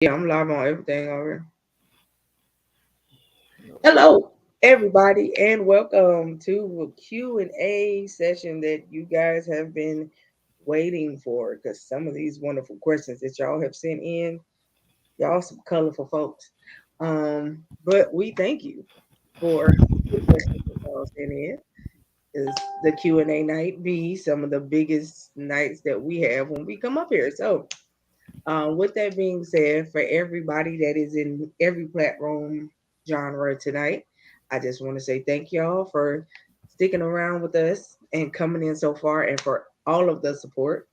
Yeah, I'm live on everything already. Hello, everybody, and welcome to a Q&A session that you guys have been waiting for because some of these wonderful questions that y'all have sent in, y'all some colorful folks. But we thank you for the questions that y'all sent in. Is the Q&A night be some of the biggest nights that we have when we come up here. So with that being said, for everybody that is in every platform genre tonight, I just want to say thank y'all for sticking around with us and coming in so far and for all of the support.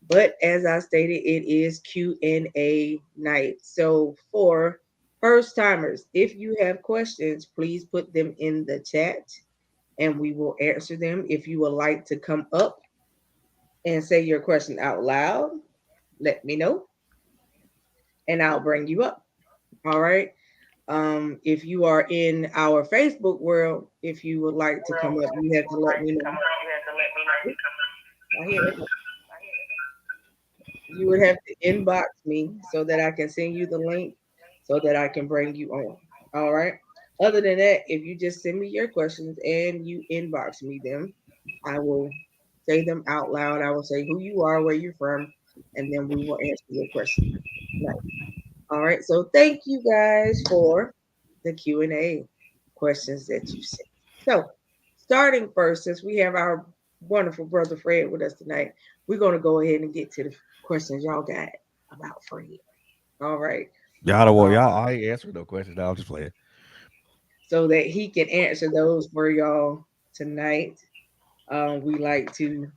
But as I stated, it is Q&A night. So for first timers, if you have questions, please put them in the chat and we will answer them. If you would like to come up and say your question out loud, let me know and I'll bring you up. All right. If you are in our Facebook world, if you would like to come up, you have to let me know. I hear it. You would have to inbox me so that I can send you the link so that I can bring you on. All right. Other than that, if you just send me your questions and you inbox me them, I will say them out loud. I will say who you are, where you're from, and then we will answer your question. Right. All right. So thank you guys for the Q&A questions that you sent. So starting first, since we have our wonderful brother Fred with us tonight, we're going to go ahead and get to the questions y'all got about Fred. All right. Y'all don't want Um, y'all. I ain't answering no questions. I was just playing. so that he can answer those for y'all tonight. We like to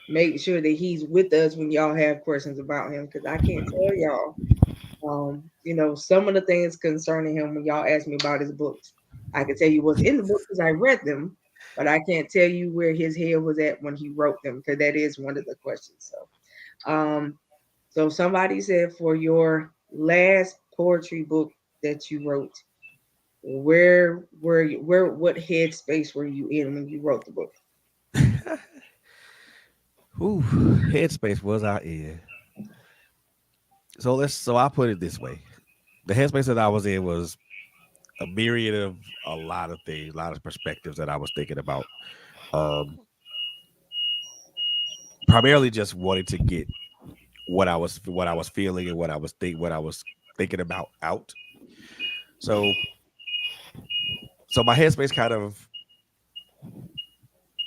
make sure that he's with us when y'all have questions about him because I can't tell y'all some of the things concerning him when y'all ask me about his books. I can tell you what's in the book because I read them, but I can't tell you where his head was at when he wrote them because that is one of the questions. So somebody said for your last poetry book that you wrote, where were you? What headspace were you in when you wrote the book? Ooh, headspace was out in. So I put it this way: the headspace that I was in was a myriad of a lot of things, a lot of perspectives that I was thinking about. Um, Primarily just wanting to get what I was feeling and what I was thinking about out. So so my headspace kind of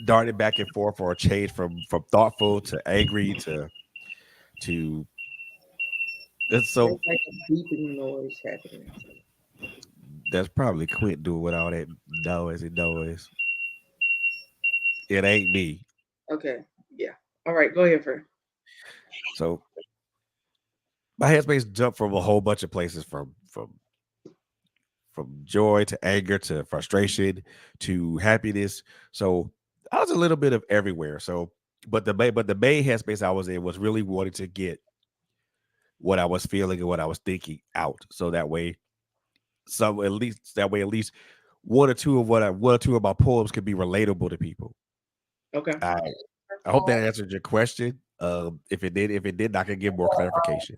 darted back and forth for a change from thoughtful to angry to There's so like a beeping noise happening. that's probably Quint doing with all that noise. It ain't me. Okay, yeah. All right, go ahead, Fred. So my headspace jumped from a whole bunch of places from joy to anger to frustration to happiness. So I was a little bit of everywhere. So but the main headspace I was in was really wanting to get what I was feeling and what I was thinking out. So at least one or two of my poems could be relatable to people. Okay. I I hope that answered your question. If it did, I could give more clarification.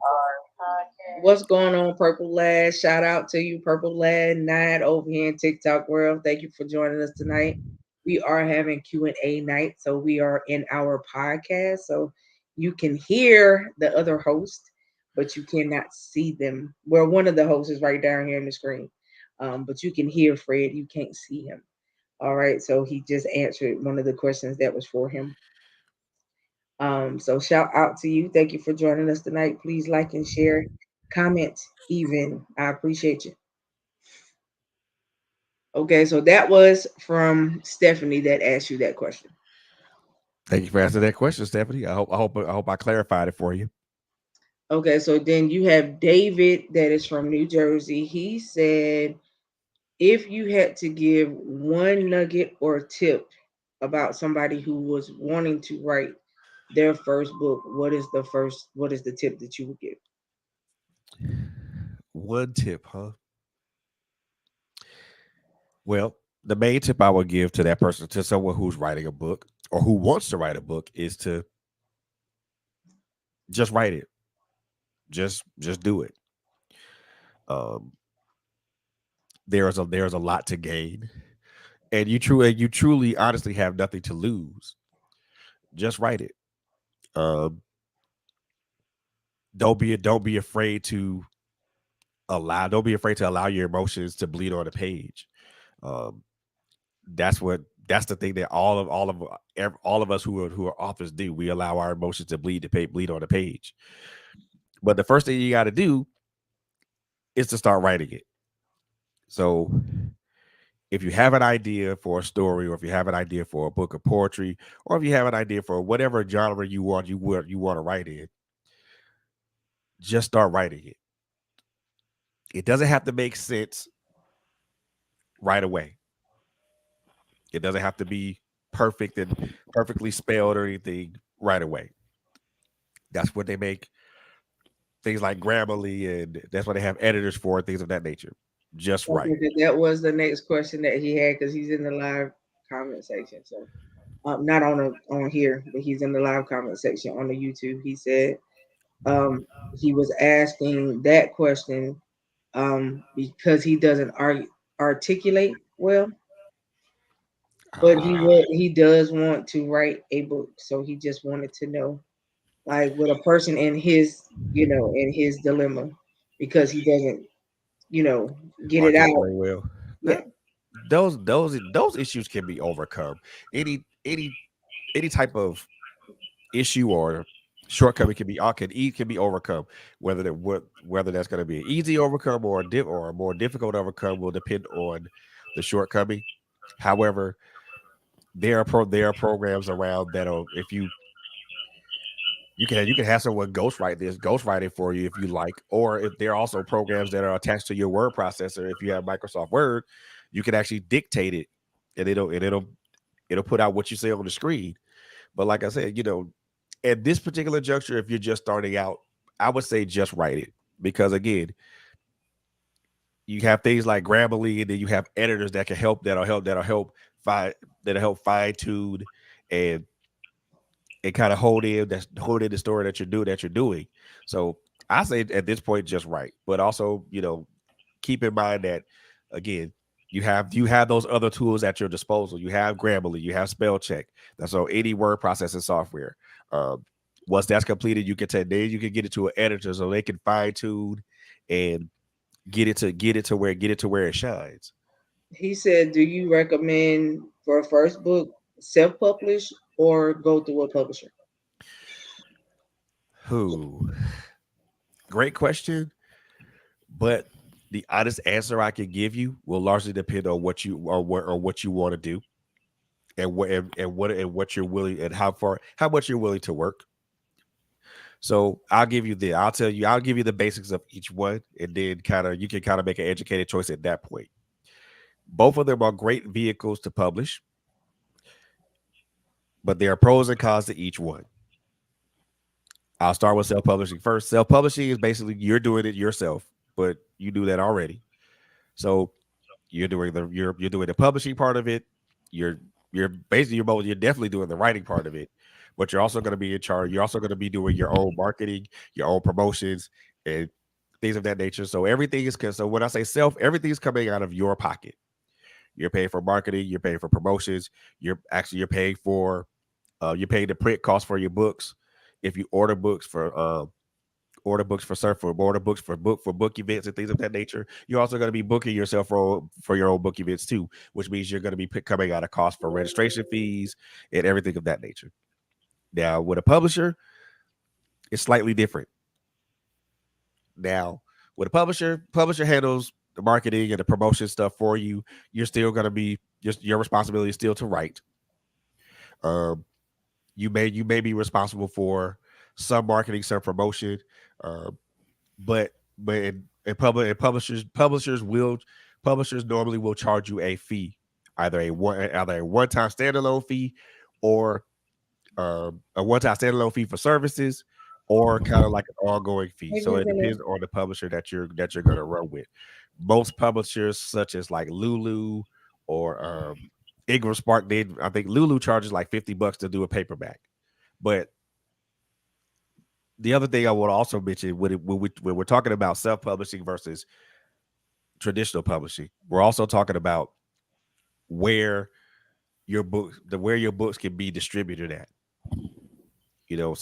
What's going on, Purple Lad? Shout out to you, Purple Lad Night over here in TikTok world. Thank you for joining us tonight. We are having Q&A night, so we are in our podcast, so you can hear the other host, but you cannot see them. Well, one of the hosts is right down here in the screen, but you can hear Fred. You can't see him. All right, so he just answered one of the questions that was for him. So shout out to you. Thank you for joining us tonight. Please like and share, comment even. I appreciate you. Okay, so that was from Stephanie that asked you that question. Thank you for answering that question, Stephanie. I hope I clarified it for you. Okay, so then you have David that is from New Jersey. He said, if you had to give one nugget or tip about somebody who was wanting to write their first book, what is the tip that you would give? One tip, huh? Well, the main tip I would give to that person, to someone who's writing a book or who wants to write a book, is to just write it. Just do it. Um, there's a lot to gain, and you truly honestly have nothing to lose. Just write it. Um, don't be afraid to don't be afraid to allow your emotions to bleed on the page. Um, that's the thing that all of us who are authors do. We allow our emotions to bleed on the page. But the first thing you got to do is to start writing it. So if you have an idea for a story, or if you have an idea for a book of poetry, or if you have an idea for whatever genre you want to write in, just start writing it. It doesn't have to make sense right away. It doesn't have to be perfect and perfectly spelled or anything right away. That's what they make things like Grammarly, and that's what they have editors for, things of that nature. Just right. Okay, that was the next question that he had because he's in the live comment section. So not on here, but he's in the live comment section on the YouTube. He said he was asking that question because he doesn't articulate well, but Ah, he does want to write a book. So he just wanted to know, like, with a person in his in his dilemma, because he doesn't you know get it out. articulate well. Yeah, Those issues can be overcome. Any any any type of issue or shortcoming can be overcome. Whether that's going to be an easy overcome or or a more difficult overcome will depend on the shortcoming. However, there are programs around that'll if you can have someone ghostwrite it for you if you like, or if there are also programs that are attached to your word processor. If you have Microsoft Word, you can actually dictate it, and it'll put out what you say on the screen. But like I said, at this particular juncture, if you're just starting out, I would say just write it, because again, you have things like Grammarly, and then you have editors that can help fine fine tune and kind of hold in the story that you're doing. So I say at this point just write, but also keep in mind that again you have those other tools at your disposal. You have Grammarly, you have spell check. That's on any word processing software. Um, Once that's completed, you can get it to an editor so they can fine tune and get it to where it shines. he said, do you recommend for a first book self-publish or go through a publisher? Who? Great question, but the honest answer I can give you will largely depend on what you want to do, and what you're willing, and how much you're willing to work. So I'll give you the basics of each one, and then you can kind of make an educated choice at that point. Both of them are great vehicles to publish, but there are pros and cons to each one. I'll start with self-publishing first. Self-publishing is basically you're doing it yourself, but you do that already. So you're doing the publishing part of it. You're you're definitely doing the writing part of it, but you're also going to be in charge. You're also going to be doing your own marketing, your own promotions, and things of that nature. So so when I say self, everything is coming out of your pocket. You're paying for marketing, you're paying for promotions, you're paying the print cost for your books. If you order books for book events and things of that nature. You're also going to be booking yourself for your own book events too, which means you're going to be coming out of cost for registration fees and everything of that nature. Now, with a publisher, it's slightly different. Now, with a publisher handles the marketing and the promotion stuff for you. You're still going to be just your responsibility is still to write. Um, you may be responsible for some marketing, some promotion, uh, but publishers normally will charge you a fee, either a one time standalone fee, or a one time standalone fee for services, or kind of like an ongoing fee. Maybe So you're it gonna depends on the publisher that you're going to run with. Most publishers, such as like Lulu or Ingram Spark, I think Lulu charges like $50 to do a paperback. But the other thing I want to also mention when we're talking about self publishing versus traditional publishing. We're also talking about where where your books can be distributed at. You know,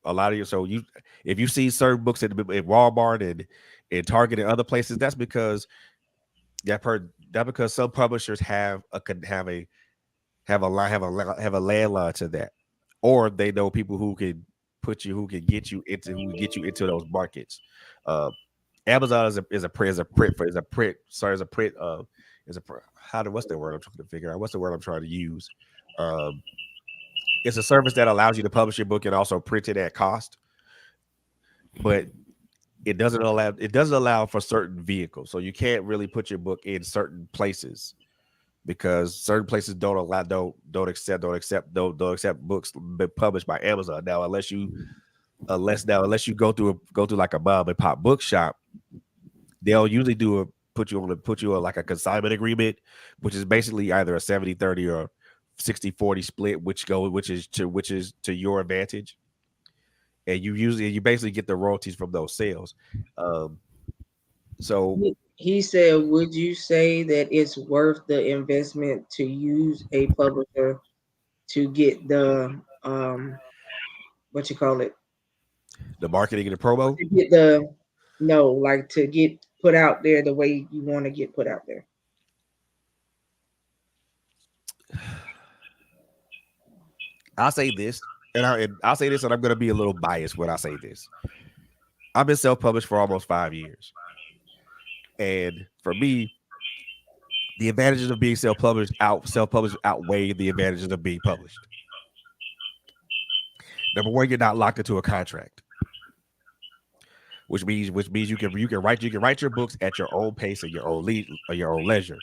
a lot of you. So you, if you see certain books at Walmart and Target and other places, that's because that because some publishers have a landline to that, or they know people who can get you into those markets. Uh, Amazon is a how do what's the word I'm trying to figure out? What's the word I'm trying to use? Um, it's a service that allows you to publish your book and also print it at cost, but it doesn't allow for certain vehicles. So you can't really put your book in certain places because certain places don't accept books published by Amazon now unless you go through like a mom and pop bookshop. They'll usually put you on like a consignment agreement, which is basically either a 70-30 or 60-40 split, which is to your advantage. And you basically get the royalties from those sales. Um, so He said, would you say that it's worth the investment to use a publisher to get the what you call it? the marketing and the promo. To get the no, like to get put out there the way you want to get put out there. I'll say this, and I'll say this, and I'm going to be a little biased when I say this. I've been self-published for almost 5 years, and for me, the advantages of being self-published outweigh the advantages of being published. Number one, you're not locked into a contract, which means you can write your books at your own pace and your own leisure.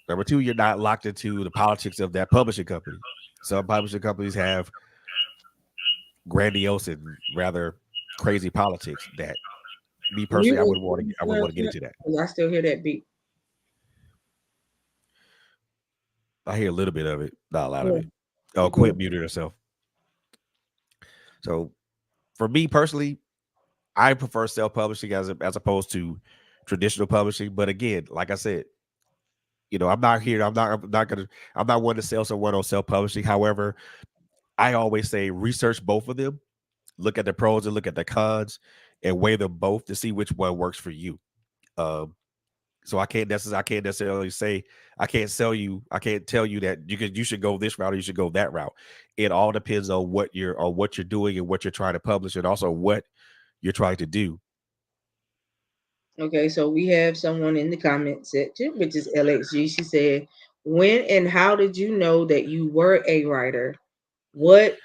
Number two, you're not locked into the politics of that publishing company. Some publishing companies have grandiose and rather crazy politics that me personally, I wouldn't want to get into that. I still hear that beat. I hear a little bit of it, not a lot of it. Oh, quit muted herself. So for me personally, I prefer self-publishing as opposed to traditional publishing. But again, like I said, you know, I'm not one to sell someone on self-publishing. However, I always say research both of them, look at the pros and look at the cons, and weigh them both to see which one works for you. Um, so I can't necessarily say I can't tell you that you should go this route or you should go that route. It all depends on what you're doing and what you're trying to publish, and also what you're trying to do. Okay, so we have someone in the comment section, which is LXG. She said, when and how did you know that you were a writer? What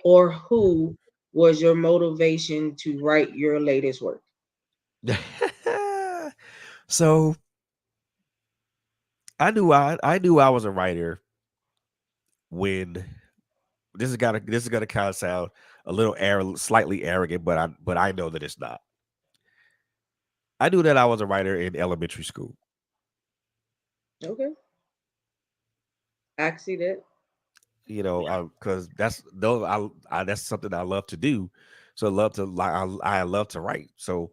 or who was your motivation to write your latest work? So I knew I was a writer when this is gonna kind of sound a little slightly arrogant, but I know that it's not. I knew that I was a writer in elementary school. Okay, I see that. You know, because that's something I love to do. So I love to write. So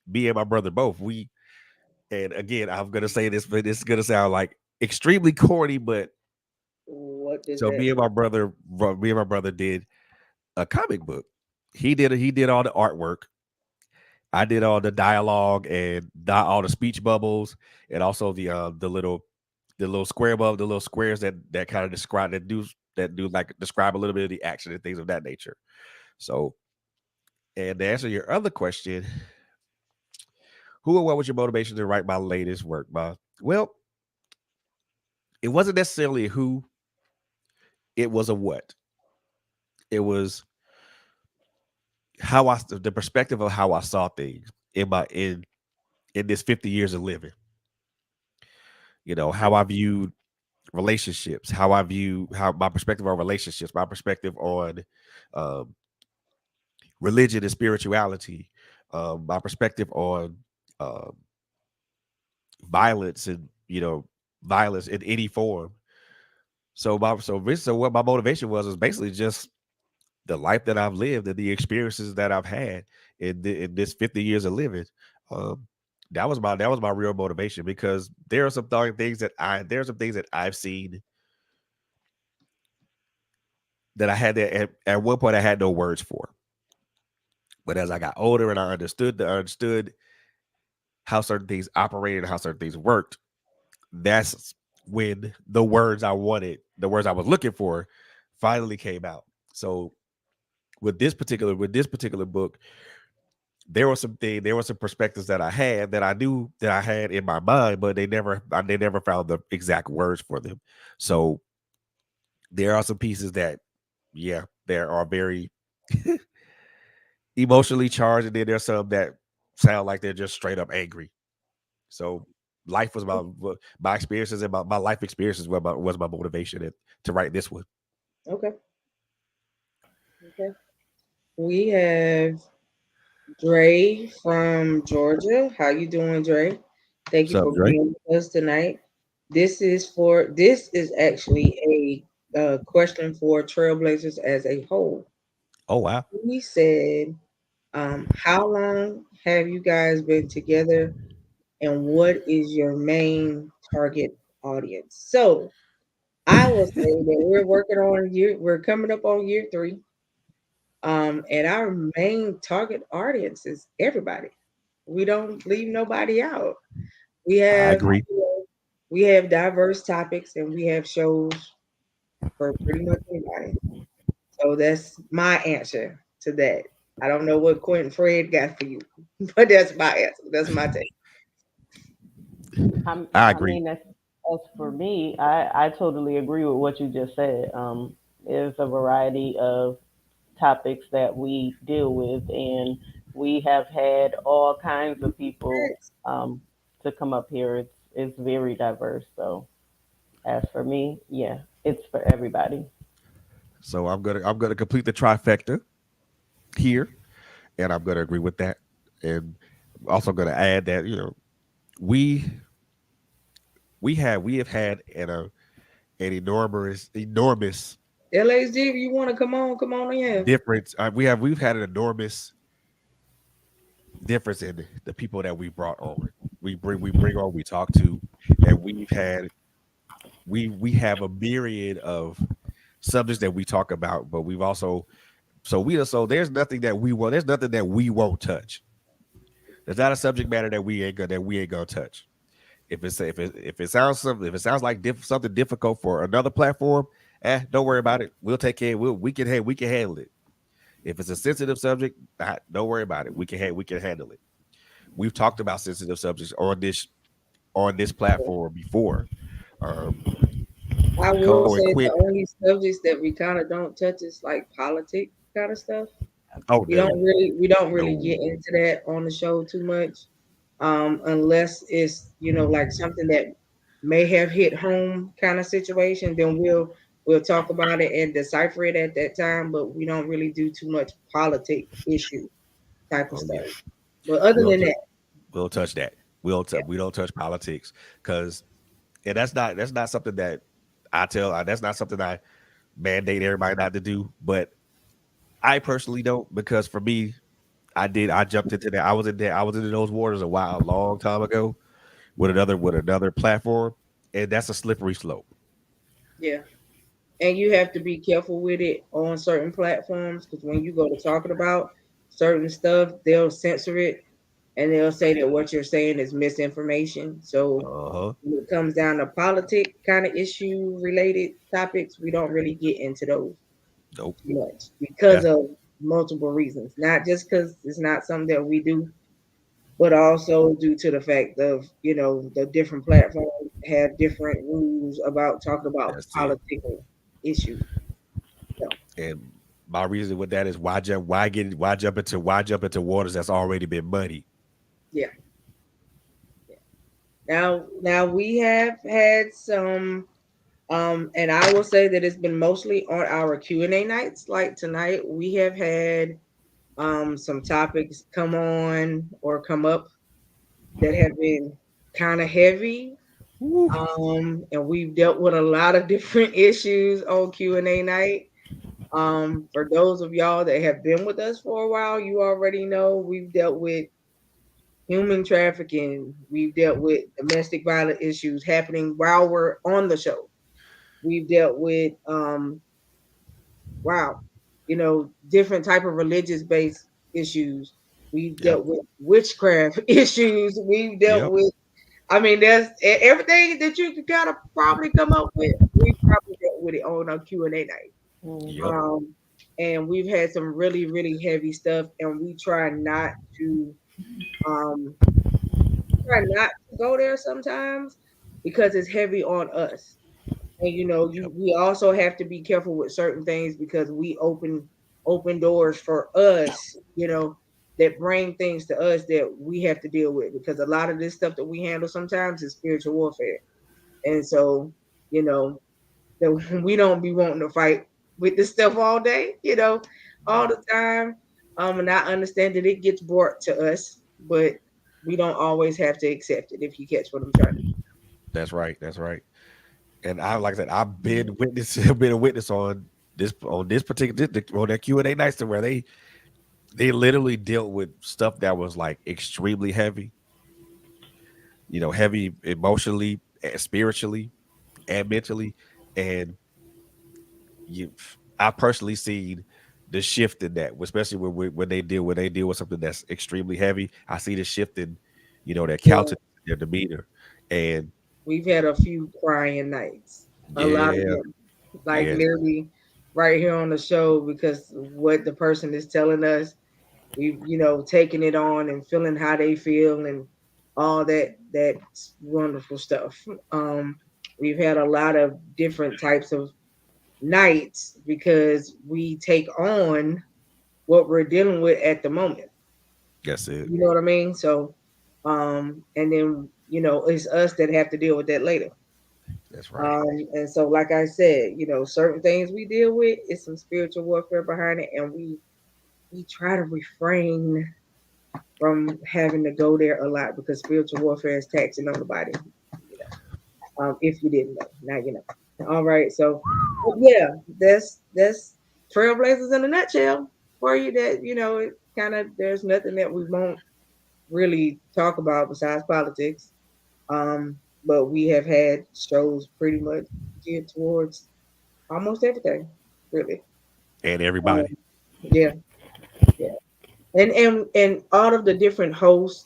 me and my brother both and again I'm gonna say this, but it's gonna sound like extremely corny, but What does so that? me and my brother did a comic book. He did all the artwork. I did all the dialogue and all the speech bubbles, and also the little the little squares that kind of describe like describe a little bit of the action and things of that nature. So, and to answer your other question, who or what was your motivation to write my latest work? Well, it wasn't necessarily a who, it was a what. It was the perspective of how I saw things in this 50 years of living. You know, how I viewed relationships, how my perspective on relationships, my perspective on um, religion and spirituality, my perspective on um, violence and violence in any form. So what my motivation was basically just the life that I've lived and the experiences that I've had in this 50 years of living. Um, that was my real motivation because there are some things that I've seen that I had that at one point I had no words for. But as I got older and I understood how certain things operated, how certain things worked, that's when the words I was looking for, finally came out. So with this particular book, there were some perspectives that I had that I knew that I had in my mind, but they never found the exact words for them. So there are some pieces that, yeah, there are very emotionally charged, and then there's some that sound like they're just straight up angry. So life was my experiences and my life experiences was my motivation to write this one. Okay. Okay. We have Dre from Georgia. How you doing, Dre? Thank What's you up, for Dre? being with us tonight. This is actually a question for Trailblazers as a whole. Oh wow. We said, how long have you guys been together, and what is your main target audience? So I will say that we're coming up on year three. And our main target audience is everybody. We don't leave nobody out. We I have agree. we have diverse topics and we have shows for pretty much anybody. So that's my answer to that. I don't know what Quentin Fred got for you, but that's my answer. That's my take. I I agree. mean, as for me, I totally agree with what you just said. There's a variety of topics that we deal with, and we have had all kinds of people to come up here. It's very diverse. So, as for me, yeah, it's for everybody. So I'm gonna complete the trifecta here, and I'm gonna agree with that. And I'm also gonna add that we we have had an enormous LHG, if you want to come on in. difference. We've had an enormous difference in the people that we brought on. We bring on, we talk to, and we have a myriad of subjects that we talk about, but we've also so there's nothing that we won't touch. There's not a subject matter that we ain't gonna touch. If it sounds like something difficult for another platform, don't worry about it. We'll take care. We can handle it. If it's a sensitive subject, don't worry about it. We can handle it. We've talked about sensitive subjects on this platform before. Um, I will Co and say Quit. the only subjects that we kind of don't touch is like politics kind of stuff. Oh no, We don't really get no, into that on the show too much, unless it's like something that may have hit home kind of situation. Then we'll talk about it and decipher it at that time. But we don't really do too much politic issue type of oh yeah. stuff. But other We'll than t- that, we'll touch that. We don't touch politics because and that's not something that that's not something I mandate everybody not to do. But I personally don't because for me, I jumped into that. I was in those waters a long time ago with another platform, and that's a slippery slope. yeah. And you have to be careful with it on certain platforms because when you go to talking about certain stuff, they'll censor it and they'll say that what you're saying is misinformation. So Uh huh. when it comes down to politic kind of issue related topics, we don't really get into those Nope. too much because That's of multiple reasons. Not just because it's not something that we do, but also due to the fact of the different platforms have different rules about talking about that's it. political issues. So And my reason with that is why jump into waters that's already been muddy. yeah, yeah. Now we have had some, and I will say that it's been mostly on our Q&A nights. Like tonight, we have had some topics come on or come up that have been kind of heavy. Woo. And we've dealt with a lot of different issues on Q&A night. For those of y'all that have been with us for a while, you already know we've dealt with human trafficking. We've dealt with domestic violence issues happening while we're on the show. We've dealt with wow, different type of religious based issues. We've Yep. dealt with witchcraft issues. We've dealt Yep. with, I mean, there's everything that you could kind of probably come up with. We probably dealt with it on our Q&A night. Yep. Um, and we've had some really, really heavy stuff, and we um, try not to go there sometimes because it's heavy on us. And Yep. we also have to be careful with certain things because we open doors for us, that bring things to us that we have to deal with because a lot of this stuff that we handle sometimes is spiritual warfare. And so, you know, that we don't be wanting to fight with this stuff all day, all the time. And I understand that it gets brought to us, but we don't always have to accept it if you catch what I'm trying to. That's right. That's right. And I, like I said, I've been witness, been a witness on this particular on that Q&A nights to where they literally dealt with stuff that was like extremely heavy, heavy emotionally, and spiritually, and mentally. And you, I personally seen the shift in that, especially when they deal with something that's extremely heavy. I see the shift in, their Yeah. countenance, their demeanor, and We've had a few crying nights, a lot of yeah, them, like yeah, literally right here on the show because what the person is telling us, we've taken it on and feeling how they feel and all that wonderful stuff. Um, we've had a lot of different types of nights because we take on what we're dealing with at the moment. that's it. You know what I mean? So, and then it's us that have to deal with that later. That's right. And so, like I said, certain things we deal with is some spiritual warfare behind it, and we try to refrain from having to go there a lot because spiritual warfare is taxing on the body. If you didn't know, now you know. All right, so but yeah, that's Trailblazers in a nutshell for you. That it kind of there's nothing that we won't really talk about besides politics. Um, but we have had shows pretty much geared towards almost everything, really. And Um, everybody. yeah, yeah, and all of the different hosts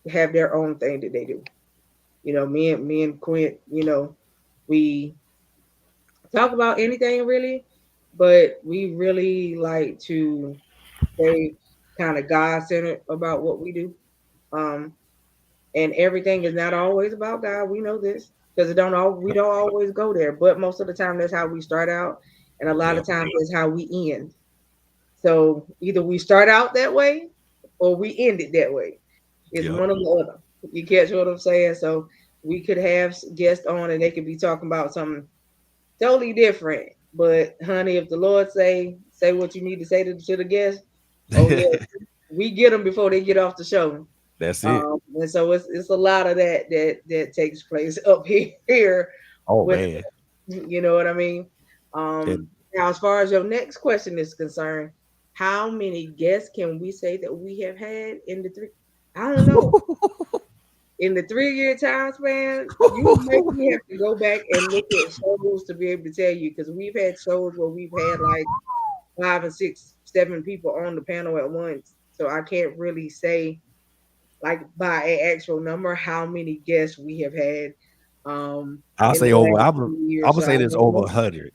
have their own thing that they do. Me and Quint, we talk about anything really, but we really like to stay kind of God centered about what we do. Um, and everything is not always about God. We know this because we don't always go there, but most of the time that's how we start out, and a lot of Yep. times that's how we end. So either we start out that way or we end it that way. It's Yep. one or the other. You catch what I'm saying? So we could have guests on and they could be talking about something totally different. But honey, if the Lord say what you need to say to the guest, oh yeah, we get them before they get off the show. That's it. And so it's a lot of that takes place up here Oh with man. you know what I mean. And Now as far as your next question is concerned, how many guests can we say that we have had in the three? I don't know. In the 3 year time span, you make me have to go back and look at shows to be able to tell you because we've had shows where we've had like 5 and 6, 7 people on the panel at once. So I can't really say like by an actual number how many guests we have had I'll in the say over. last I'm. 3 years. I'm gonna So say I this don't over know. 100.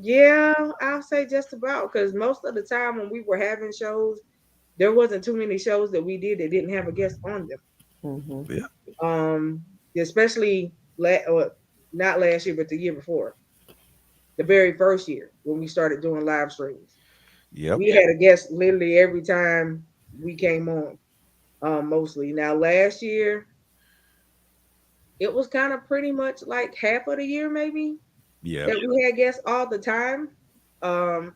Yeah, I'll say just about because most of the time when we were having shows, there wasn't too many shows that we did that didn't have a guest on them. Mm-hmm. Yeah. Um, especially not last year, but the year before, the very first year when we started doing live streams. Yep. We had a guest literally every time we came on, mostly. Now last year, it was kind of pretty much like half of the year, maybe Yep. that we had guests all the time. Um,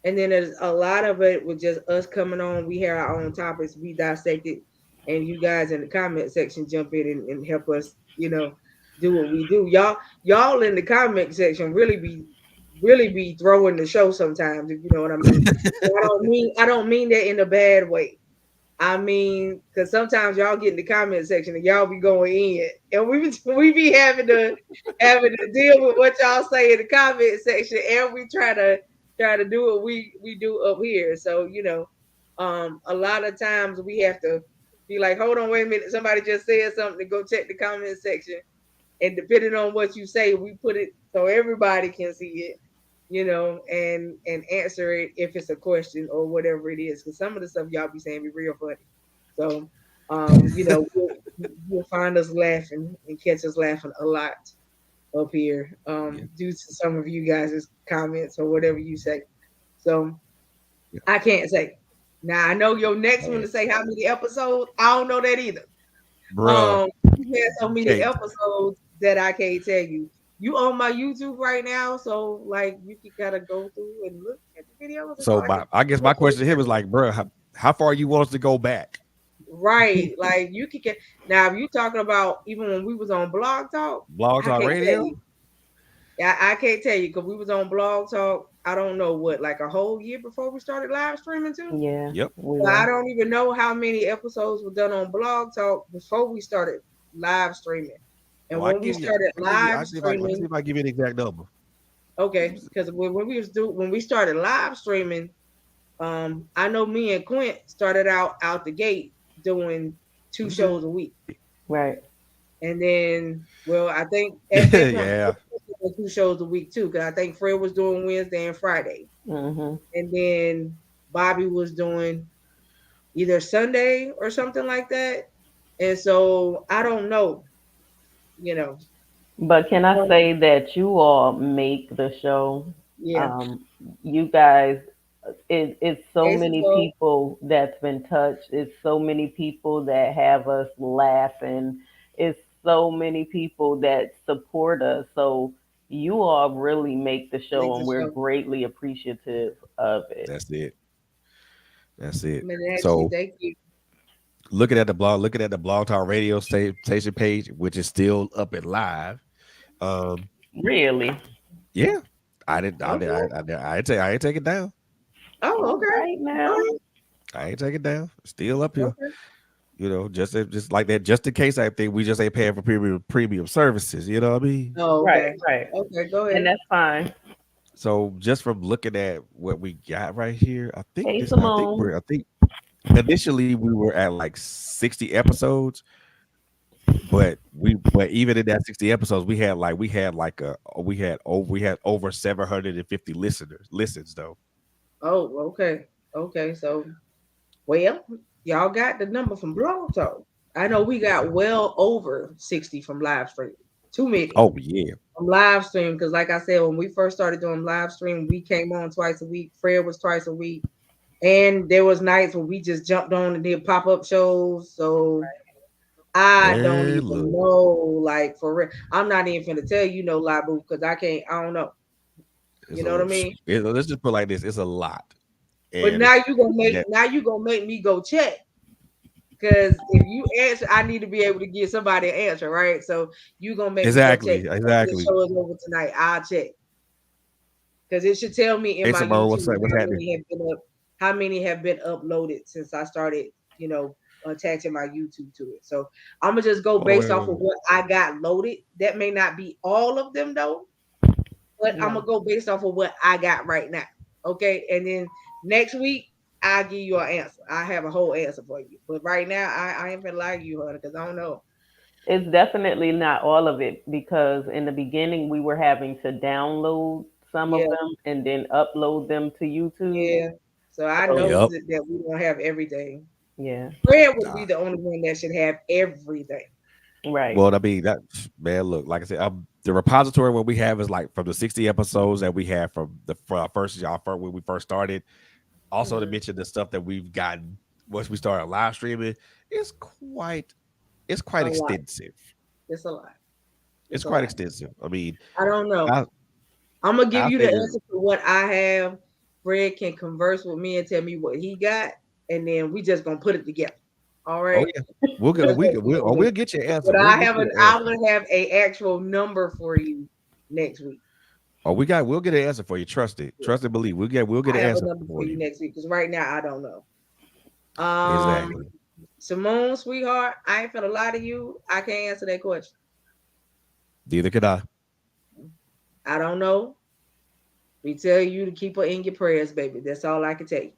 and then there's a lot of it with just us coming on. We had our own topics, we dissected, and you guys in the comment section jump in and help us, do what we do. Y'all in the comment section really be throwing the show sometimes, if you know what I mean. And I don't mean that in a bad way. I mean, because sometimes y'all get in the comment section and y'all be going in, and we be having to deal with what y'all say in the comment section, and we try to do what we do up here. So a lot of times we have to be like, hold on, wait a minute, somebody just said something. To go check the comment section, and depending on what you say, we put it so everybody can see it, and answer it if it's a question or whatever it is. Because some of the stuff y'all be saying be real funny. So, you'll find us laughing and catch us laughing a lot up here, due to some of you guys' comments or whatever you say. So I can't say. Now I know your next one to say how many episodes. I don't know that either. Bruh. You had so many Can't. episodes that I can't tell you. You on my YouTube right now, so like you can gotta go through and look at the videos. So I guess my question to him is like, bruh, how far you want us to go back? Right, like you can get now. If you talking about even when we was on Blog Talk, Blog I Talk can't tell Radio? you. Yeah, I can't tell you because we was on Blog Talk. I don't know what, like a whole year before we started live streaming too. Yeah. Yep. So I don't even know how many episodes were done on Blog Talk before we started live streaming. And Well, when we started live let me see streaming, if I give you an exact number. okay, because when we started live streaming, I know me and Quint started out the gate doing 2 shows a week. Right. And then, well, I think at that point, Yeah. 2 shows a week too, because I think Fred was doing Wednesday and Friday. Mm-hmm. And then Bobby was doing either Sunday or something like that. And so I don't know, you know. But can I say that you all make the show? Yeah. You guys, it's so It's many so people that's been touched. It's so many people that have us laughing. It's so many people that support us. So you all really make the make show, the and we're show. greatly appreciative of it. That's it. That's it. Man, actually, So thank you. looking at the Blog Talk Radio station page, which is still up and live. Um, Really? yeah, I didn't, I did, Okay. I ain't take it down. Oh, All okay. right now. All I ain't take it down. Still up right. here. Okay. Just like that. Just in case, I think we just ain't paying for premium services. You know what I mean? Oh, Right, okay. right. Okay, go And ahead. that's fine. So just from looking at what we got right here, Hey, Simone. I think initially we were at like 60 episodes, but even in that 60 episodes, we had over 750 listens though. Oh, okay. Okay. So, well, y'all got the number from Blog Talk. I know we got well over 60 from live stream. Too many. Oh yeah. From live stream because like I said, when we first started doing live stream, we came on twice a week. Fred was twice a week, and there was nights when we just jumped on and did pop-up shows. So I don't Man, even look, know, like for real. I'm not even gonna tell you no lie, boo, because I don't know. it's You know what I mean? let's just put it like this. It's a lot. But And that now you gonna make me go check. Because if you answer, I need to be able to give somebody an answer, right? So you gonna make me go check. After the exactly. show is over tonight, I'll check. Because it should tell me in Hey my Samara, YouTube what's happening? how many have been uploaded since I started, attaching my YouTube to it. So I'm gonna just go Hold on, based off of what I got loaded. That may not be all of them though, but I'm Yeah. gonna go based off of what I got right now. Okay, and then next week I'll give you an answer. I have a whole answer for you. But right now I ain't gonna lie to you, honey, because I don't know. It's definitely not all of it because in the beginning we were having to download some of Yeah, them and then upload them to YouTube. yeah. So I So know Yep. that we don't have everything. yeah, Fred would be Nah. the only one that should have everything. right. Well, I mean that man. Look, like I said, the repository what we have is like from the 60 episodes that we have from when we first started. Also, to Mhm. mention the stuff that we've gotten once we started live streaming, it's quite A lot. extensive. It's a lot. It's It's a quite lot. extensive. I mean, I don't know. I I'm gonna give I you the say this. answer for what I have. Fred can converse with me and tell me what he got, and then we just gonna put it together. All Oh right. yeah, we'll get That's what we're gonna do. we'll get your answer. But We'll get you an I answer. will have a actual number for you next week. Oh, we'll get an answer for you. Trust it. Yeah. Trust and believe. We'll get I an have a answer number for for you you. next week because right now I don't know. Exactly. Simone, sweetheart, I ain't finna lie to you. I can't answer that question. Neither could I. I don't know. We tell you to keep her in your prayers, baby. That's all I can tell you.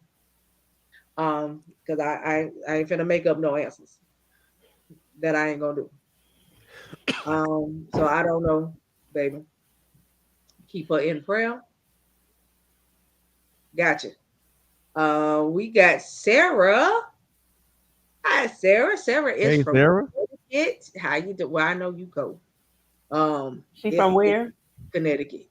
Because I ain't finna make up no answers that I ain't gonna do. So I don't know, baby. Keep her in prayer. Gotcha. We got Sarah. Hi, Sarah. Sarah is Hey, from Sarah. Connecticut. How you do? Well, I know you go. She from where? Connecticut.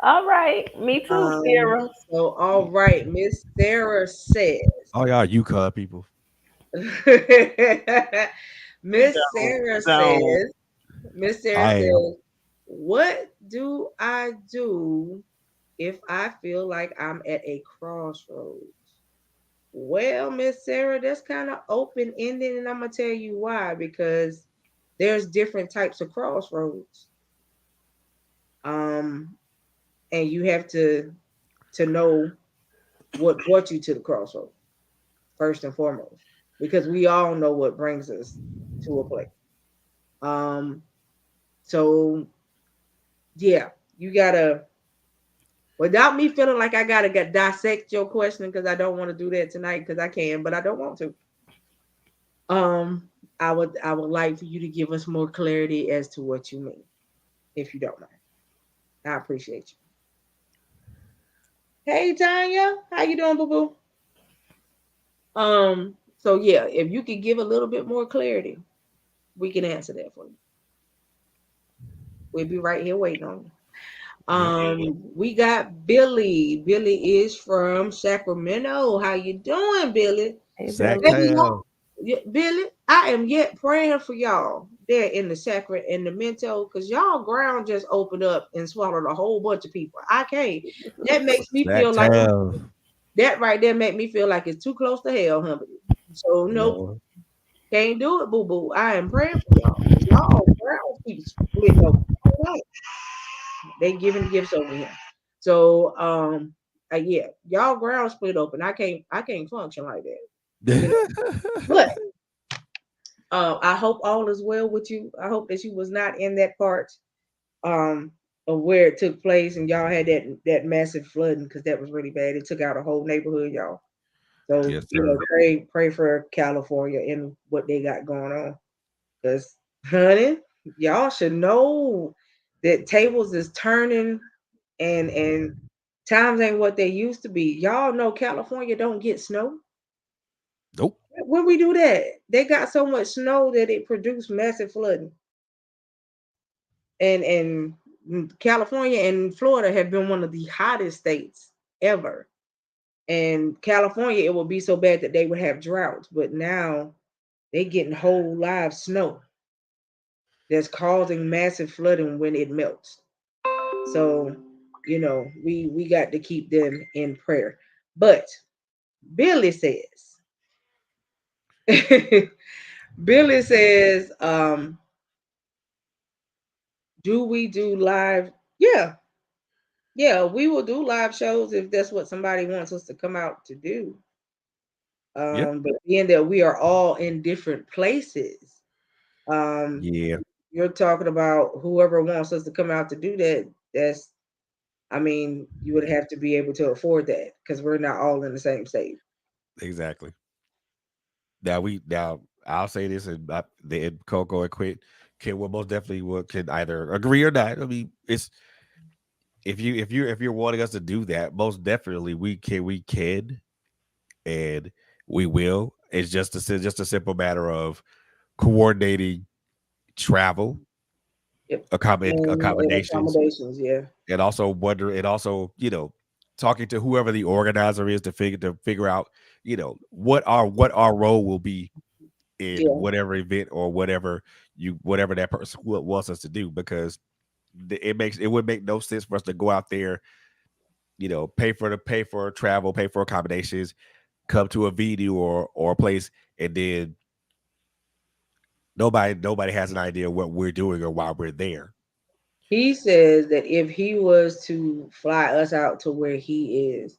All right, me too, Sarah. So all right, Miss Sarah says. Oh, y'all UConn people. Miss Sarah So says, Miss Sarah I am. says, what do I do if I feel like I'm at a crossroads? Well, Miss Sarah, that's kind of open ended, and I'm gonna tell you why. Because there's different types of crossroads, um, and you have to know what brought you to the crossroads first and foremost, because we all know what brings us to a place. Um, so yeah, you gotta, without me feeling like I gotta get dissect your question, because I don't want to do that tonight, because I can, but I don't want to. Um, I would like for you to give us more clarity as to what you mean, if you don't mind. I appreciate you. Hey Tanya, how you doing, boo boo? So yeah, if you could give a little bit more clarity, we can answer that for you. We'll be right here waiting on you. Yep. We got Billy. Billy is from Sacramento. How you doing, Billy? hey, Sack Billy. Baby, y'all, Town. Billy, I am yet praying for y'all there in the Sacramento and the Minto, because y'all ground just opened up and swallowed a whole bunch of people. I can't. That makes me Sack feel like Town. that right there make me feel like it's too close to hell, honey. So nope, No. can't do it, boo boo. I am praying for y'all, because y'all ground keep splitting open. All right. They giving gifts over here. So yeah, y'all ground split open. I can't function like that. You know. But I hope all is well with you. I hope that you was not in that part um of where it took place and y'all had that massive flooding, because that was really bad. It took out a whole neighborhood, y'all. So, Yes, sir. pray for California and what they got going on. Because honey, y'all should know that tables is turning, and times ain't what they used to be. Y'all know California don't get snow. Nope. When we do that, they got so much snow that it produced massive flooding. And California and Florida have been one of the hottest states ever. And California, it would be so bad that they would have droughts, but now they getting whole live snow that's causing massive flooding when it melts. So, we got to keep them in prayer. But Billy says, Billy says, do we do live? Yeah, yeah, we will do live shows if that's what somebody wants us to come out to do. Yeah. But being that we are all in different places, um, Yeah. you're talking about whoever wants us to come out to do that. I mean, you would have to be able to afford that, because we're not all in the same state. Exactly. Now I'll say this, and the Coco and Quit can will most definitely can either agree or not. I mean, it's if you're wanting us to do that, most definitely we can and we will. It's just a simple matter of coordinating travel, Yep. And accommodations, accommodations, yeah. and also talking to whoever the organizer is to figure out what our role will be in Yeah. whatever event or whatever that person wants us to do, because it would make no sense for us to go out there, pay for travel, pay for accommodations, come to a venue or a place, and then nobody has an idea what we're doing or why we're there. He says that if he was to fly us out to where he is,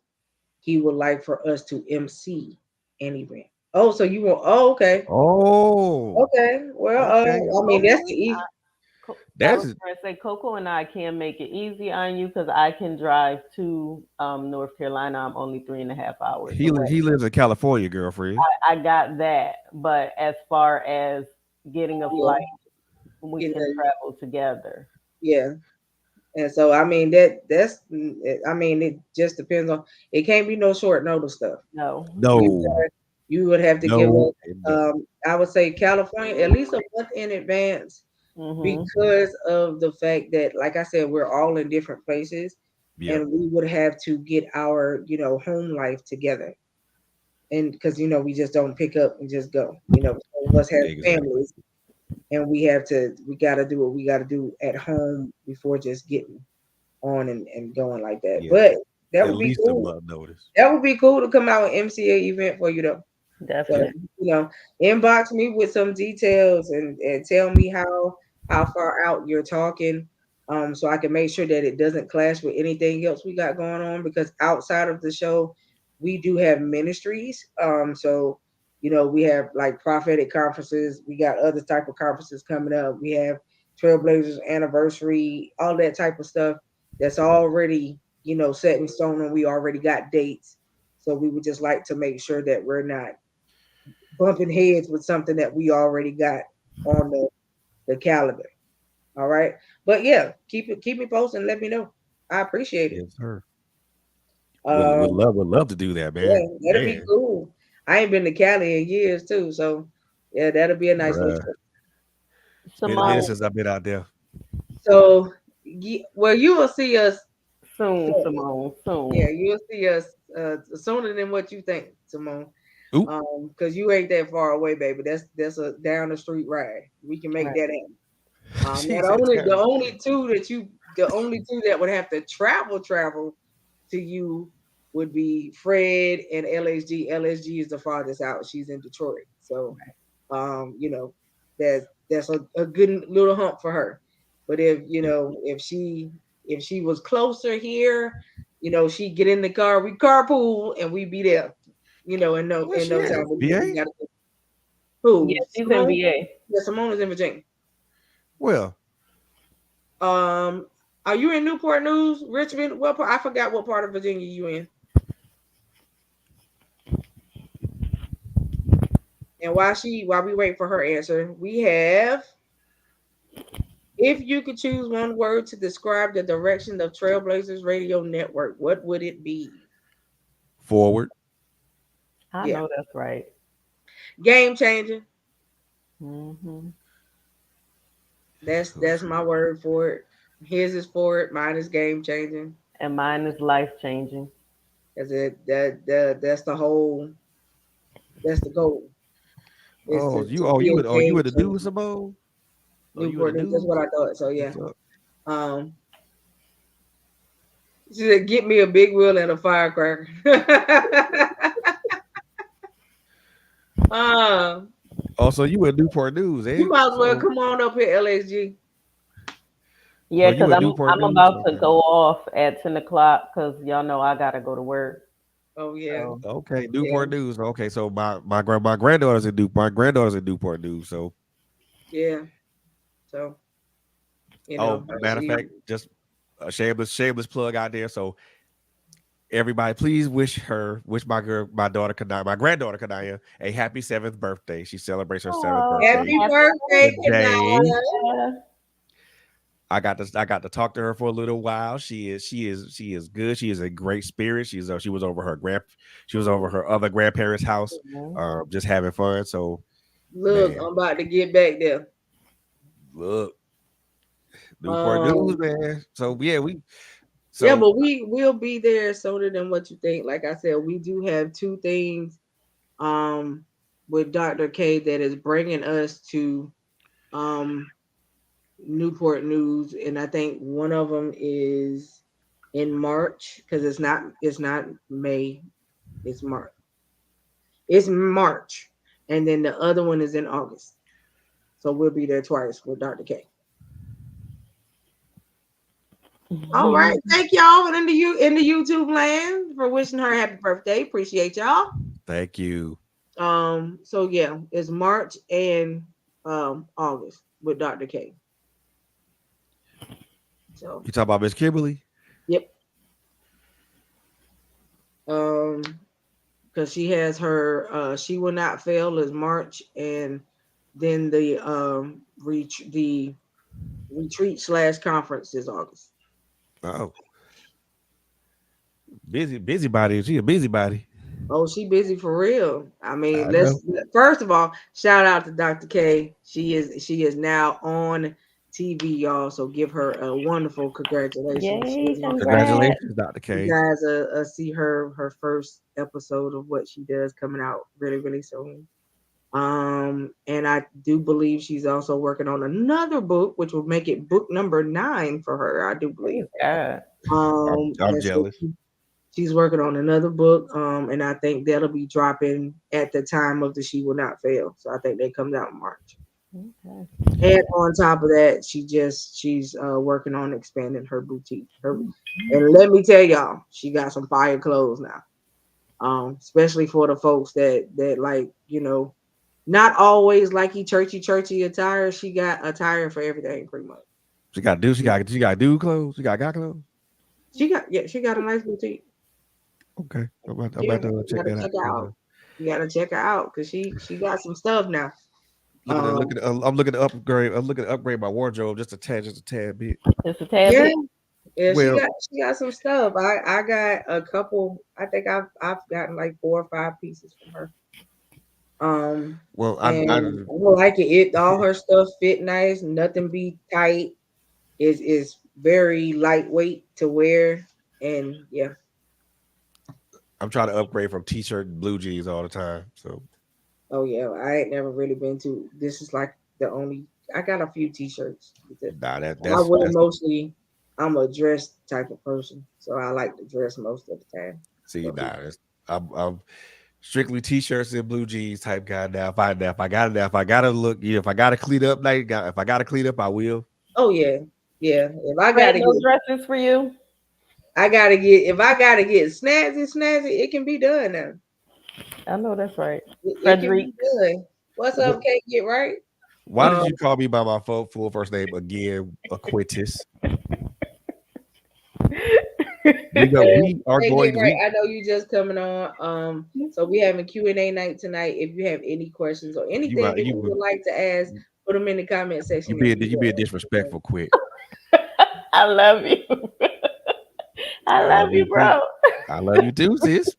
he would like for us to MC an event. Oh, so you want? Oh, okay, Oh, okay. Well, okay. I mean that's the easy. I was That's going to say Coco and I can make it easy on you because I can drive to North Carolina. I'm only 3.5 hours away. he lives in California, girlfriend. I got that, but as far as getting a Yeah, flight, we you can know, travel together. yeah. And so I mean I mean it just depends on. It can't be no short notice stuff. No. You No, you would have to give no, us. and no. I would say California at least a month in advance Mhm. because of the fact that, like I said, we're all in different places, Yep, and we would have to get our home life together. And because we just don't pick up and just go. Some of us have exactly. families, and we got to do what we got to do at home before just getting on and going like that. Yeah, But that at would be least a cool. month notice. That would be cool to come out an MCA event for you though. So, Yeah, Definitely. inbox me with some details and tell me how far out you're talking, so I can make sure that it doesn't clash with anything else we got going on. Because outside of the show, we do have ministries. So we have like prophetic conferences. We got other type of conferences coming up. We have Trailblazers anniversary, all that type of stuff. That's already set in stone, and we already got dates. So we would just like to make sure that we're not bumping heads with something that we already got on the calendar. All right. But yeah, keep me posted and let me know. I appreciate it. yes, sir. Um, Would love to do that, yeah, man. that'll be Man, cool. I ain't been to Cali in years too, so yeah, that'll be a nice little bruh, trip. it's been a minute Um, Simone, since I've been out there. so well, you will see us soon, shortly. Simone, Yeah, soon. you'll see us sooner than what you think, Simone. Oop, Because you ain't that far away, baby. That's a down the street ride. We can make Right. that happen. she Not said only down the the only street. two that would have to travel to you would be Fred and LSG. LSG is the farthest out. She's in Detroit, so that's a good little hump for her. But Yeah. if she was closer here, she get in the car, we carpool, and we be there. Where In she no at? time. We VA? got Yeah, who she's in Simone? VA. Yeah, Simone is in Virginia. Well, Um, are you in Newport News, Richmond? What part? I forgot what part of Virginia you in. And while we wait for her answer, we have, if you could choose one word to describe the direction of Trailblazers Radio Network, what would it be? forward. I Yeah, know that's right. game changing. Hmm. That's my word for it. His is for it. Mine is game changing. And mine is life changing. That's it. That's the whole. That's the goal. Is to Oh, be a you game with the dude, changer. Simone? Oh, you with the Newport News. That's what dudes? I thought. So yeah. What's up? Um, She said, "Get me a big wheel and a firecracker." uh, Oh, so you with Newport News, you eh? might as well So, come on up here, LSG. oh, Yeah, you because with I'm Newport I'm News? about to Okay. go off at 10 o'clock because y'all know I gotta go to work. Oh yeah, So Okay, yeah, Newport News. Okay, so my granddaughter's in Newport. My granddaughter's in Newport News. So, yeah. So oh, matter of she, fact, just a shameless plug out there. So everybody, please wish my daughter Kanaya, my granddaughter Kanaya, a happy 7th birthday. She celebrates her 7th oh, birthday happy happy birthday, today. Kanaya. birthday. I got to talk to her for a little while. She is good. She is a great spirit. She was over she was over her other grandparents' house, Mhm. just having fun. So Look, man, I'm about to get back there. look, Newport News, Um, man. So yeah, yeah, so but we will be there sooner than what you think. Like I said, we do have two things um with Dr. K that is bringing us to um Newport News, and I think one of them is in March because it's not May, it's March. It's March, and then the other one is in August. So we'll be there twice with Dr. K. All right, thank y'all in the YouTube land for wishing her happy birthday. Appreciate y'all. thank you. So yeah, it's March and August with Dr. K. So You talk about Miss Kimberly? yep. Um, because she has her She Will Not Fail is March, and then the retreat slash conference is August. Oh, busybody. She a busybody. Oh, she busy for real. I mean, I know. let's first of all shout out to Dr. K. She is now on TV, y'all. So give her a wonderful congratulations. She Yay, is on TV. congrats. Congratulations, Dr. You K. guys see her first episode of what she does coming out really really soon. And I do believe she's also working on another book, which will make it book number 9 for her. I do believe. Praise God. I'm And so jealous. she's working on another book, and I think that'll be dropping at the time of the She Will Not Fail. So I think that comes out in March. Okay. And on top of that, she's working on expanding her boutique. And let me tell y'all, she got some fire clothes now. Especially for the folks that like, not always likey churchy attire. She got attire for everything pretty much. She got dude clothes. She got clothes. She got a nice boutique. Okay, I'm Yeah, about to you check gotta that out. check her out. You gotta check her out because she got some stuff now. Um, I'm looking to upgrade. I'm looking to upgrade my wardrobe just a tad bit. Just a tad yeah, bit. yeah, she Well, got she got some stuff. I got a couple. I think I've gotten like 4 or 5 pieces from her. Um, well, and I like it. All her stuff fit nice. Nothing be tight. Is very lightweight to wear, and yeah. I'm trying to upgrade from t-shirt and blue jeans all the time. So Oh yeah, I ain't never really been to. This is like the only. I got a few T-shirts. nah, I wear mostly. I'm a dress type of person, so I like to dress most of the time. see, So nah, I'm strictly t-shirts and blue jeans type guy now. If I gotta look, yeah, if I gotta clean up, if I gotta clean up, I will. oh yeah, yeah. If I Fred, gotta no get, dresses for you? I gotta get. If I gotta get snazzy, it can be done now. I know that's right. It can Frederic. be done. What's up, What? Kate? Get right. Why did Um, you call me by my full first name again, Aquintus? Yeah, We are hey, get going. right. I know you just coming on. So we having Q&A night tonight. If you have any questions or You anything right. that you would like to ask, put them in the comment section. You being disrespectful. Quit. I love you. I I love love you, you too. bro. I love you too, sis.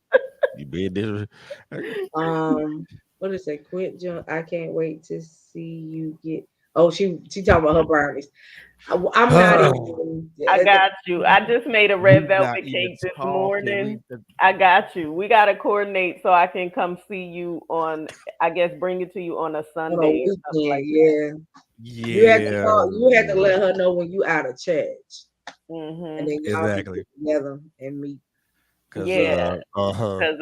You being disrespectful. What is it? Quit, John. I can't wait to see you get. Oh, she talking about her brownies. I'm not even. I got you. I just made a red You not velvet even cake this talking. morning. I got you. We got to coordinate so I can come see you on, I guess, bring it to you on a On a Sunday or something weekend. like that. Yeah, you have to Yeah, call. You have to let her know when you out of charge, and then y'all can exactly. get together and meet. Cause Yeah, huh. because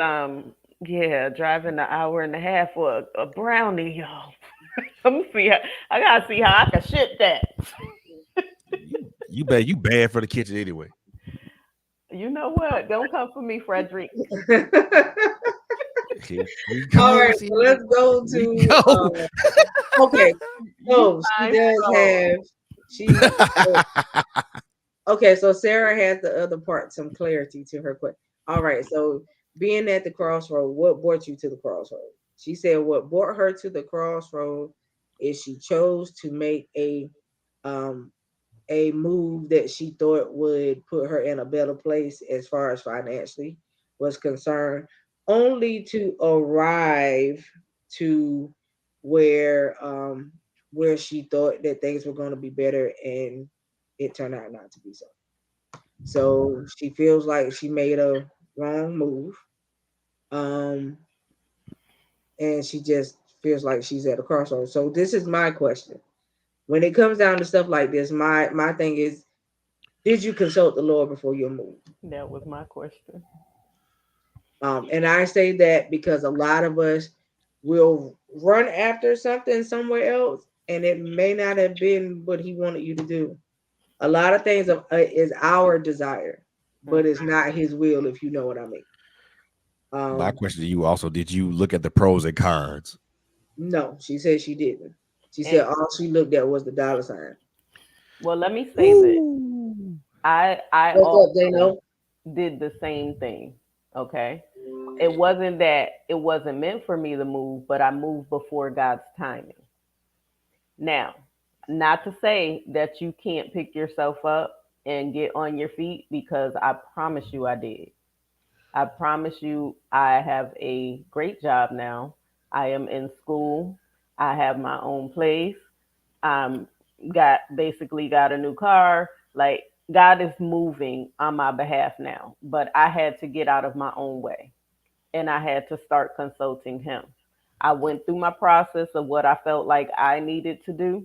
yeah, driving an hour and a half for a brownie, y'all. Let me see. I gotta see how I can ship that. You bad for the kitchen anyway. You know what? Don't come for me, Frederick. Here we All go. right, See, so let's go we to. go. Okay, You so she fine, does bro. have. She Okay, so Sarah has the other part, some clarity to her question. All right, so being at the crossroad, what brought you to the crossroad? She said what brought her to the crossroad is she chose to make um a move that she thought would put her in a better place as far as financially was concerned, only to arrive to where um where she thought that things were going to be better, and it turned out not to be so. So she feels like she made a wrong move. Um, and she just feels like she's at a crossroads. So this is my question. When it comes down to stuff like this, my thing is, did you consult the Lord before your move? That was my question. And I say that because a lot of us will run after something somewhere else, and it may not have been what He wanted you to do. A lot of things is our desire, but it's not His will, if you know what I mean. My Um, question to you also: did you look at the pros and cons? no, she said she didn't. She said And all she looked at was the dollar sign. well, let me say this. Ooh. I What's up, also Dano? did the same thing. Okay. It wasn't that it wasn't meant for me to move, but I moved before God's timing. Now, not to say that you can't pick yourself up and get on your feet because I promise you I did. I promise you I have a great job now. I am in school. I have my own place. Um got a new car. Like God is moving on my behalf now, but I had to get out of my own way and I had to start consulting him. I went through my process of what I felt like I needed to do,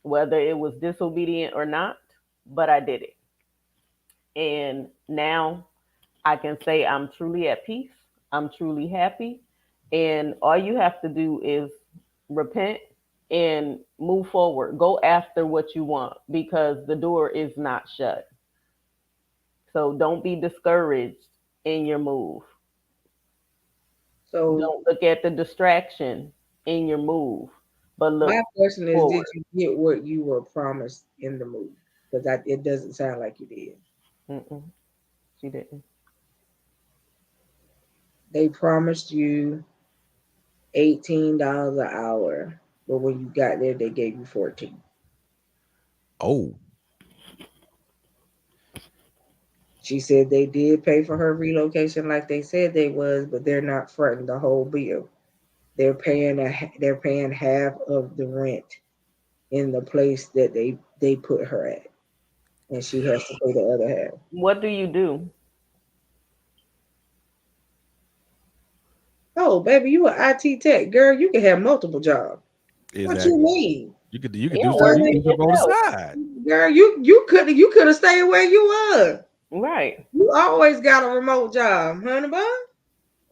whether it was disobedient or not, but I did it. And now I can say I'm truly at peace. I'm truly happy. And all you have to do is repent and move forward. Go after what you want because the door is not shut. So don't be discouraged in your move. So Don't look at the distraction in your move, but my look question is, did forward. you get what you were promised in the move? Because it doesn't sound like you did. Mm-mm, she didn't. They promised you $18 an hour, but when you got there, they gave you 14. Oh, She said they did pay for her relocation like they said they was, but they're not fronting the whole bill. They're paying half of the rent in the place that they put her at, and she has to pay the other half. What do you do? Oh, baby, you an IT tech girl. You can have multiple jobs. What you exactly. mean? You could Yeah, do work something. Girl, You for could do something on the yourself. side. girl, you could have stayed where you were. Right. You always got a remote job, honey bun.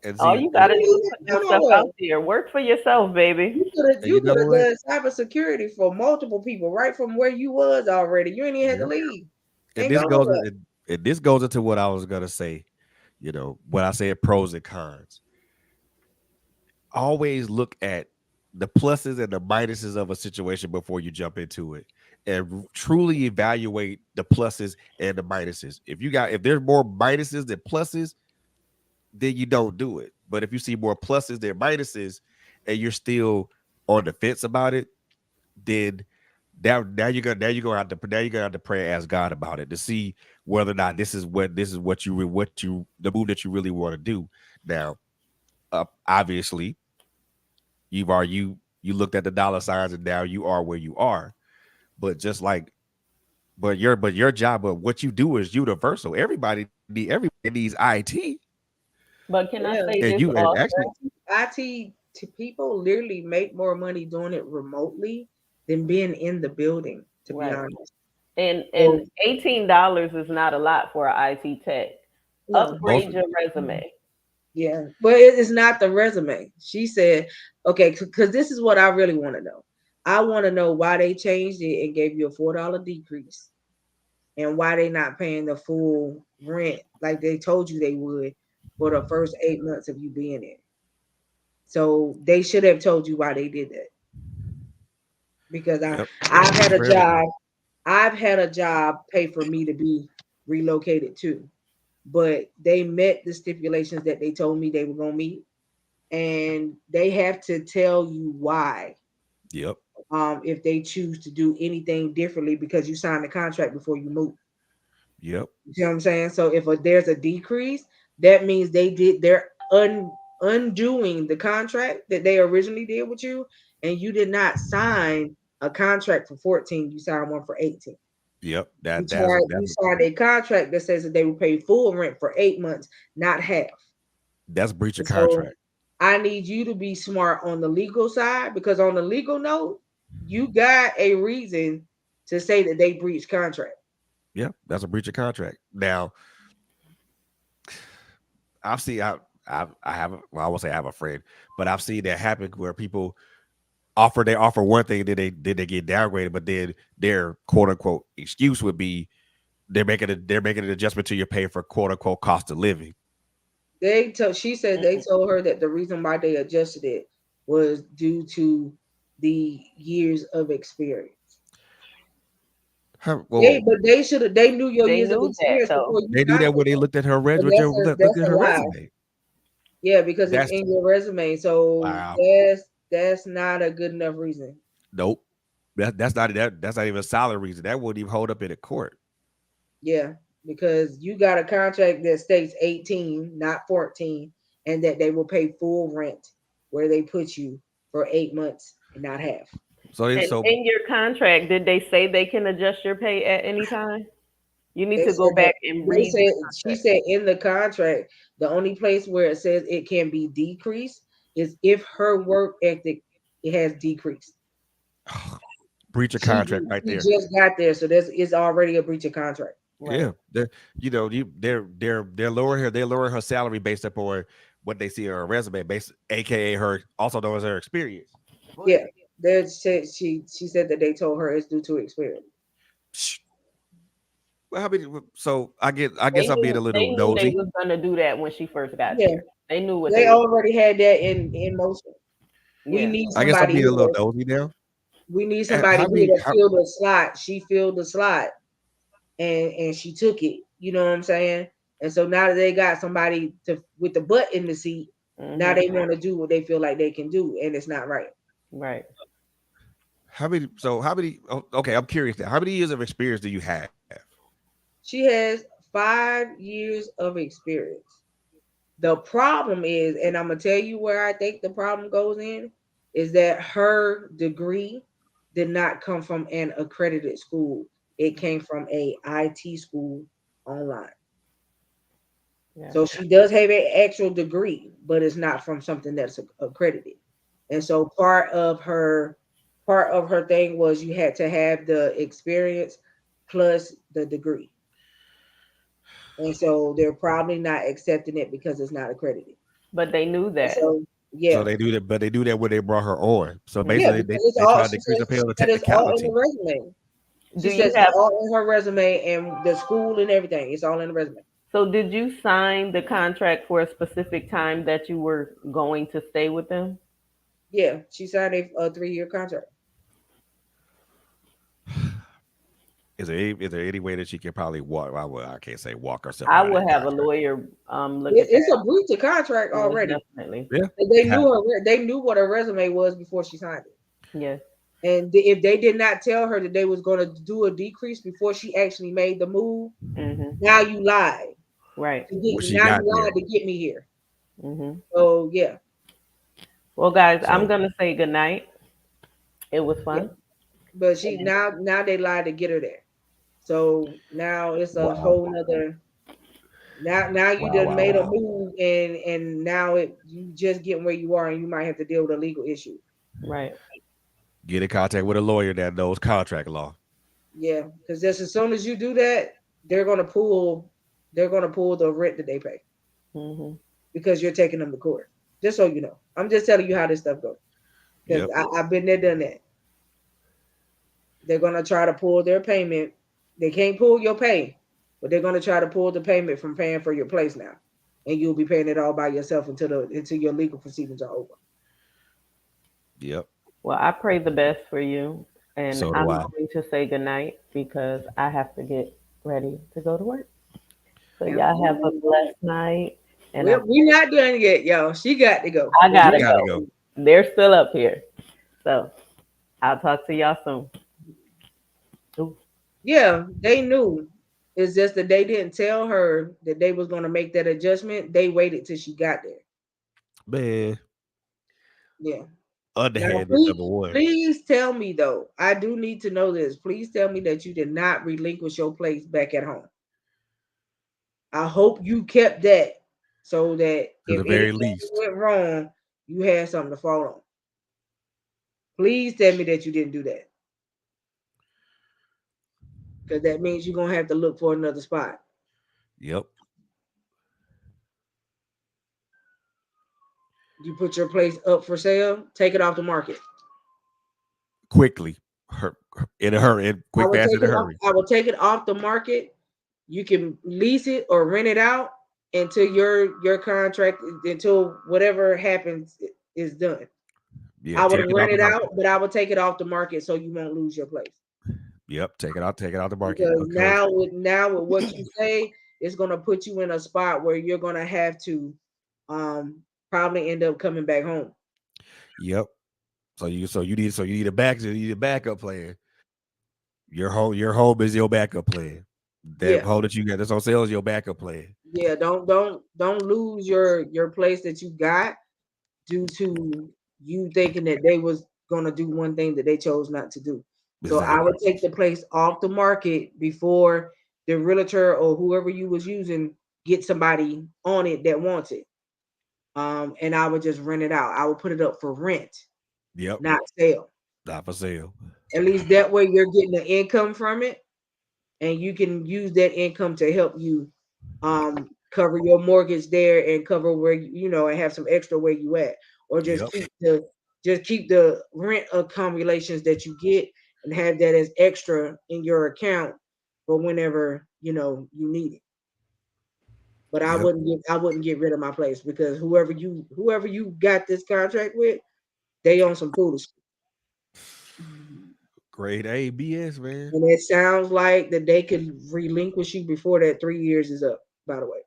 And All see, you You got to do is put no, no, yourself no. out there. Work for yourself, baby. and you You know could have what? done cybersecurity for multiple people right from where you was already. You ain't even had to Yeah. leave. And Ain't this going goes nowhere. and this goes into what I was gonna say. You know, when I said pros and cons, always look at the pluses and the minuses of a situation before you jump into it, and truly evaluate the pluses and the minuses. If there's more minuses than pluses, then you don't do it. But if you see more pluses than minuses, and you're still on the fence about it, then now you're gonna have to pray and ask God about it to see whether or not this is what you the move that you really want to do. Now, obviously, you looked at the dollar signs and now you are where you are. But just like but your job, but what you do is universal. Everybody needs IT, But can I Yeah. say and this you and also? actually IT people literally make more money doing it remotely than being in the building, to be Right. honest. And So $18 is not a lot for an IT tech. no, most Upgrade your resume. yeah, but it is not the resume. She said, okay, because this is what I really want to know. I want to know why they changed it and gave you a $4 decrease, and why they not paying the full rent like they told you they would for the first 8 months of you being there. So they should have told you why they did that. Because yep, I've had a for everybody. job, I've had a job pay for me to be relocated too. But they met the stipulations that they told me they were gonna meet, and they have to tell you why, Yep, if they choose to do anything differently because you signed the contract before you move. yep, You see what I'm saying? So if there's a decrease, that means they're undoing the contract that they originally did with you, and you did not sign a contract for 14, you signed one for 18. yep. You That that's a, signed, you that's a, signed a contract that says that they will pay full rent for 8 months, not half. that's breach of And so contract. I need you to be smart on the legal side, because on the legal note, you got a reason to say that they breached contract. Yeah, that's a breach of contract. Now, I've seen I have well, I won't say I have a friend, but I've seen that happen where people offer one thing, then they get downgraded, but then their quote unquote excuse would be they're making an adjustment to your pay for quote unquote cost of living. She said they told her that the reason why they adjusted it was due to the years of experience. Well, But they should have. They knew your They years of knew that experience though. before you they do signed that when with they them. looked at her But looked that's at a her lie. resume. Yeah, because it's That's in your resume. So wow. that's not a good enough reason. Nope. That's not even a solid reason. That wouldn't even hold up in a court. Yeah, because you got a contract that states 18, not 14, and that they will pay full rent where they put you for 8 months and not half. And So in your contract, did they say they can adjust your pay at any time? You need They to go said that back and read the she contract. said in the contract, the only place where it says it can be decreased is if her work ethic it has decreased. breach of She contract right she there. just got there, so that's it's already a breach of contract. Right. Yeah, they're lowering her salary based upon what they see on her resume, aka her also known as her experience. Yeah, that she said that they told her it's due to experience. Well, how many? So I They guess I'm being a they little knew they nosy. was gonna do that when she first got Yeah, there. They knew what they they were. already had that in motion. We Yeah. need I guess I'm somebody being a little here. nosy now. We need somebody How here many? to fill the slot. She filled the slot and she took it. You know what I'm saying? And so now that they got somebody to with the butt in the seat, now Mm-hmm. they want to do what they feel like they can do, and it's not right. Right. How many? So how many? Okay, I'm curious now. How many years of experience do you have? She has 5 years of experience. The problem is, and I'm gonna tell you where I think the problem goes in, is that her degree did not come from an accredited school. It came from a IT school online. Yeah. So she does have an actual degree, but it's not from something that's accredited. And so part of her thing was you had to have the experience plus the degree. And so they're probably not accepting it because it's not accredited. But they knew And that. so So yeah. they do that, but they do that when they brought her on. So Yeah, Mhm. basically, because it's they all try to decrease the pay on the she said it's all in the technicality. resume. She Do you says it's have all in her resume and the school and everything. It's all in the resume. so did you sign the contract for a specific time that you were going to stay with them? Yeah, she signed a 3-year contract. Is there any way that she can probably walk? I can't say walk herself I out of would that have a contract. lawyer look at It's that. a breach of contract Most already. definitely. Yeah, They yeah. knew they knew what her resume was before she signed it. Yes. And if they did not tell her that they was going to do a decrease before she actually made the move, Hmm. now you lied. Right. When she Now you got lied there, to get me here. Hmm. So yeah, Well, guys, I'm so gonna say good night. It was yeah. fun. But she And now they lied to get her there. So now it's a wow, whole nother. Now you wow, done wow, made a wow. move and now you just getting where you are and you might have to deal with a legal issue. right. Get in contact with a lawyer that knows contract law. Yeah, because just as soon as you do that, they're gonna pull the rent that they pay Hmm. because you're taking them to court. Just so you know, I'm just telling you how this stuff goes because Yep. I've been there, done that. They're gonna try to pull their payment. They can't pull your pay, but they're gonna try to pull the payment from paying for your place now, and you'll be paying it all by yourself until your legal proceedings are over. Yep. Well, I pray the best for you, and So do I'm I. going to say good night because I have to get ready to go to work. So Have a y'all good have a night. blessed night, and We're not done yet, y'all. She got to go, I but She gotta you gotta go. go. They're still up here, so I'll talk to y'all soon. Ooh. yeah, they knew. It's just that they didn't tell her that they was gonna make that adjustment. They waited till she got there. Man, Yeah. Now, underhanded please, number one. please tell me though. I do need to know this. Please tell me that you did not relinquish your place back at home. I hope you kept that so that To if the very anything least. went wrong, you had something to fall on. Please tell me that you didn't do that because that means you're gonna have to look for another spot. Yep. You put your place up for sale, take it off the market. Quickly. In a hurry, I quick, will fast, take in a it off. hurry. I will take it off the market. You can lease it or rent it out, until your contract, until whatever happens is done. Yeah, I would take have it off the rented market. out, but I would take it off the market so you won't lose your place. Yep, take it out the market Because because now with what you say, it's gonna put you in a spot where you're gonna have to probably end up coming back home. yep. So you need a backup plan. Your home is your backup plan. That Yeah. home that you got that's on sale is your backup plan. Yeah, don't lose your place that you got due to you thinking that they was gonna do one thing that they chose not to do. So I Exactly. would take the place off the market before the realtor or whoever you was using get somebody on it that wants it. And I would just rent it out. I would put it up for rent, Yep. not sale. Not for sale. At least that way you're getting the income from it, and you can use that income to help you cover your mortgage there and cover where and have some extra where you at, or Yep. just keep the rent accumulations that you get and have that as extra in your account for whenever you need it. But Yep. I wouldn't get rid of my place because whoever you got this contract with, they on some foolishness. Grade A BS, man. And it sounds like that they could relinquish you before that 3 years is up, by the way.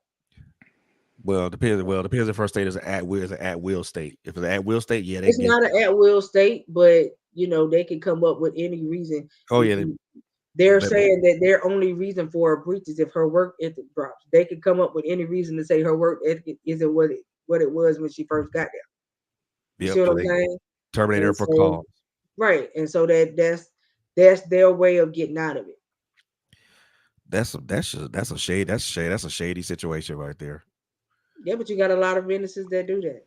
Well, depends. Well, depends if first state is an at will state. If it's an at will state, yeah, they It's get. not an at will state, but they can come up with any reason. Oh If yeah, you, they're but saying that their only reason for a breach is if her work ethic drops. They could come up with any reason to say her work ethic isn't what it was when she first got there. You see yep. what So I'm they saying? terminate her And for so cause. right, and so that's their way of getting out of it. That's a shady situation right there. Yeah, but you got a lot of businesses that do that.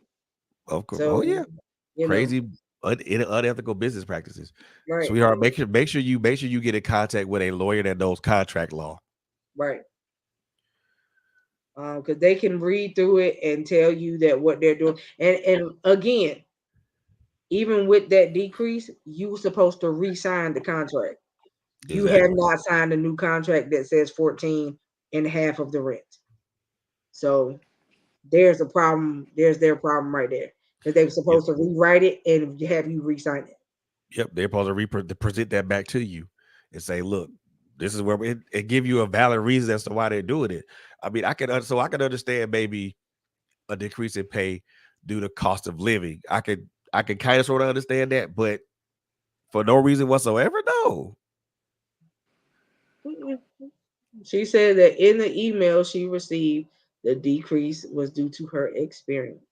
Of course. Oh So yeah, you know, crazy, unethical business practices. right, Sweetheart, make sure you get in contact with a lawyer that knows contract law. right. Because they can read through it and tell you that what they're doing. And again, even with that decrease, you were supposed to re-sign the contract. You have Exactly. not signed a new contract that says 14 and half of the rent. So there's a problem. There's their problem right there. Because they were Yep. supposed to rewrite it and have you re-sign it. Yep. They're supposed to present that back to you and say, look, this is where it give you a valid reason as to why they're doing it. I mean, I can understand maybe a decrease in pay due to cost of living. I could kind of sort of understand that, but for no reason whatsoever, no. Mm-mm. She said that in the email she received, the decrease was due to her experience.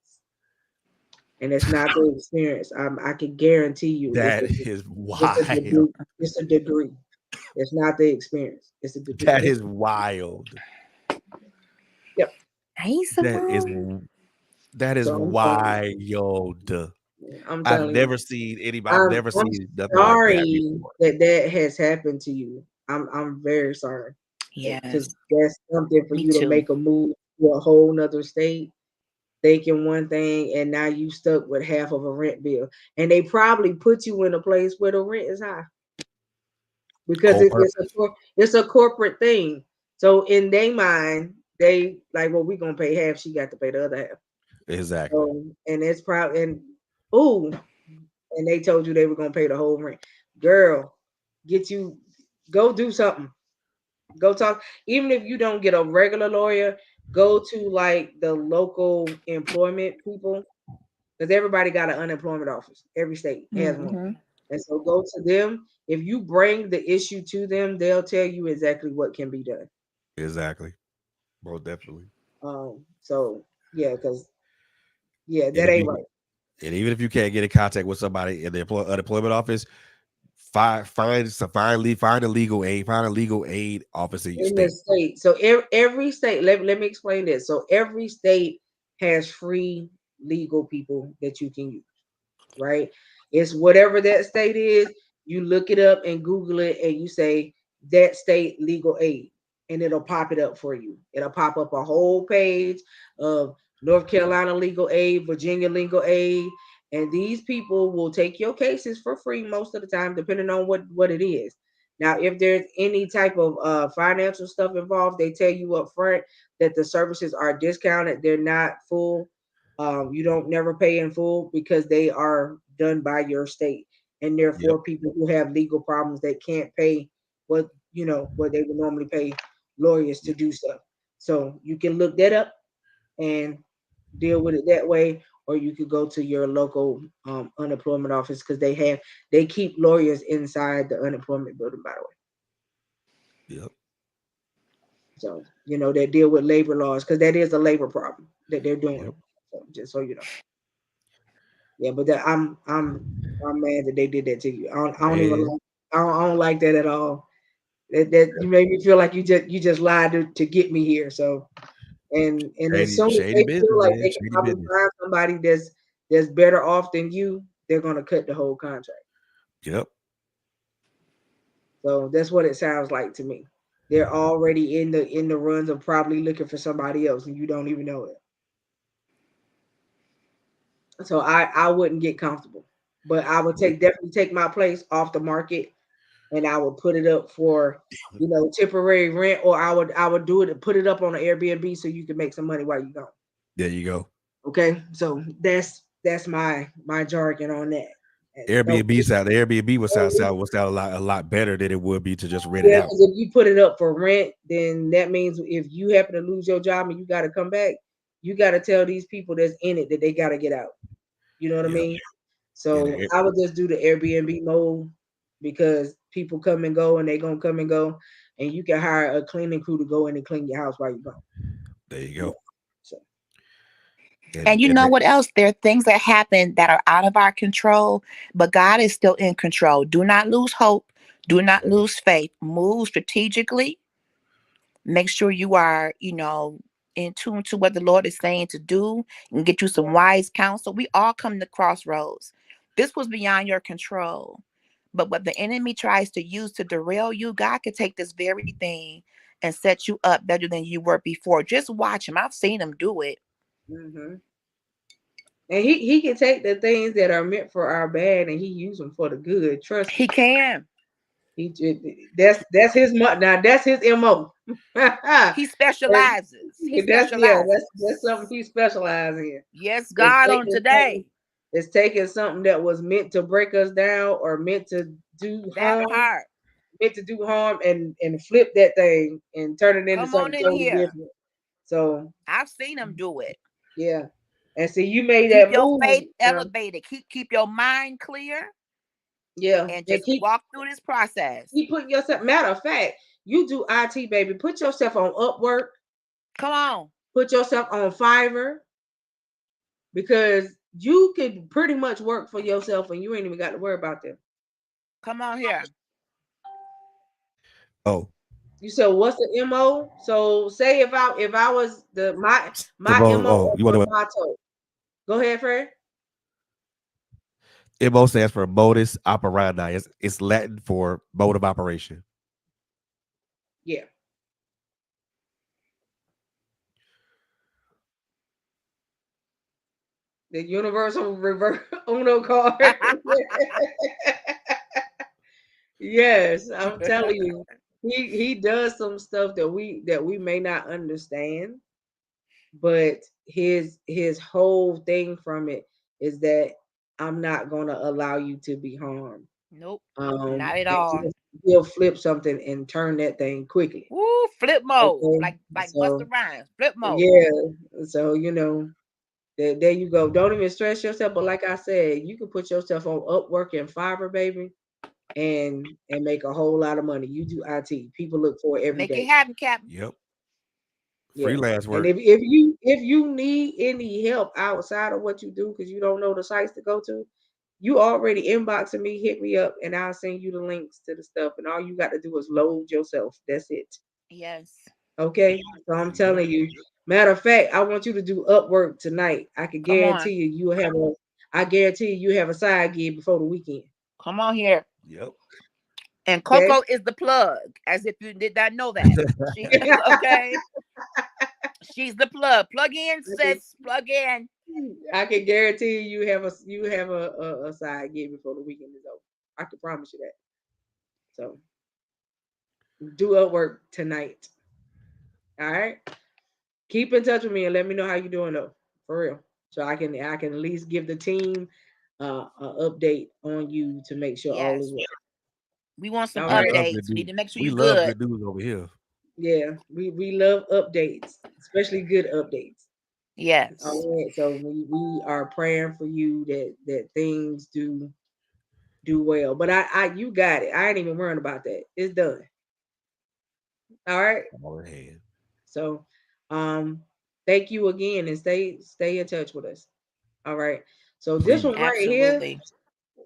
And it's not the experience. I can guarantee you That is it's a wild. degree. It's a degree. It's not the experience. It's a degree. That is wild. Yep. Hey, That is Simone. that is So I'm telling wild. you. I'm I've telling you. never seen anybody. I've I'm never I'm seen nothing like that sorry before. that has happened to you. I'm very sorry. Because Yes, that's something for me you to too. make a move to a whole nother state, thinking one thing, and now you stuck with half of a rent bill. And they probably put you in a place where the rent is high because On it's a corporate thing. So in their mind, they like, well, we're gonna pay half. She got to pay the other half. exactly. So and it's probably ooh, and they told you they were gonna pay the whole rent. Girl, get you go do something. Go talk. Even if you don't get a regular lawyer, go to like the local employment people because everybody got an unemployment office. Every state has one. Hmm. And so go to them. If you bring the issue to them, they'll tell you exactly what can be done. Exactly. Most definitely. So yeah, because yeah, And that if ain't you right. and even if you can't get in contact with somebody in the unemployment office, find a legal aid, find a legal aid office in your In the state. state. So every state, let me explain this. So every state has free legal people that you can use, right? It's whatever that state is, you look it up and Google it and you say that state legal aid, and it'll pop it up for you. It'll pop up a whole page of North Carolina legal aid, Virginia legal aid, and these people will take your cases for free most of the time, depending on what it is. Now, if there's any type of financial stuff involved, they tell you up front that the services are discounted. They're not full. You don't never pay in full because they are done by your state, and Yep. therefore people who have legal problems that can't pay what what they would normally pay lawyers to do stuff. So you can look that up and deal with it that way, or you could go to your local unemployment office because they keep lawyers inside the unemployment building, by the way. Yep. So they deal with labor laws because that is a labor problem that they're doing. Yep. So, just so you know. Yeah, but I'm mad that they did that to you. I don't even And like I don't like that at all. That you made me feel like you just lied to get me here. So and as shady, soon as shady they feel business, like man. they can Shady probably business. find somebody that's better off than you, they're gonna cut the whole contract. Yep. So that's what it sounds like to me. They're already in the runs of probably looking for somebody else, and you don't even know it. So I wouldn't get comfortable, but I would Nope. definitely take my place off the market, and I would put it up for temporary rent, or I would do it and put it up on an Airbnb so you can make some money while you go. There you go. Okay, so that's my jargon on that. And don't Airbnb sound. The Airbnb would sound a lot better than it would be to just rent it yeah, out. because if you put it up for rent, then that means if you happen to lose your job and you got to come back, you got to tell these people that's in it that they got to get out. You know what I Yep. mean? Yeah. So I would just do the Airbnb mode because people come and go and they gonna come and go, and you can hire a cleaning crew to go in and clean your house while you go. There you Yeah. go. So And, And you and know that- what else? There are things that happen that are out of our control, but God is still in control. Do not lose hope. Do not lose faith. Move strategically. Make sure you are, in tune to what the Lord is saying to do and get you some wise counsel. We all come to crossroads. This was beyond your control. But what the enemy tries to use to derail you, God could take this very thing and set you up better than you were before. Just watch him. I've seen him do it. hmm and he can take the things that are meant for our bad and he use them for the good. Trust He me. can. That's his now that's his mo. He And specializes. He that's specializes. something he specializes in. Yes, It's God, on taking something, today. it's taking something that was meant to break us down or That part. meant to do harm and flip that thing and turn it into Come on something in totally here. different. So I've seen him do it. yeah. And see you made Keep that your move. faith elevated. Keep your mind clear Yeah. and And just walk through this process. keep putting yourself, matter of fact, you do IT, baby. Put yourself on Upwork, Come on. put yourself on Fiverr, because you could pretty much work for yourself and you ain't even got to worry about them. Come on here. oh, You said what's the MO? So say if I was my MO you want for to know motto. Go ahead, Fred. what MO stands for? Modus operandi. It's Latin for mode of operation. Yeah. The universal reverse Uno card. Yes, I'm telling you. He does some stuff that we may not understand, but his whole thing from it is that I'm not gonna allow you to be harmed. Nope. Not at And all. he'll flip something and turn that thing quickly. Woo, flip mode. Okay, Like Buster so Rhymes. Flip mode. yeah, so there you go. Don't even stress yourself. But like I said, you can put yourself on Upwork and Fiverr, baby, and make a whole lot of money. You do IT. People look for it every Make it day. happen, Captain. Yep. Yeah. Freelance And work. if you need any help outside of what you do because you don't know the sites to go to, you already inboxing me, hit me up, and I'll send you the links to the stuff. And all you got to do is load yourself. That's it. Yes. Okay. So There I'm you go. telling you. Matter of fact, I want you to do Upwork tonight. I can Come on. guarantee you will have a I guarantee you have a side gig before the weekend. Come on here. Yep. And Okay. Coco is the plug, as if you did not know that. She okay. She's the plug. Plug in, sis. Plug in. I can guarantee you have a side gig before the weekend is over. I can promise you that. So do up work tonight. All right. Keep in touch with me and let me know how you doing though, for real. So I can at least give the team an update on you to make sure all is Yes. well. We want some All We right. love updates. good We need news. to make sure We you're love good. good news over here. Yeah, we love updates, especially good updates. Yes. All right. So we are praying for you that things do well. But I you got it. I ain't even worrying about that. It's done. All right. All ahead. So um thank you again and stay in touch with us. All right. So this Please. one right here, Absolutely.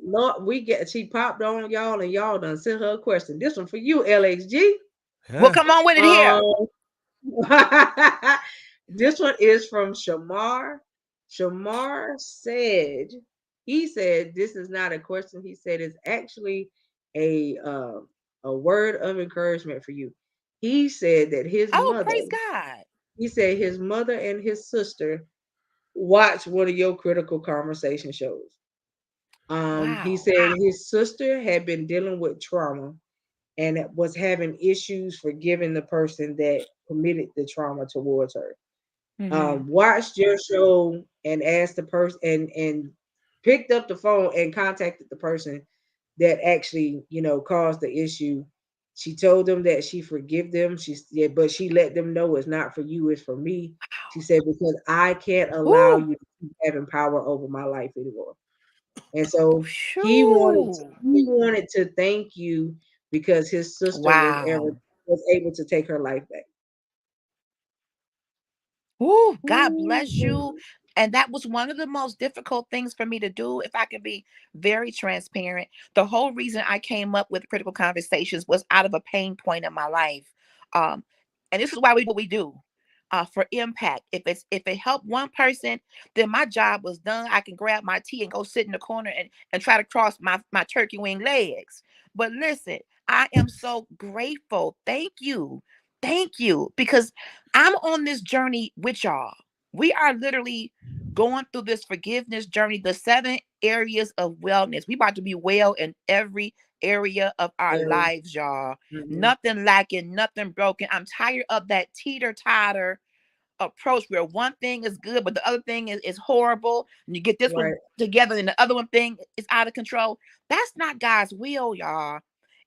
Lord, she popped on y'all and y'all done sent her a question. This one for you, LXG. Well, Huh? come on with it here. Um this one is from Shamar. Shamar said, he said this is not a question. He said it's actually a uh, a word of encouragement for you. He said that Oh, praise God. his mother and his sister watch one of your critical conversation shows. He Wow. said his sister had been dealing with trauma and was having issues forgiving the person that committed the trauma towards her. Mm-hmm. Watched your show and asked the person and picked up the phone and contacted the person that actually, caused the issue. She told them that she forgive them. She said, but she let them know it's not for you, it's for me. She said, because I can't allow Ooh. you to keep having power over my life anymore. And so Shoo. he wanted to thank you because his sister Wow. was able to take her life back. Ooh, God bless you. Mhm. And that was one of the most difficult things for me to do, if I can be very transparent. The whole reason I came up with critical conversations was out of a pain point in my life. Um, and this is why we do what we do. For impact. If it helped one person, then my job was done. I can grab my tea and go sit in the corner and try to cross my turkey wing legs. But listen, I am so grateful. Thank you. Thank you. Because I'm on this journey with y'all. We are literally going through this forgiveness journey, the 7 areas of wellness. We about to be well in every area of our Very. lives, y'all. Mhm. Nothing lacking, nothing broken. I'm tired of that teeter-totter approach where one thing is good, but the other thing is horrible. And you get this one Right, together and the other one thing is out of control. That's not God's will, y'all.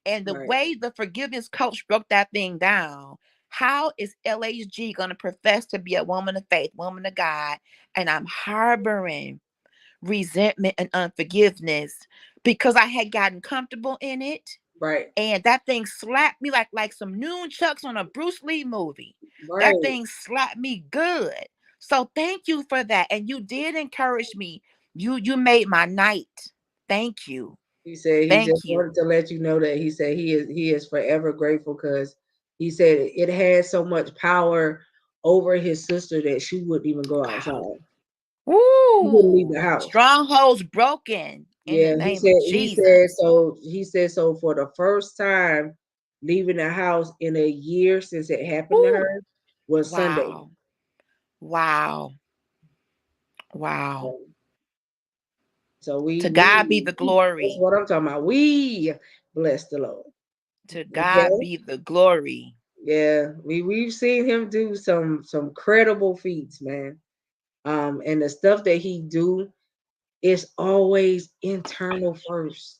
And the right, way the forgiveness coach broke that thing down, how is LHG going to profess to be a woman of faith, woman of God, and I'm harboring resentment and unforgiveness because I had gotten comfortable in it, right, and that thing slapped me like some noon chucks on a Bruce Lee movie. That right. thing slapped me good. So thank you for that. And you did encourage me. You made my night. Thank you. He said he Thank just you. wanted to let you know that he said he is forever grateful because he said it had so much power over his sister that she wouldn't even go Wow. outside. She wouldn't leave Ooh. the house. Strongholds broken in the Yeah, name of Jesus. he said so for the first time leaving the house in a year since it happened to Ooh. her was Sunday. Wow. Wow. Wow. Um, So To we God be the that's glory. what I'm talking about. We bless the Lord. To Okay. God be the glory. Yeah, we've seen him do some credible feats, man. And the stuff that he do is always internal first.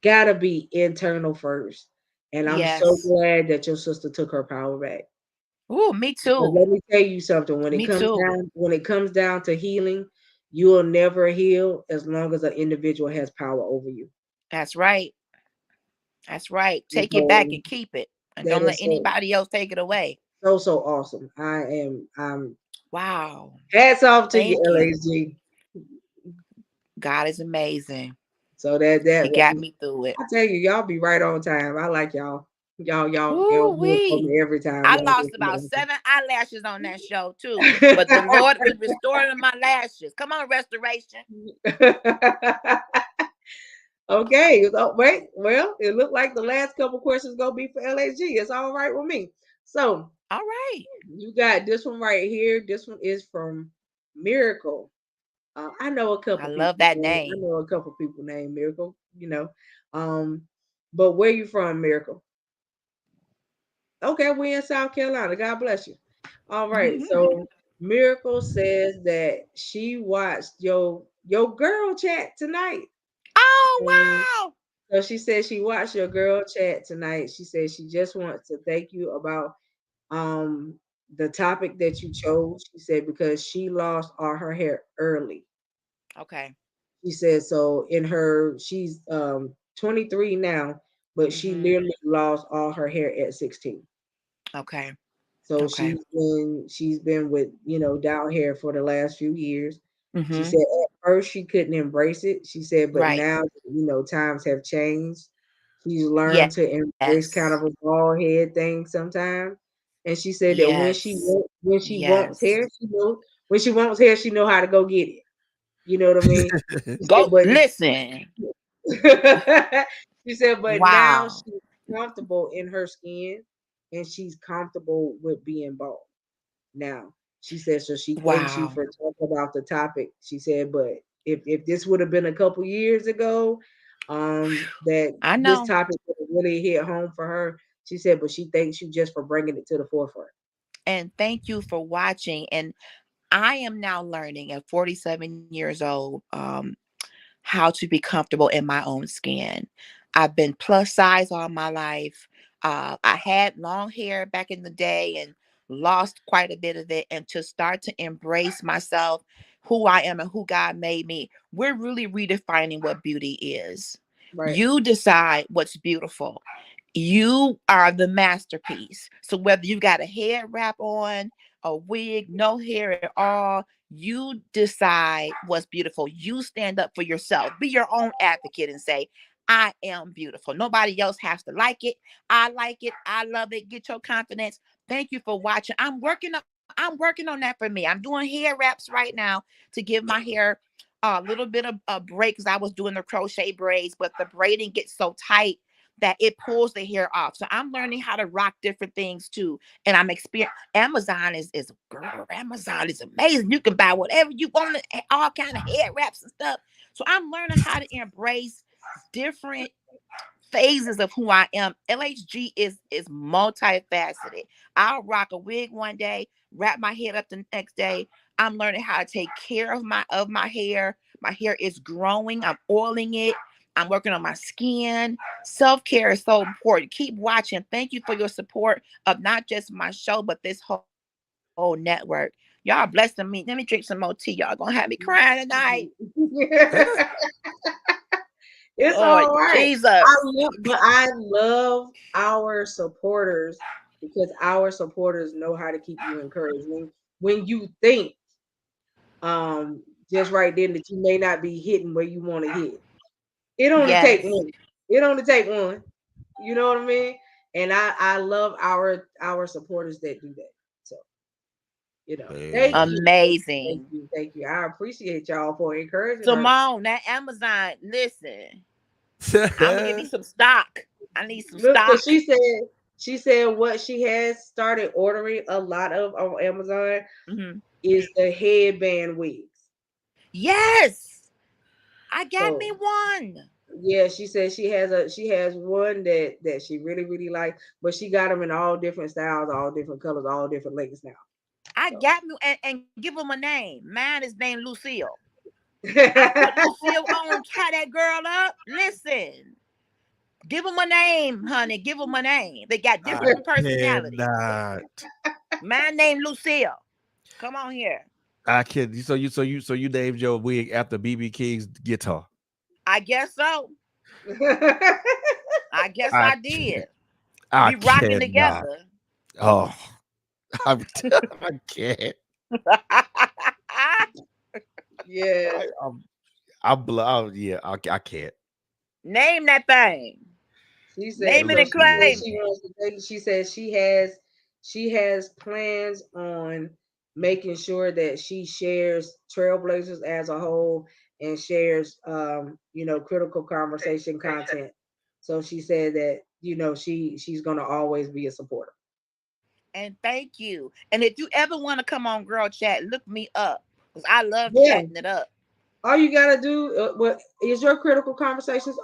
Gotta be internal first. And I'm so Yes. glad that your sister took her power back. Ooh, me Because too. let me tell you something, Me too. when it comes down to healing, you will never heal as long as an individual has power over you. That's right. That's right. And Take it back so and keep it. And that don't let is anybody else take it away. so awesome. I'm Wow. hats off to you, Thank you. LAG. God is amazing. So that He got me through it. I tell you, y'all be right on time. I like y'all. Y'all Ooh, do it for wee. me every time. I Y'all lost just about be 7 eyelashes on that show too. But the awesome. Lord is restoring my lashes. Come on, restoration. Okay. So, wait. Well, it looked like the last couple questions gonna be for LAG. It's all right with me. So All right. you got this one right here. This one is from Miracle. I know a I couple love people. that I name. know a couple people named Miracle. Um, but where you from, Miracle? Okay, we in South Carolina. God bless you. All right. So Miracle says that she watched your girl chat tonight. Oh And wow. so she said she watched your girl chat tonight. She said she just wants to thank you about um the topic that you chose. She said because she lost all her hair early. Okay. She said so in her she's 23 now, but she Hmm. literally lost all her hair at 16. Okay. So Okay. she's been with, down hair for the last few years. She Hmm. said at first she couldn't embrace it. She said, but Right. now, times have changed. She's learned to Yes. embrace kind of a bald head thing sometimes. And she said that Yes. when she wants Yes. hair, she know how to go get it. You know what I mean? She said, Go but listen. she said, but now Wow. she's comfortable in her skin and she's comfortable with being bald now. She said, so she thanks you Wow. for talking about the topic. She said, but if this would have been a couple years ago, that I this know. topic would have really hit home for her. She said, but she thanks you just for bringing it to the forefront. And thank you for watching. And I am now learning at 47 years old how to be comfortable in my own skin. I've been plus size all my life. I had long hair back in the day and lost quite a bit of it. And to start to embrace myself, who I am, and who God made me, we're really redefining what beauty is. Right. You decide what's beautiful. You are the masterpiece. So whether you got a hair wrap on, a wig, no hair at all, you decide what's beautiful. You stand up for yourself. Be your own advocate and say, I am beautiful. Nobody else has to like it. I like it. I love it. Get your confidence. Thank you for watching. I'm working on that for me. I'm doing hair wraps right now to give my hair a little bit of a break because I was doing the crochet braids, but the braiding gets so tight that it pulls the hair off. So I'm learning how to rock different things too. And I'm experiencing Amazon is girl, Amazon is amazing. You can buy whatever you want, all kind of hair wraps and stuff. So I'm learning how to embrace different phases of who I am. LHG is multifaceted. I'll rock a wig one day, wrap my head up the next day. I'm learning how to take care of my hair. My hair is growing. I'm oiling it. I'm working on my skin. Self-care is so important. Keep watching. Thank you for your support of not just my show, but this whole network. Y'all blessing me. Let me drink some more tea. Y'all gonna have me crying tonight. It's Lord all right. Jesus. I love our supporters because our supporters know how to keep you encouraged. When you think um just right then that you may not be hitting where you want to hit. It only take Yes. one. It only take one. You know what I mean? And I love our supporters that do that. So, thank Amen. you. Thank Amazing. you. Thank you. I appreciate y'all for encouraging her. Simone, that Amazon, listen, I'm gonna give me some stock. I need some Look, because stock. she said what she has started ordering a lot of on Amazon Mhm. is the headband wigs. Yes, I got me So one. yeah, she said she has one that she really really likes, but she got them in all different styles, all different colors, all different lengths now. I So got me and give them a name. Mine is named Lucille. I put Lucille on, tie that girl up. Listen, give them a name, honey. Give them a name. They got I different personalities. cannot. Mine named Lucille. Come on here. I can. So you named your wig after BB King's guitar. I guess so. I guess I I can't. did. I We rocking cannot. together. Oh, I can't. Yes. Yeah, I can't. Name that thing. She said Name it so and she said Lucille. claim she it. wants to take she says she has plans on making sure that she shares Trailblazers as a whole and shares critical conversation content. So she said that she's gonna always be a supporter. And thank you. And if you ever want to come on Girl Chat, look me up. Because I love Yeah. chatting it up. All you gotta do what is your critical conversations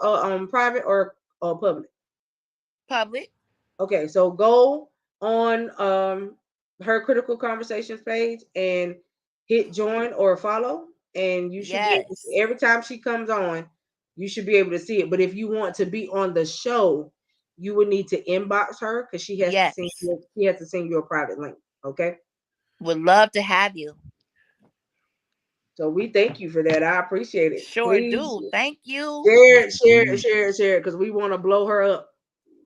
private or public? Public. Okay, so go on her Critical Conversations page and hit join or follow, and you should be able to Yes. every time she comes on, you should be able to see it. But if you want to be on the show, you would need to inbox her because Yes. she has to send you a private link. Okay. Would love to have you. So we thank you for that. I appreciate it. Sure Please do. Thank you. share it, share it, Mhm. share it, share it, because we want to blow her up.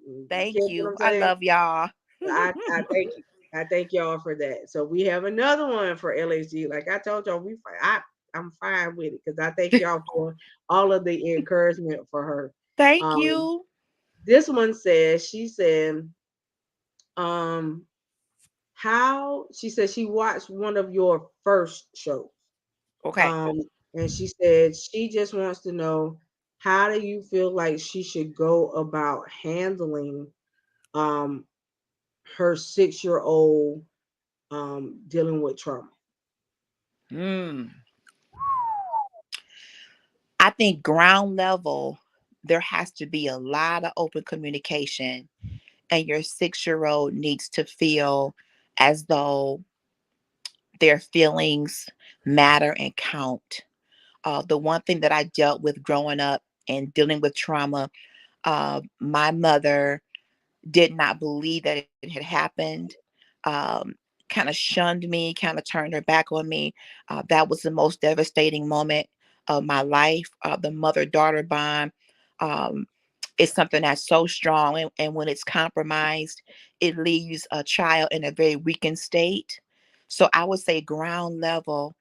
You Thank catch what you. I'm I saying? love y'all. I thank you. I thank y'all for that. So we have another one for LSG. Like I told y'all, I'm fine with it because I thank y'all for all of the encouragement for her. Thank Um, you. this one says she said, um, how she said she watched one of your first shows. Okay. Um, and she said she just wants to know, how do you feel like she should go about handling um her 6-year old dealing with trauma? Mm. I think ground level, there has to be a lot of open communication, and your 6-year-old needs to feel as though their feelings matter and count. The one thing that I dealt with growing up and dealing with trauma, my mother did not believe that it had happened. Um, kind of shunned me, kind of turned her back on me. That was the most devastating moment of my life. The mother daughter bond um, is something that's so strong, and when it's compromised, it leaves a child in a very weakened state. So I would say, ground level,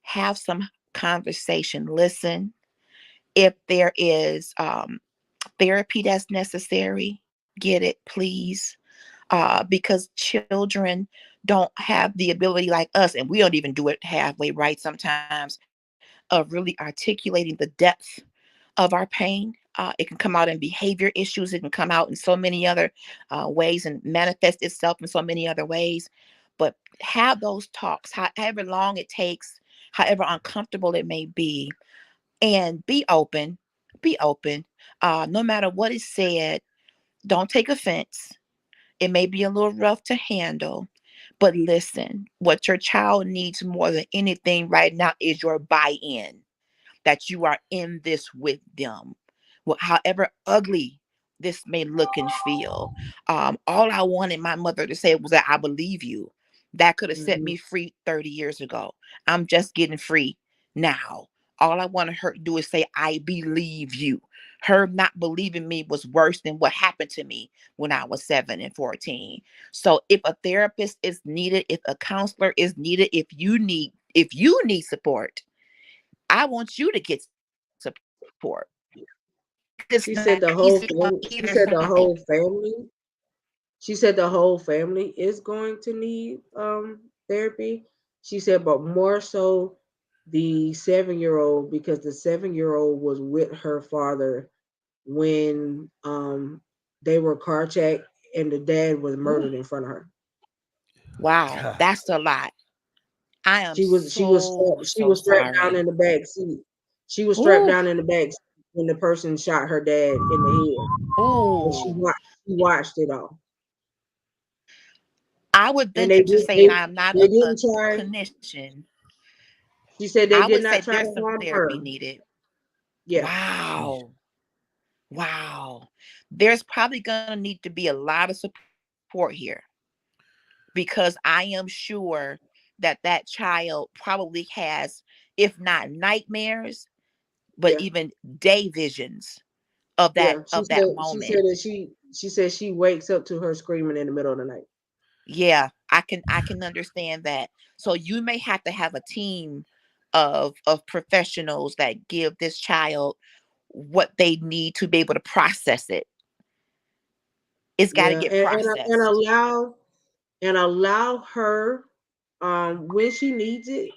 have some conversation, listen. If there is therapy that's necessary, get it, please, because children don't have the ability like us, and we don't even do it halfway right sometimes, of really articulating the depth of our pain. It can come out in behavior issues. It can come out in so many other ways and manifest itself in so many other ways. But have those talks, however long it takes, however uncomfortable it may be, and be open. Be open. No matter what is said, don't take offense. It may be a little rough to handle, but listen, what your child needs more than anything right now is your buy in, that you are in this with them. Well, however ugly this may look and feel. All I wanted my mother to say was that I believe you. That could have set Mhm. me free 30 years ago. I'm just getting free now. All I wanted her to do is say, I believe you. Her not believing me was worse than what happened to me when I was 7 and 14. So if a therapist is needed, if a counselor is needed, if you need support, I want you to get support. It's She not said the easy whole on family, either she said the side. whole family, she said the whole family is going to need therapy. She said, but more so the 7-year-old, because the 7-year-old was with her father when they were carjacked and the dad was Ooh, murdered in front of her. wow, God. that's a lot. I am She so was strapped down sorry. in the back seat. She was strapped Ooh, down in the back seat when the person shot her dad in the head, and ooh. she watched it all. I would And venture to say, and I am not they a didn't try. clinician, She said they I did would say not try there's to some harm therapy her. needed. Yeah. Wow. Wow. There's probably going to need to be a lot of support here, because I am sure that that child probably has, if not nightmares, but Yeah. even day visions of that Yeah. of that She moment. said that she said she wakes up to her screaming in the middle of the night. Yeah, I can understand that. So you may have to have a team of professionals that give this child what they need to be able to process it. It's got to Yeah. get And processed. allow her when she needs it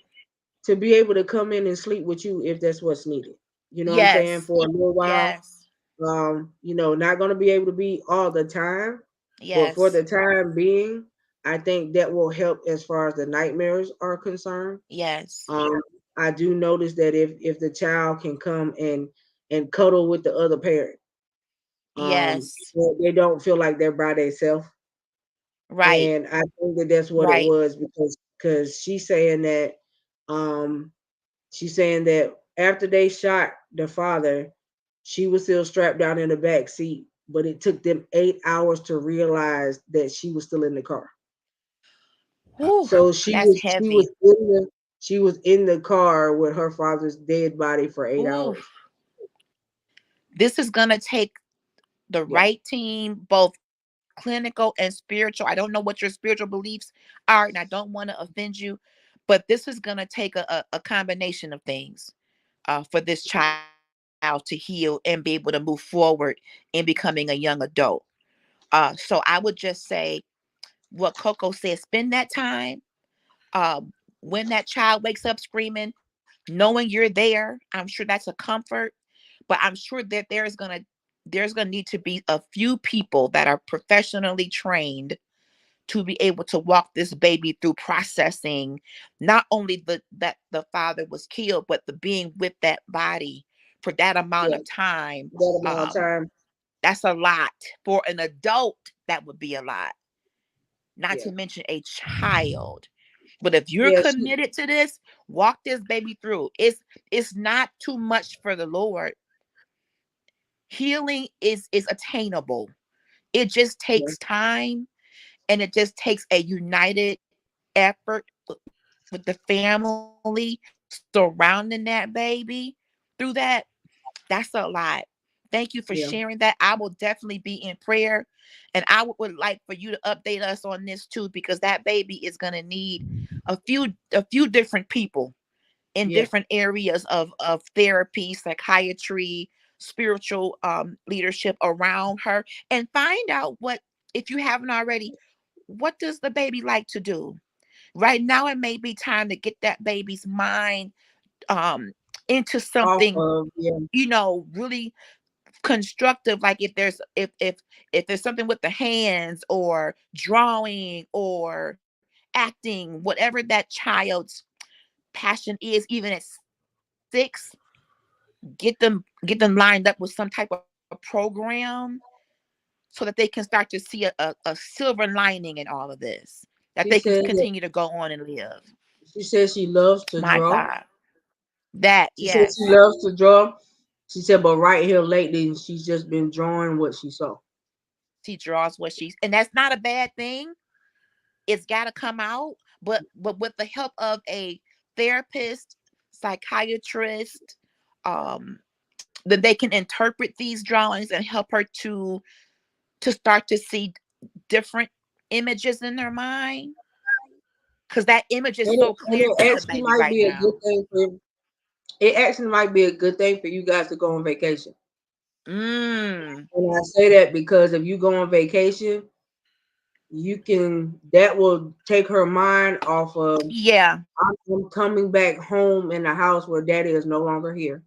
to be able to come in and sleep with you if that's what's needed. You know what I'm saying? Yes. For a little while. Yes. Not gonna be able to be all the time, but for Yes. the time being, I think that will help as far as the nightmares are concerned. Yes. Um, I do notice that if the child can come and cuddle with the other parent, Yes. they don't feel like they're by themselves. Right. And I think that that's what it Right. was because um she's saying that after they shot the father, she was still strapped down in the back seat, but it took them 8 hours to realize that she was still in the car. Whew, So that's she was heavy. in the car with her father's dead body for eight Ooh, hours. this is gonna take the Yeah. right team, both clinical and spiritual. I don't know what your spiritual beliefs are, and I don't want to offend you, but this is gonna take a combination of things for this child to heal and be able to move forward in becoming a young adult. So I would just say what Coco said: spend that time. Um, when that child wakes up screaming, knowing you're there, I'm sure that's a comfort. But I'm sure that there's gonna need to be a few people that are professionally trained to be able to walk this baby through processing not only that the father was killed, but the being with that body for that amount Yeah. of time. That amount of Um, time. that's a lot for an adult. That would be a lot, not Yeah. to mention a child. But if you're Yeah. She committed to this, walk this baby through. It's not too much for the Lord. Healing is attainable. It just yeah. takes time, and it just takes a united effort with the family surrounding that baby through that. That's a lot. Thank you for Yeah. sharing that. I will definitely be in prayer. And I would like for you to update us on this too, because that baby is going to need a few different people in Yeah. different areas of therapy, psychiatry, spiritual leadership around her, and find out what, if you haven't already, what does the baby like to do right now. It may be time to get that baby's mind um into Off something, of yeah. really constructive, like if there's something with the hands or drawing or acting, whatever that child's passion is, even at 6, get them lined up with some type of program so that they can start to see a silver lining in all of this, that She they can said that continue to go on and live. she says she loves to My draw. God. That, She said she yes. loves to draw. She said, but right here lately, she's just been drawing what she saw. She draws what she's, and that's not a bad thing. It's got to come out, but with the help of a therapist, psychiatrist, um then they can interpret these drawings and help her to start to see different images in their mind, because that image is so And clear it to actually baby might right be a good now. thing for it actually might be a good thing for you guys to go on vacation. Mm, And I say that because if you go on vacation, that will take her mind off of yeah, I'm coming back home in a house where daddy is no longer here.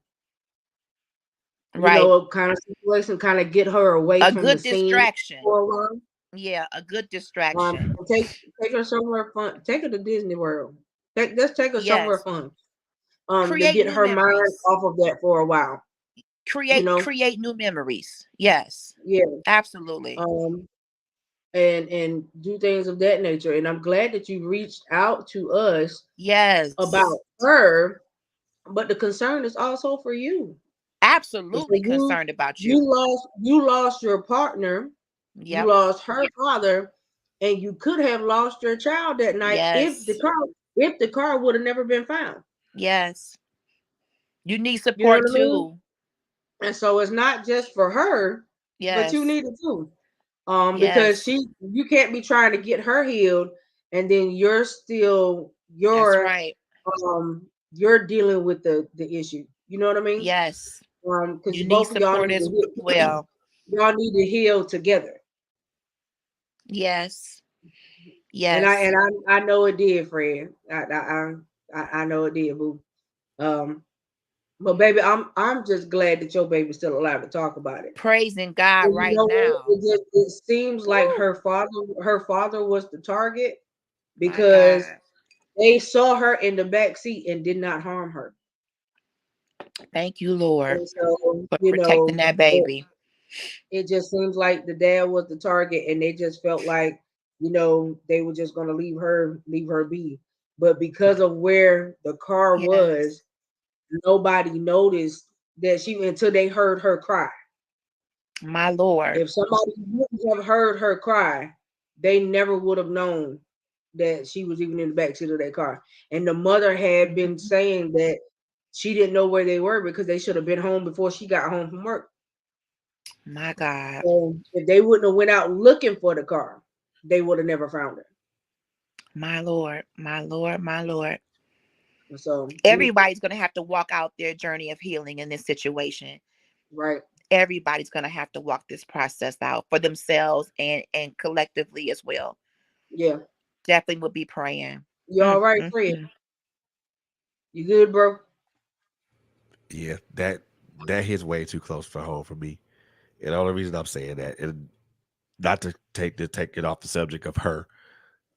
right. Kind of situation, kind of get her away A from the good scene distraction. for a while. Yeah, a good distraction. And take her somewhere fun. Take her to Disney World. Let's take her somewhere Yes. fun. To Create get new her mind memories. off of that for a while. You know, Create new memories. Yes. yeah. Absolutely. Um, and do things of that nature. And I'm glad that you reached out to us Yes. about her, but the concern is also for you. And so Absolutely concerned about you. you lost your partner, you Yep. lost her father, and you could have lost your child that night Yes. if the car would have never been found. Yes. You need You know support what I mean? too. And so it's not just for her, but you Yes. need it too. Because Yes. you can't be trying to get her healed, and then That's right. you're dealing with the issue. You know what I mean? Yes. Because You need both of y'all support need as to heal, well. y'all need to heal together. Yes. And Yes. I know it did, Fred. I know it did, boo. Um, but baby, I'm just glad that your baby's still alive to talk about it. Praising God And you right know what? now. It seems like Woo, her father was the target my because God. they saw her in the back seat and did not harm her. Thank you, Lord, And so, for protecting that baby. it just seems like the dad was the target, and they just felt like they were just gonna leave her be. But because of where the car Yes. was, nobody noticed that until they heard her cry. My Lord. If somebody wouldn't have heard her cry, they never would have known that she was even in the backseat of that car. And the mother had been saying that she didn't know where they were because they should have been home before she got home from work. My God. So if they wouldn't have went out looking for the car, they would have never found her. My Lord. My Lord. My Lord. So Everybody's going to have to walk out their journey of healing in this situation. right. Everybody's going to have to walk this process out for themselves and collectively as well. Yeah. Definitely would be praying. You all right, Fred? You good, bro? Yeah, that hits way too close for home for me. And the only reason I'm saying that, and not to take it off the subject of her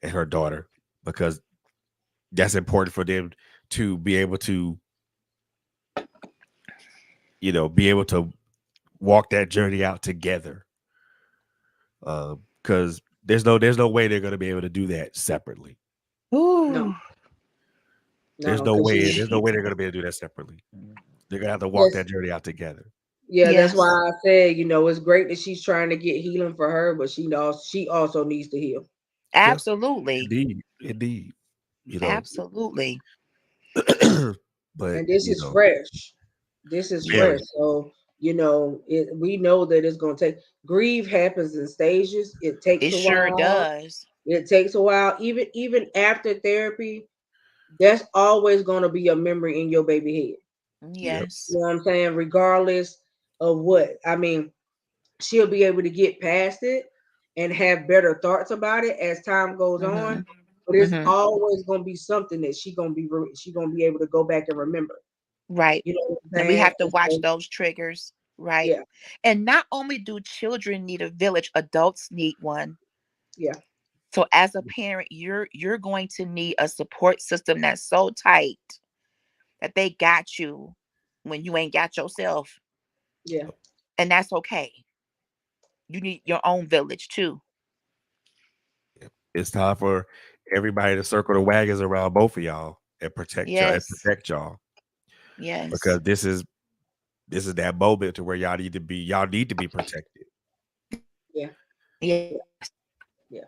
and her daughter, because that's important for them to be able to, be able to walk that journey out together. Because there's no way they're going to be able to do that separately. No. There's no way they're going to be able to do that separately. They're going to have to walk that journey out together. Yeah, that's why I said, it's great that she's trying to get healing for her, but she also needs to heal. Absolutely. Indeed. Absolutely. But and this is fresh. This is fresh. So, we know that it's going to take. Grief happens in stages. It takes a while. It sure does. It takes a while. Even after therapy, that's always going to be a memory in your baby head. Yes. You know what I'm saying? Regardless of what. I mean, she'll be able to get past it and have better thoughts about it as time goes on. But it's always going to be something that she's going to be able to go back and remember. Right. And we have to watch those triggers. Right. Yeah. And not only do children need a village, adults need one. Yeah. So as a parent, you're going to need a support system that's so tight that they got you when you ain't got yourself. Yeah. And that's okay. You need your own village too. It's time for everybody to circle the wagons around both of y'all and protect y'all. Yes. Because this is that moment to where y'all need to be protected. Yeah. Yeah. Yeah.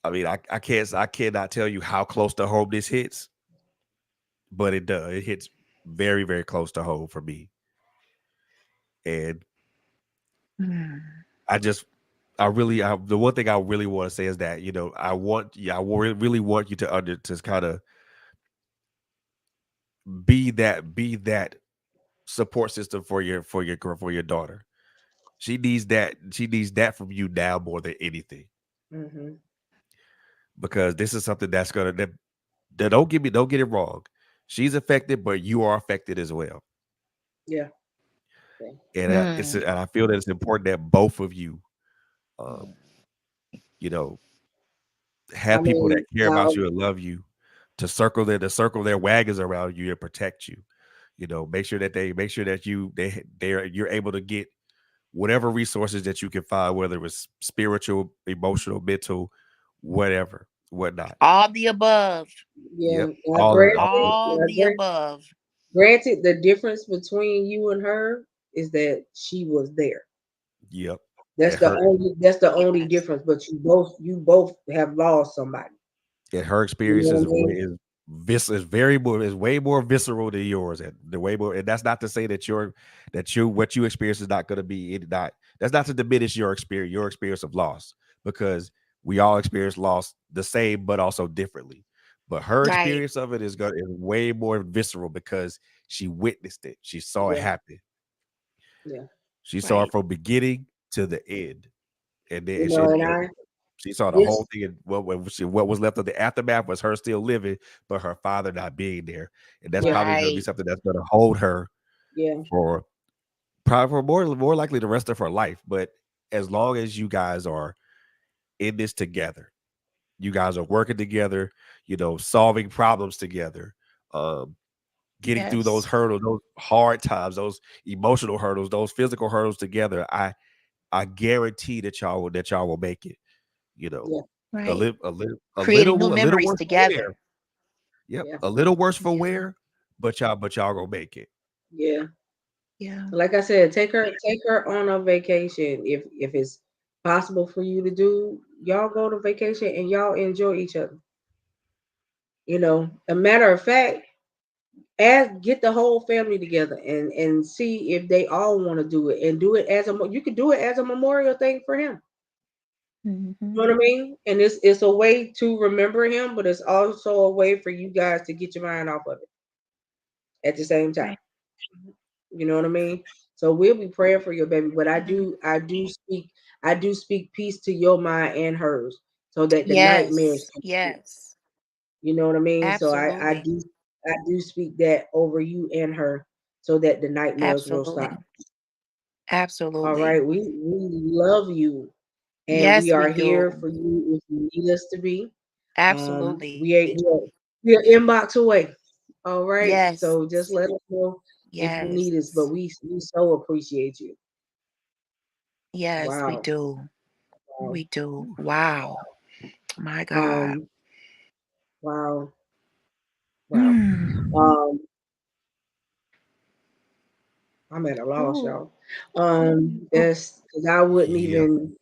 I mean, I cannot tell you how close to home this hits, but it does. It hits very, very close to home for me. And the one thing I really want to say is that, I really want you to kind of be that support system for your daughter. She needs that from you now more than anything. Because this is something that's gonna that don't get it wrong. She's affected, but you are affected as well. Yeah. And I feel that it's important that both of you, have people that care about you and love you to circle their wagons around you and protect you. Make sure that you're able to get whatever resources that you can find, whether it's spiritual, emotional, mental, whatnot. All the above. Yeah. Yep. All the above. Granted, the difference between you and her is that she was there. Yep. That's the only difference. But you both have lost somebody. And her experience is way more visceral than yours, and and that's not to say that what you experience is not going to be that's not to diminish your experience of loss, because we all experience loss the same but also differently. But her experience of it is way more visceral because she witnessed it. She saw it happen. Yeah. She saw it from beginning to the end. And then she saw the whole thing. And what was left of the aftermath was her still living, but her father not being there. And that's probably going to be something that's going to hold her for more likely the rest of her life. But as long as you guys are in this together, you guys are working together, solving problems together, getting through those hurdles, those hard times, those emotional hurdles, those physical hurdles together, I guarantee that y'all will make it. A Right. little, Creating new a little memories worse for wear. together. Yep, Yeah. a little worse for Yeah. wear, but y'all gonna make it. Yeah. Yeah. Like I said, take her on a vacation if it's possible for you to do. Y'all go to vacation and y'all enjoy each other. A matter of fact, get the whole family together and see if they all want to do it and do it as you could do it as a memorial thing for him. You know Hmm. what I mean? And it's a way to remember him, but it's also a way for you guys to get your mind off of it at the same time. Right. You know what I mean? So we'll be praying for your baby, but I Mhm. do I do speak I do speak peace to your mind and hers so that the nightmares Yes. come true. Yes. You know what I mean? So Absolutely. I do speak that over you and her so that the nightmares will Absolutely. stop. All Absolutely. right. We love you and we Yes, are we here do. for you if you need us to be. Absolutely. We're inbox away. All right. Yes. So just let us know if you Yes. need us, but we so appreciate you. Yes, we Wow. do. Wow. We do. Whew. Wow. My God. Um, wow. Wow. Mm. Um, I'm at a loss, Ooh. y'all. Ooh. That's because I wouldn't Yep. even,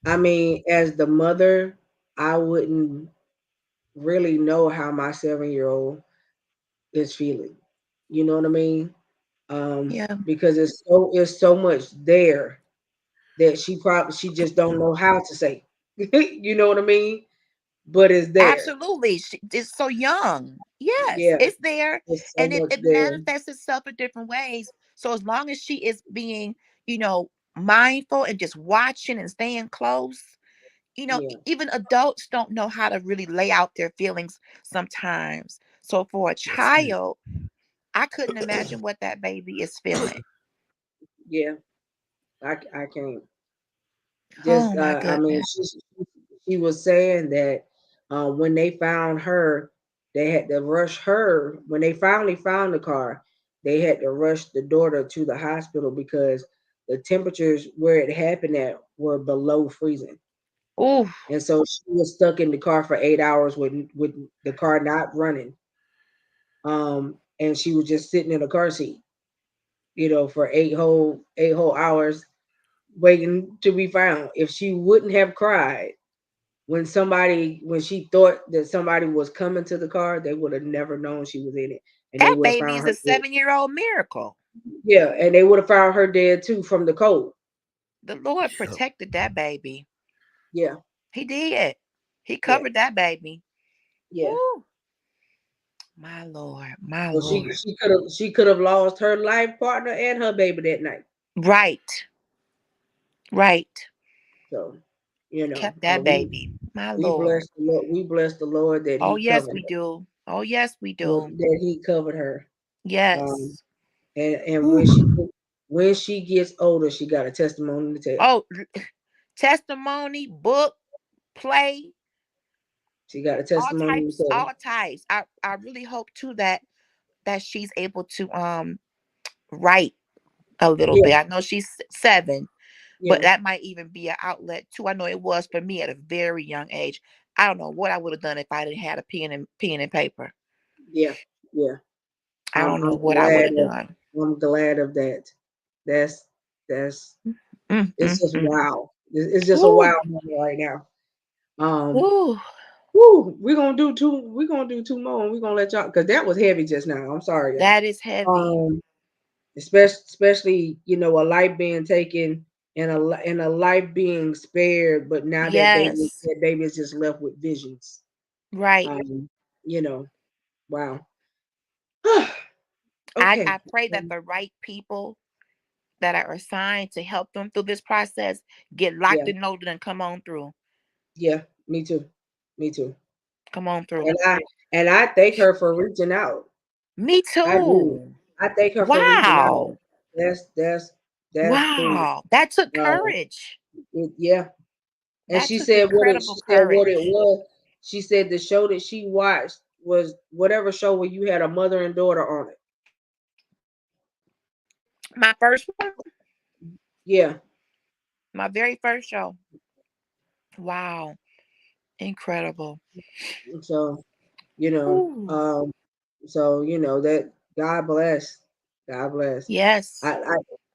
I mean, as the mother, I wouldn't really know how my 7-year-old is feeling. You know what I mean? Yeah. Because it's so much there that she just don't know how to say. You know what I mean? But it's there. Absolutely. It's so young. Yes, Yeah, it's there it's so and it, much it there. manifests itself in different ways. So as long as she is being, you know, mindful and just watching and staying close, Yeah, even adults don't know how to really lay out their feelings sometimes. So for a Yes, ma'am. child, I couldn't imagine what that baby is feeling. yeah. I can't. Oh Just my I mean, goodness. she was saying that when they found her, they had to rush her. When they finally found the car, they had to rush the daughter to the hospital because the temperatures where it happened at were below freezing, Oh, and so she was stuck in the car for 8 hours with the car not running. And she was just sitting in a car seat, for eight whole hours waiting to be found. If she wouldn't have cried when she thought that somebody was coming to the car, they would have never known she was in it, and they that would have baby found is her a dead. 7-year-old miracle. Yeah, and they would have found her dead too from the cold. The Lord Yep. protected that baby. Yeah, He did. He yeah, covered that baby. yeah. Ooh, my Lord, my So she Lord. she could have lost her life partner and her baby that night. Right, right. So, Kept but that baby. My we Lord. bless the Lord. We bless the Lord that Oh, He yes, covered we her. do. Oh, yes, we Well, do. that He covered her. Um, Yes. and Ooh. when she gets older, she got a testimony to tell. Oh, testimony, book, play, She got a all testimony to types, tell. all types. I really hope too that she's able to write a little Yeah, bit. I know she's 7, but yeah, that might even be an outlet too. I know it was for me at a very young age. I don't know what I would have done if I didn't had a pen and paper. yeah, yeah. I I'm don't know I'm what I would glad have of done. I'm glad of that. That's Mm, it's mm, just mm. wow. It's just a Ooh, wow moment right now. Um, ooh, we're gonna do two more and we're gonna let y'all because that was heavy just now. I'm sorry, y'all. that is heavy. Um, especially a life being taken and a life being spared, but now that baby Yes, that baby is just left with visions. right. Um, you know, wow. I Okay. pray that the right people that are assigned to help them through this process get locked Yeah, and loaded and come on through. yeah, me too. Me too. Come on through. And I thank her for reaching out. Me I do. too. I thank her for reaching out. Wow. That's cool. Wow. That took Uh, courage. yeah. And That she took said incredible what it courage. was. She said the show that she watched was whatever show where you had a mother and daughter on it. My first one, Yeah, my very first show. Wow. Incredible. So, you know, Ooh. so that God bless. God bless. Yes. I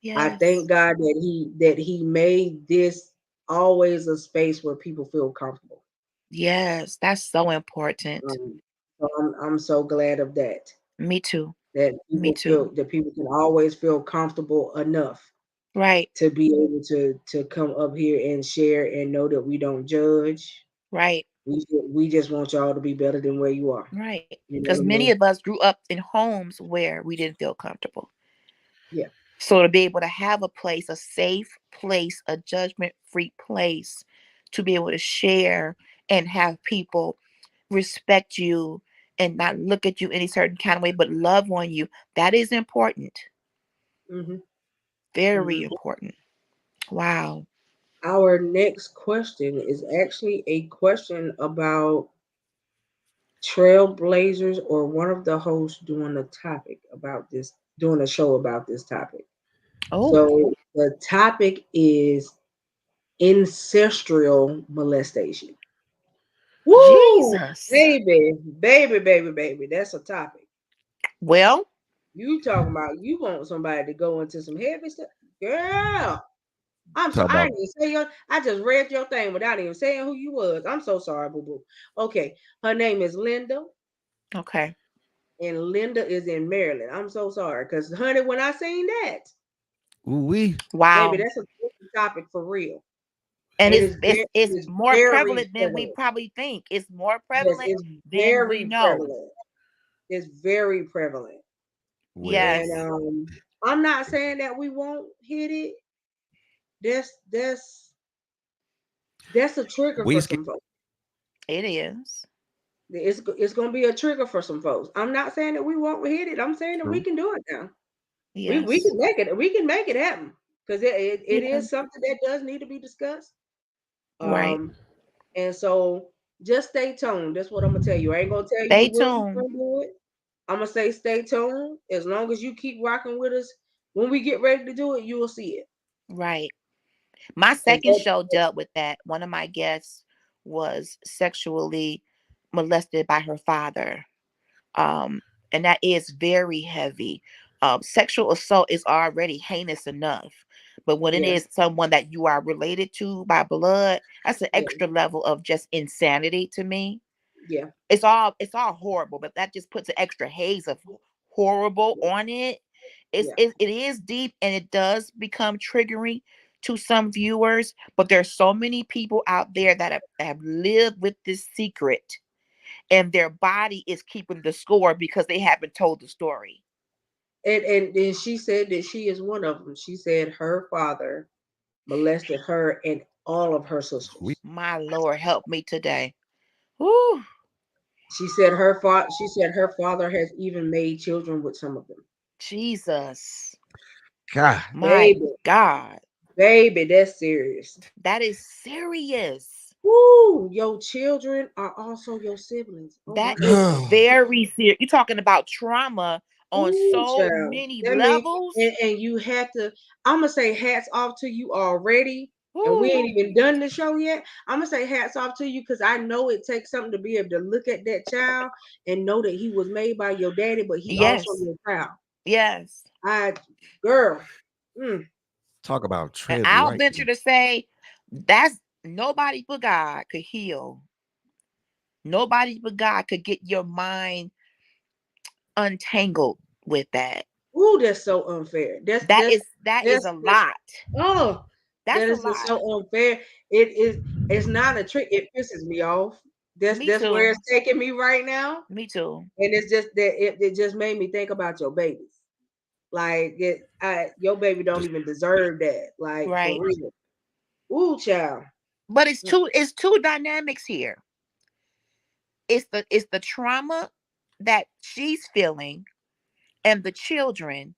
Yes. thank God that he made this always a space where people feel comfortable. Yes. That's so important. So I'm so glad of that. Me too. That Me too. people can always feel comfortable enough Right. to be able to come up here and share and know that we don't judge. Right. We just want y'all to be better than where you are. Right. You know Because what I many mean? of us grew up in homes where we didn't feel comfortable. Yeah. So to be able to have a place, a safe place, a judgment-free place to be able to share and have people respect you and not look at you any certain kind of way, but love on you, that is important. Mm-hmm. Very Mm-hmm. important. Wow. Our next question is actually a question about trailblazers or one of the hosts doing a topic about this, doing a show about this topic. Oh, So the topic is ancestral molestation. Woo! Jesus. Baby, baby, baby, baby. That's a topic. Well, You talking about you want somebody to go into some heavy stuff? Girl, I'm so Talk I about didn't even say your I just read your thing without even saying who you was. I'm so sorry, boo boo. Okay. Her name is Linda. okay. And Linda is in Maryland. I'm so sorry. Because honey, when I seen that, ooh wee. baby, Wow. that's a tricky topic for real. And And it's it's it's it's more very prevalent than we prevalent. probably think. It's more Yes, prevalent it's than we very know. prevalent. It's very prevalent. Well, Yes. And I'm not saying that we won't hit it. That's that's that's a trigger we for scared. some folks. It is. It's gonna be a trigger for some folks. I'm not saying that we won't hit it. I'm saying that we True. can do it now. We Yes. can make it. We can make it happen because it Yeah. is something that does need to be discussed. Right. Um, and so just stay tuned. That's what I'm gonna tell you. I ain't gonna tell you Stay when we're tuned. gonna do it. I'm gonna say stay tuned. As long as you keep rocking with us, when we get ready to do it, you will see it. Right. My And second show dealt with that. One of my guests was sexually molested by her father. Um, and that is very heavy. Sexual assault is already heinous enough. But when it yeah, is someone that you are related to by blood, that's an yeah, extra level of just insanity to me. yeah, It's all horrible, but that just puts an extra haze of horrible yeah, on it. yeah. It is deep and it does become triggering to some viewers, but there's so many people out there that have lived with this secret and their body is keeping the score because they haven't told the story. And then she said that she is one of them. She said her father molested her and all of her We sisters. My Lord, help me today. Whew, She said her father has even made children with some of them. Jesus. God. My Baby, God. baby, that's serious. That is serious. Woo! Your children are also your siblings. Oh my That is God. very serious. You're talking about trauma on Ooh, so child. many That means, levels. and you have to, I'm gonna say hats off to you already. And we Whew. ain't even done the show yet. I'm gonna say hats off to you because I know it takes something to be able to look at that child and know that he was made by your daddy, but he also Yes. your child. Yes. I girl. Mm, Talk about And tread I'll venture lightly. to say that's nobody but God could heal. Nobody but God could get your mind untangled with that. ooh, that's so unfair. That is a That's lot. oh, that That's a is just lot. so unfair. It's not a trick. It pisses me off. Me That's where too. it's taking me right now. Me too. And it's just that it just made me think about your babies. Like your baby don't Just even deserve that. Like for Right. real. Ooh, child. But it's two dynamics here. It's the trauma that she's feeling and the children.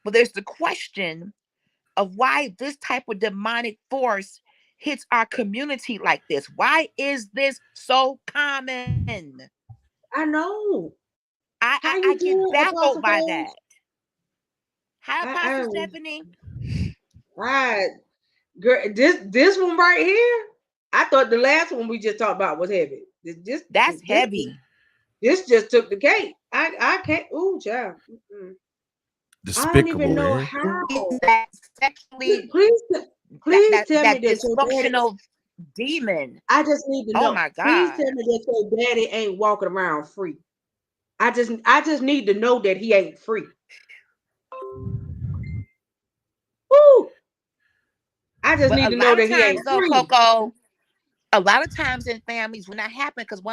But there's the question of why this type of demonic force hits our community like this. Why is this so common? I know. I How I, I you get doing, baffled Apostle by Paige? that. Hi, I Apostle Stephanie. I girl, this one right here. I thought the last one we just talked about was heavy. That's heavy. This just took the cake. I can't. Ooh, child. Mm-mm. I don't even Despicable, know man. how. That sexually Please tell that me that your daddy. dysfunctional demon. I just need to Oh know. my Please God. tell me that your daddy ain't walking around free. I just need to know that he ain't free. Woo! I just But need a to know lot that of he ain't times though, free. Coco, a lot of times in families when that happened, because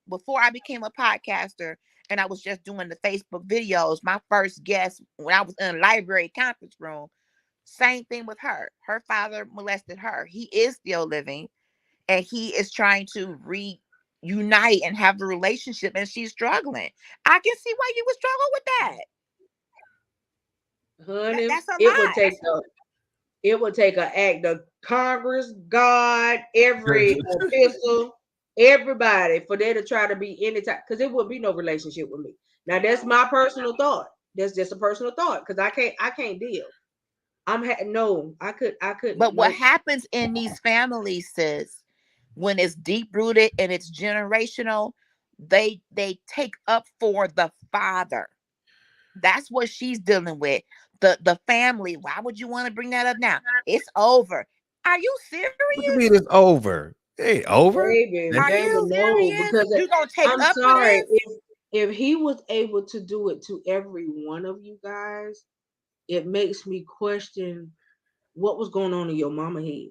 before I became a podcaster and I was just doing the Facebook videos, my first guest when I was in a library conference room, same thing with her. Her father molested her. He is still living and he is trying to reunite and have a relationship, and she's struggling. I can see why you would struggle with that. Honey, That's a it would lot. take an act of Congress, God, every epistle, everybody for there to try to be any type, because it would be no relationship with me. Now that's my personal thought. That's just a personal thought because I can't deal. No, I couldn't. But what Nope. happens in these families, sis, when it's deep rooted and it's generational, they take up for the father. That's what she's dealing with. The family. Why would you want to bring that up now? It's over. Are you serious? What you mean it's over? It ain't over. Baby, Are baby, you no, serious? because You gonna take I'm up for sorry. this? If he was able to do it to every one of you guys, it makes me question what was going on in your mama head.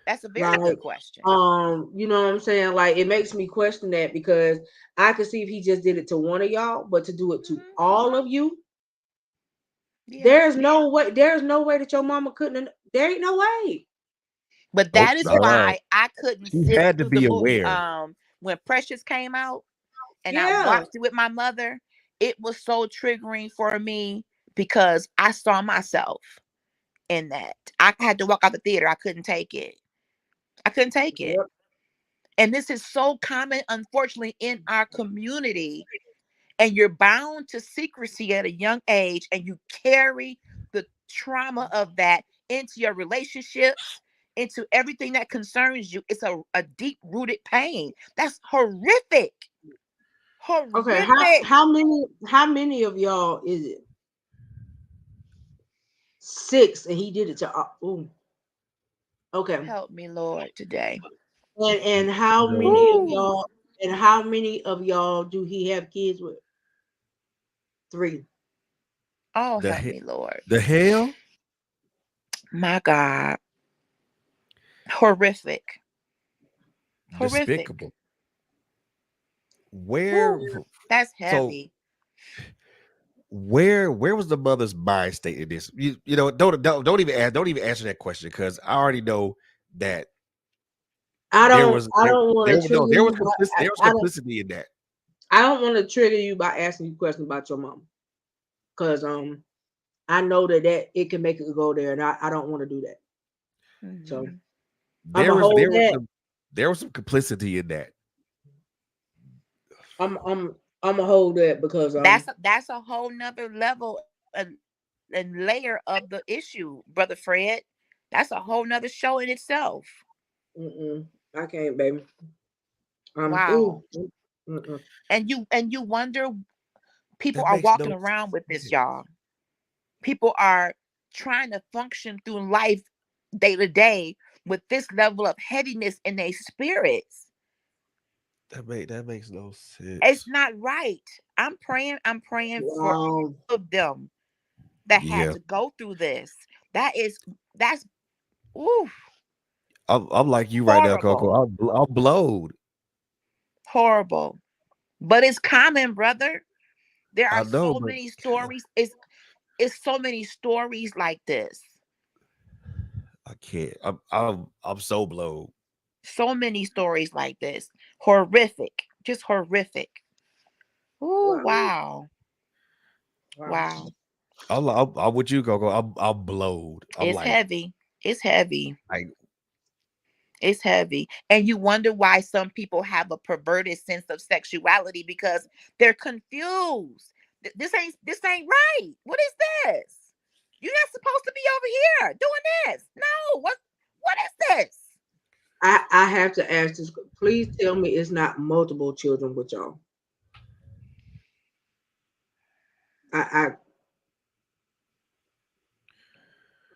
That's a very Like, good question. you know what I'm saying? Like, it makes me question that because I could see if he just did it to one of y'all, but to do it to all of you, Yeah. there's no way that your mama couldn't. There ain't no way. But Oh, that is not at all. why I couldn't She sit had to through be the movie. aware. When Precious came out and I Yeah. watched it with my mother, it was so triggering for me because I saw myself in that. I had to walk out the theater. I couldn't take it. I couldn't take it. Yep. And this is so common, unfortunately, in our community. And you're bound to secrecy at a young age, and you carry the trauma of that into your relationships, into everything that concerns you. It's a deep rooted pain. That's horrific. Okay. Horrific. How many of y'all is it? 6, and he did it to. Ooh. Okay. Help me, Lord, today. And how No. many of Ooh. y'all? And how many of y'all do he have kids with? 3. Oh, The help he- me, Lord. the hell? My God. Horrific. Horrific. Despicable. Where? Ooh, that's So heavy. where was the mother's mind state in this? You know, don't even answer that question because I already know that I there don't. was I don't want to trigger there was you. there was complicity in that. I don't want to trigger you by asking you questions about your mom, because I know that it can make it go there, and I don't want to do that. So Mhm. I'm gonna hold that. There was some complicity in that. I'm gonna hold that because That's a whole nother level and layer of the issue, Brother Fred. That's a whole nother show in itself. I can't, baby. Wow. Mm-mm. And you wonder, people That are makes walking no around with this, sense. y'all. People are trying to function through life day to day with this level of heaviness in their spirits. That makes no sense. It's not right. I'm praying for Wow. all of them that had Yeah, to go through this. That's ooh, I'm like you right now, horrible. Coco. I'm blowed. Horrible. But it's common, brother. There I are know, so but many stories. It's so many stories like this. I can't. I'm so blowed. So many stories like this. Horrific. Just horrific. Oh, Wow. wow. Wow. Wow. I'm with you, Coco. I'm blowed. I'm It's like heavy. It's heavy. like It's heavy. And you wonder why some people have a perverted sense of sexuality because they're confused. This ain't right. What is this? You're not supposed to be over here doing this. No. What is this? I have to ask this. Please tell me it's not multiple children with y'all. I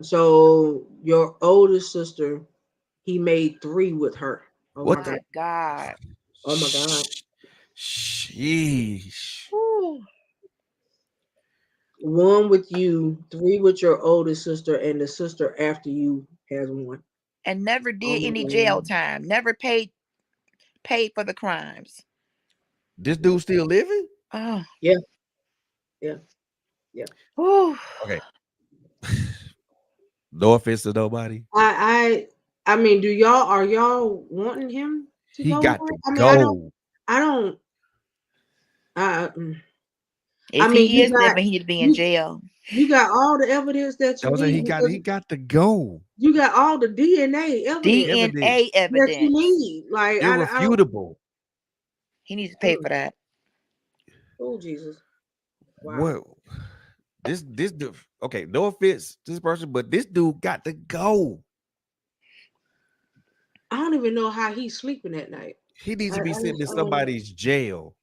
so your oldest sister, he made 3 with her. Oh my What God. the? My God. Oh my God. Sheesh. Whew. 1 with you, 3 with your oldest sister, and the sister after you has 1. And never Oh did my any jail God. time. Never paid for the crimes. This dude still living? Oh. Yeah, yeah, yeah. Whew. Okay. No offense to nobody. I mean, are y'all wanting him to He go got to more? I mean, go. I don't, I, I If mean, he is living, he'd be in you, jail. you got all the evidence that I you was saying need because he got to go. you got all the DNA evidence Evidence. DNA that you evidence. need. Like, I don't, Irrefutable. He needs to pay for that. oh, Jesus. Wow. What this dude, okay, no offense to this person, but this dude got to go. I don't even know how he's sleeping at night. He needs to be I sitting just, in I don't know. somebody's jail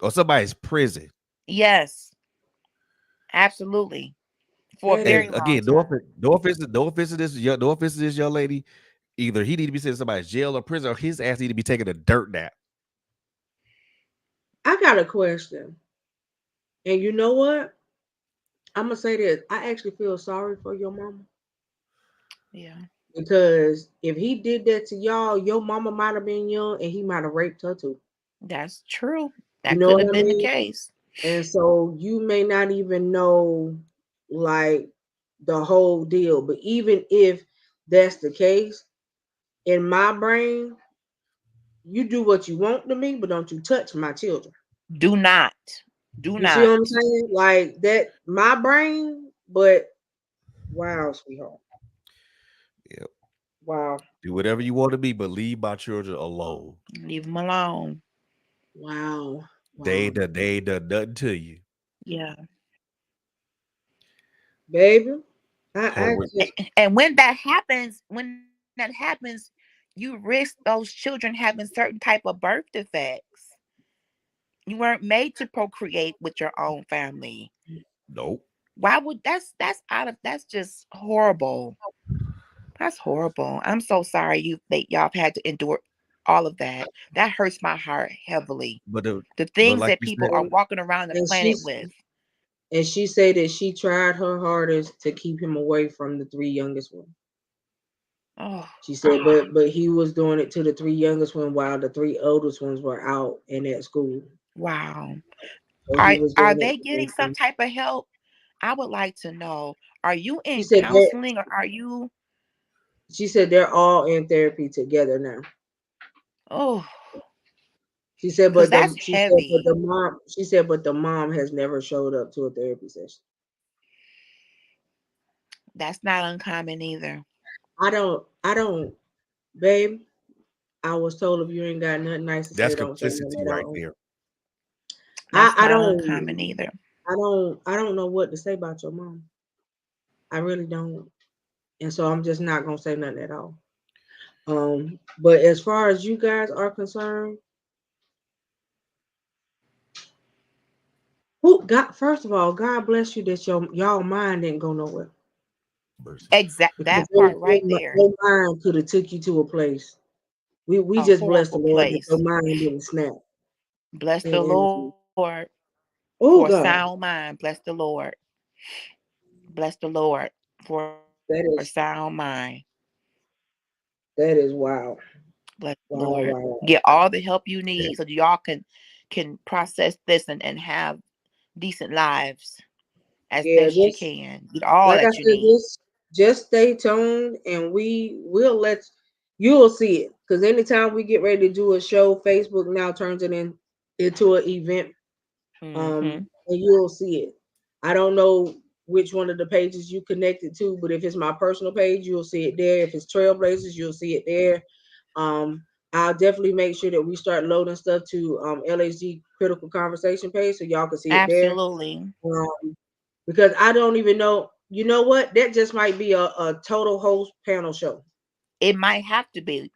or somebody's prison. Yes, absolutely. For a That is, very And long again, time. no offense to this young lady. Either he need to be sitting in somebody's jail or prison, or his ass need to be taking a dirt nap. I got a question. And you know what? I'm going to say this. I actually feel sorry for your mama. Yeah, Because if he did that to y'all, your mama might have been young and he might have raped her too. that's true. You That know could what have I been the mean? case. And so you may not even know like the whole deal. But even if that's the case, in my brain, you do what you want to me, but don't you touch my children. Do not. Do You see not. what I'm saying? Like that, my brain, but wow, sweetheart. Yep. Wow. Do whatever you want to be, but leave my children alone. Leave him alone. Wow. They Wow. ain't done nothing to you. Yeah. Baby. I Horrific. just And when that happens, you risk those children having certain type of birth defects. You weren't made to procreate with your own family. Nope. Why would that's just horrible. That's horrible. I'm so sorry y'all have had to endure all of that. That hurts my heart heavily. But The but things like that we people said, are and, walking around the and planet she's with. and she said that she tried her hardest to keep him away from the 3 youngest ones. Oh, She said, but he was doing it to the 3 youngest ones while the 3 oldest ones were out and at school. wow. So he Are was are doing it they to getting some them. type of help? I would like to know. Are you She in said that counseling or are you she said they're all in therapy together now. oh, She said, because that's but heavy. the mom. She said, but the mom has never showed up to a therapy session. That's not uncommon either. I don't, babe. I was told if you ain't got nothing nice to say, that's don't say nothing complicity at right all. there. That's I not don't, uncommon either. I don't know what to say about your mom. I really don't, and so I'm just not gonna say nothing at all. But as far as you guys are concerned, who God? First of all, God bless you that y'all mind didn't go nowhere Mercy. Exact because that part right there. your mind could have took you to a place. We A just bless the horrible Lord that your place. mind didn't snap. Bless the And Lord for a oh God, sound mind. Bless the Lord. Bless the Lord for a that sound is mind. wow, Bless the wow, Lord. wow, Get all the help you Yeah. need so y'all can process this and have decent lives as yeah. best you Just can. Get all like I that you said, need. just stay tuned, and will let you'll see it. Because anytime we get ready to do a show, Facebook now turns it into an event, Mm-hmm. and you'll see it. I don't know which one of the pages you connected to, but if it's my personal page, you'll see it there. If it's Trailblazers, you'll see it there. Um, I'll definitely make sure that we start loading stuff to LHG Critical Conversation page so y'all can see it there. Absolutely. Um, because I don't even know. You know what? That just might be a total host panel show. It might have to be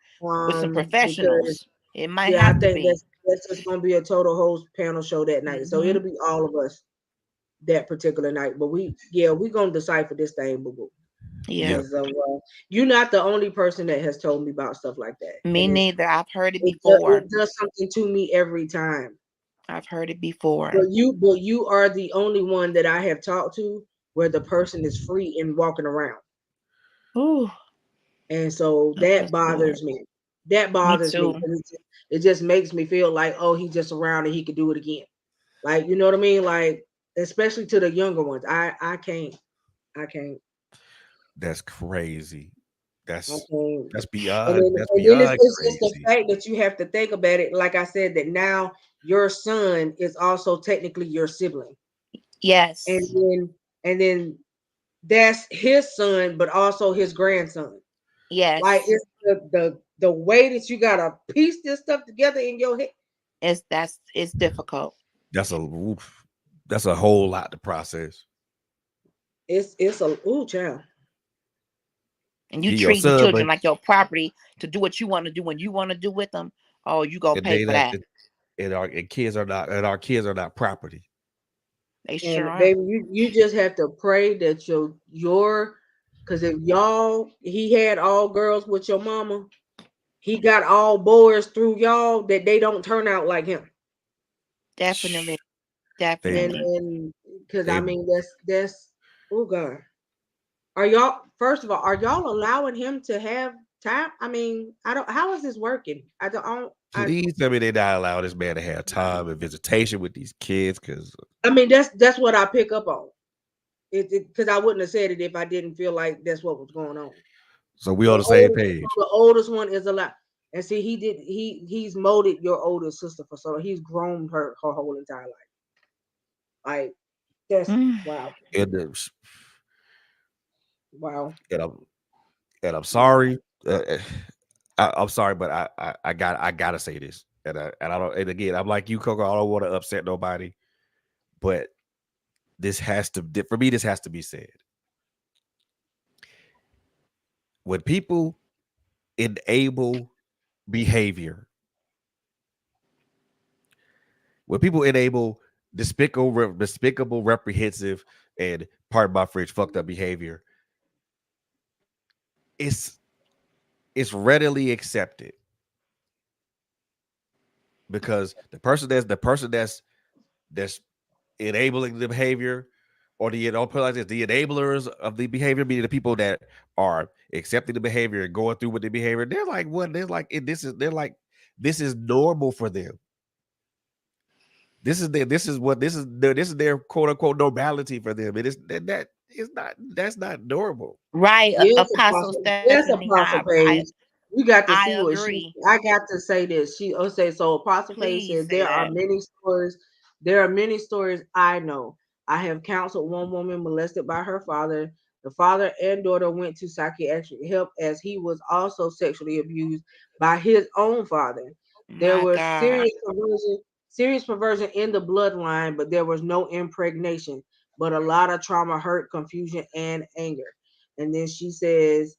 with some Because professionals. It might yeah, I have to think be. that's just gonna be a total host panel show that night. So Hmm. it'll be all of us that particular night. But we gonna decipher this thing, boo boo. Yeah. Because you're not the only person that has told me about stuff like that, Me and neither. I've heard it it before. does something to me every time. I've heard it before. But you are the only one that I have talked to where the person is free and walking around, Ooh, and so help that us, Lord. bothers me. That Me bothers me too. 'cause it just makes me feel like, oh, he's just around and he could do it again. Like, you know what I mean? Like, especially to the younger ones. I can't. That's crazy. That's Okay. that's And beyond then, that's and then beyond it's just the crazy. fact that you have to think about it. Like I said, that now your son is also technically your sibling, Yes. and then that's his son, but also his grandson. Like Yes. it's the way that you gotta piece this stuff together in your head. It's difficult. That's a oof, that's a whole lot to process. It's a child. And you He your treating son, children but like your property to do what you want to do when you want to do with them. Oh, you go and pay they for that that. and our kids are not property. They sure And aren't. baby, you just have to pray that your because if he had all girls with your mama, he got all boys through y'all that they don't turn out like him. Definitely. They Definitely. And because I they mean that's oh God. Are y'all first of all, are y'all allowing him to have time? I mean, I don't how is this working? please tell me they not allow this man to have time and visitation with these kids because I mean that's what I pick up on. It because I wouldn't have said it if I didn't feel like that's what was going on. so we on The the same oldest, page. the oldest one is allowed. And see, he's molded your older sister for so he's grown her whole entire life. Like that's Mm. wow, And, the, wow, and I'm wow. sorry. I'm sorry, but I gotta say this, and I don't. And again, I'm like you, Coco. I don't want to upset nobody, but this has to for me. This has to be said. When people enable behavior, when people enable despicable, reprehensive, and pardon my French, fucked up behavior, it's readily accepted because the person that's enabling the behavior, or don't put it like this, the enablers of the behavior, meaning the people that are accepting the behavior and going through with the behavior, they're like what they're like they're like this is normal for them. This is their quote unquote normality for them. It is that is not that's not normal. Right, Yes, Apostle Stephanie. Apostle Page. You got to I see what she. agree. I got to say this. She say so. Apostle Page Please says say there are that. many stories. There are many stories I know. I have counseled one woman molested by her father. The father and daughter went to psychiatric help as he was also sexually abused by his own father. There My was God. serious perversion in the bloodline, but there was no impregnation, but a lot of trauma, hurt, confusion, and anger. And then she says,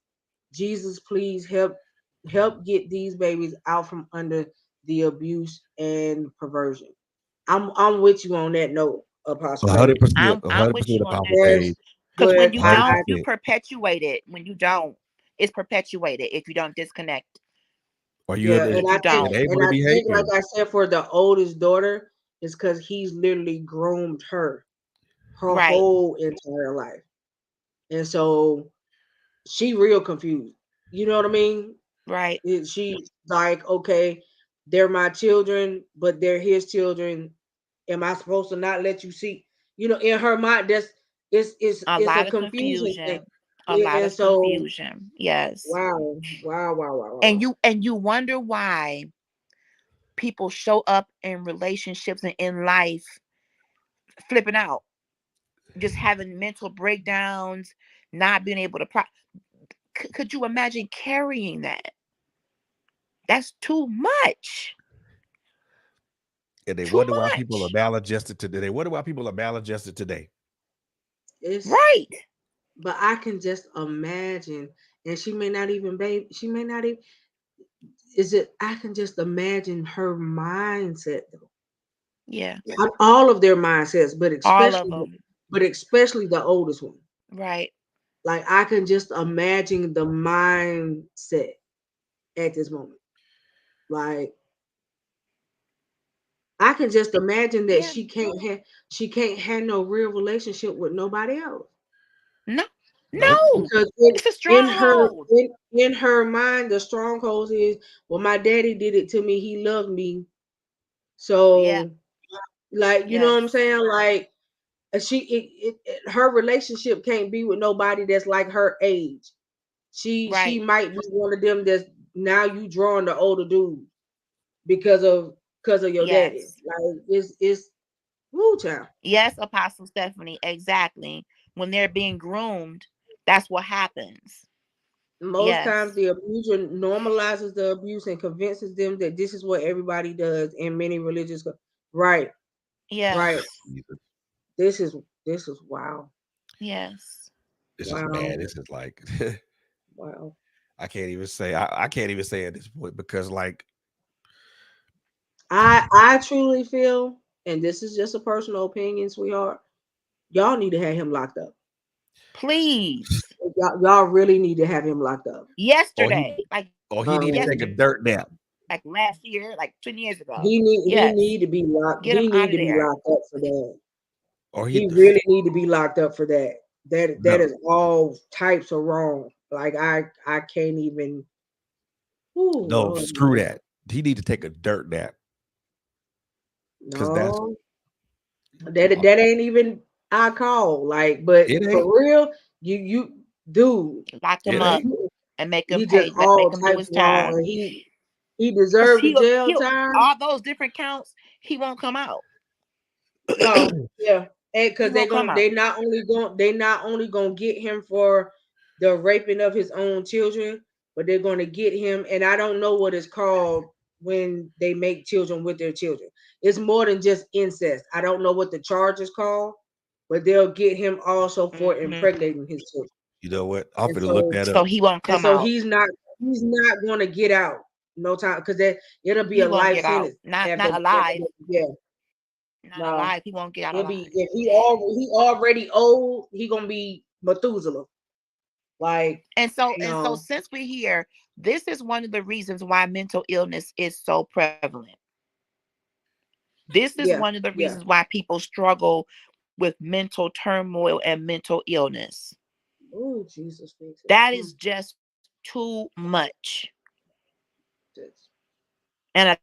Jesus, please help get these babies out from under the abuse and perversion. I'm with you on that note, Apostle Page. 100%, I'm with 100% you on Apostle that Yes, too. Page, Because when but you don't, you 100%. perpetuate it. When you don't, it's perpetuated if you don't disconnect. Are you yeah, in If you don't. enable the I think like behavior? I said for the oldest daughter, is because he's literally groomed her Right. whole entire life. And so she real confused. You know what I mean? Right. She's like, okay, they're my children, but they're his children. Am I supposed to not let you see? You know, in her mind, that's A it's a lot of confusion thing. confusion. A lot And of so, confusion. Yes. wow. And you wonder why people show up in relationships and in life flipping out, just having mental breakdowns, not being able to could you imagine carrying that? That's too much. And they Too wonder why people are much. maladjusted today. They wonder why people are maladjusted today. It's Right. but I can just imagine, and she may not even babe. She may not even. Is it? I can just imagine her mindset though. Yeah. All of their mindsets, All of them. but especially the oldest one. Right. Like I can just imagine the mindset at this moment. Like I can just imagine that Yeah. she can't have no real relationship with nobody else. No. Nope. No. Because It's a in her stronghold. in her mind, the stronghold is, well, my daddy did it to me, he loved me. Yeah. So like you know what I'm Yes. saying? Like her relationship can't be with nobody that's like her age. She Right. might be one of them that's now you drawing the older dude because of your daddy. Yes. Like it's woo child. Yes, Apostle Stephanie. Exactly. When they're being groomed, that's what happens. Most times Yes. the abuser normalizes the abuse and convinces them that this is what everybody does in many religious right, right. Yes. Jesus. This is wow. Yes. This is Wow. bad. This is like Wow. I can't even say I can't even say at this point because like I truly feel, and this is just a personal opinion, sweetheart, y'all need to have him locked up. Please. Y'all really need to have him locked up. or he Yesterday. Like or he need to take a Um, yesterday. dirt nap. Like last year, like 10 years ago. he Yes. need to be locked. Get him He out need of to be there. locked up for that. Or he He really need to be locked up for that. That no is all types of wrong. Like I can't even. Ooh, no Lord, screw that. He need to take a dirt nap because that's no, that ain't even I call. Like, but it ain't for real, you dude, Lock him it up ain't. and make him he just pay. all Make him do types his wrong, time. and he Cause deserved the jail he'll time. all those different counts. He won't come out. Oh yeah, and He because won't come out. they not only gonna get him for the raping of his own children, but they're gonna get him. And I don't know what it's called when they make children with their children. It's more than just incest. I don't know what the charge is called, but they'll get him also for impregnating his children. You know what? I'm And finna look that So up. he won't come out. he's not gonna get out no time because that it'll be He a won't life get out. sentence Not alive. yeah. Not No, alive. He won't get out he'll be alive. if he already old, he gonna be Methuselah. Like And so no, since we're here, this is one of the reasons why mental illness is so prevalent. This is yeah, one of the yeah. reasons why people struggle with mental turmoil and mental illness. Oh Jesus, fix it. That is just too much. Just- And a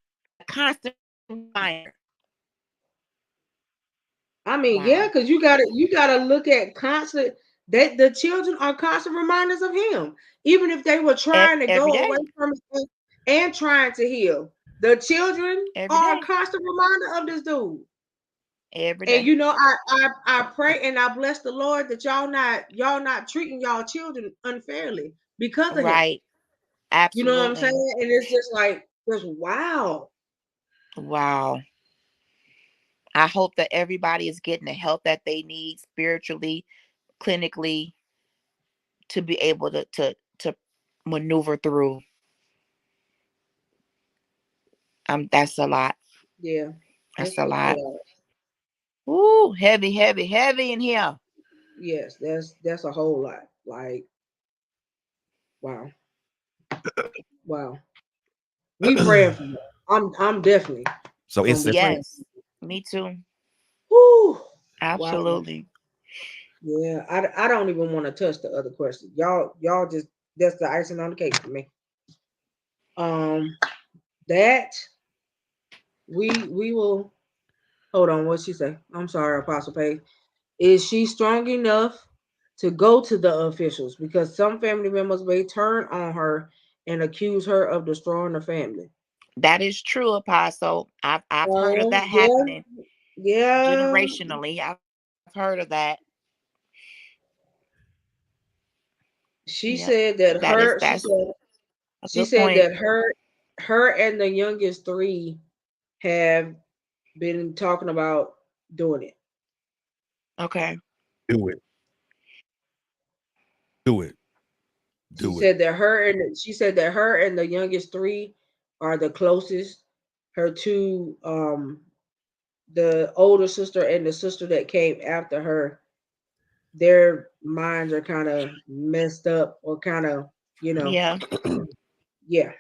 constant reminder. I mean, yeah, Wow. because you gotta look at constant that the children are constant reminders of him, even if they were trying to Every go away day. from it and trying to heal. The children Every are a day. constant reminder of this dude. Every And day. you know, I pray and I bless the Lord that y'all not treating y'all children unfairly because of him. Right. You know what I'm Absolutely. saying? And it's just like just wow. Wow. I hope that everybody is getting the help that they need spiritually, clinically, to be able to maneuver through. That's a lot. Yeah, That's that's a a lot. lot. Ooh, heavy, heavy, heavy in here. Yes, that's a whole lot. Like wow, wow. We praying for you. I'm definitely So gonna it's be praying. Yes, me too. Whew. Wow. Absolutely. Yeah, I don't even want to touch the other question. Y'all just that's the icing on the cake for me. That we will hold on. What she say? I'm sorry, Apostle Paige. Is she strong enough to go to the officials? Because some family members may turn on her and accuse her of destroying the family. That is true, Apostle. I've heard of that Yeah, happening yeah. generationally. I've heard of that. She Yep. said that her. That's a She good said point. that her and the youngest three have been talking about doing it. Okay. do it. Do it. She Do it. said that her and the youngest three are the closest. Her two, the older sister and the sister that came after her, their minds are kind of messed up or kind of, Yeah. yeah.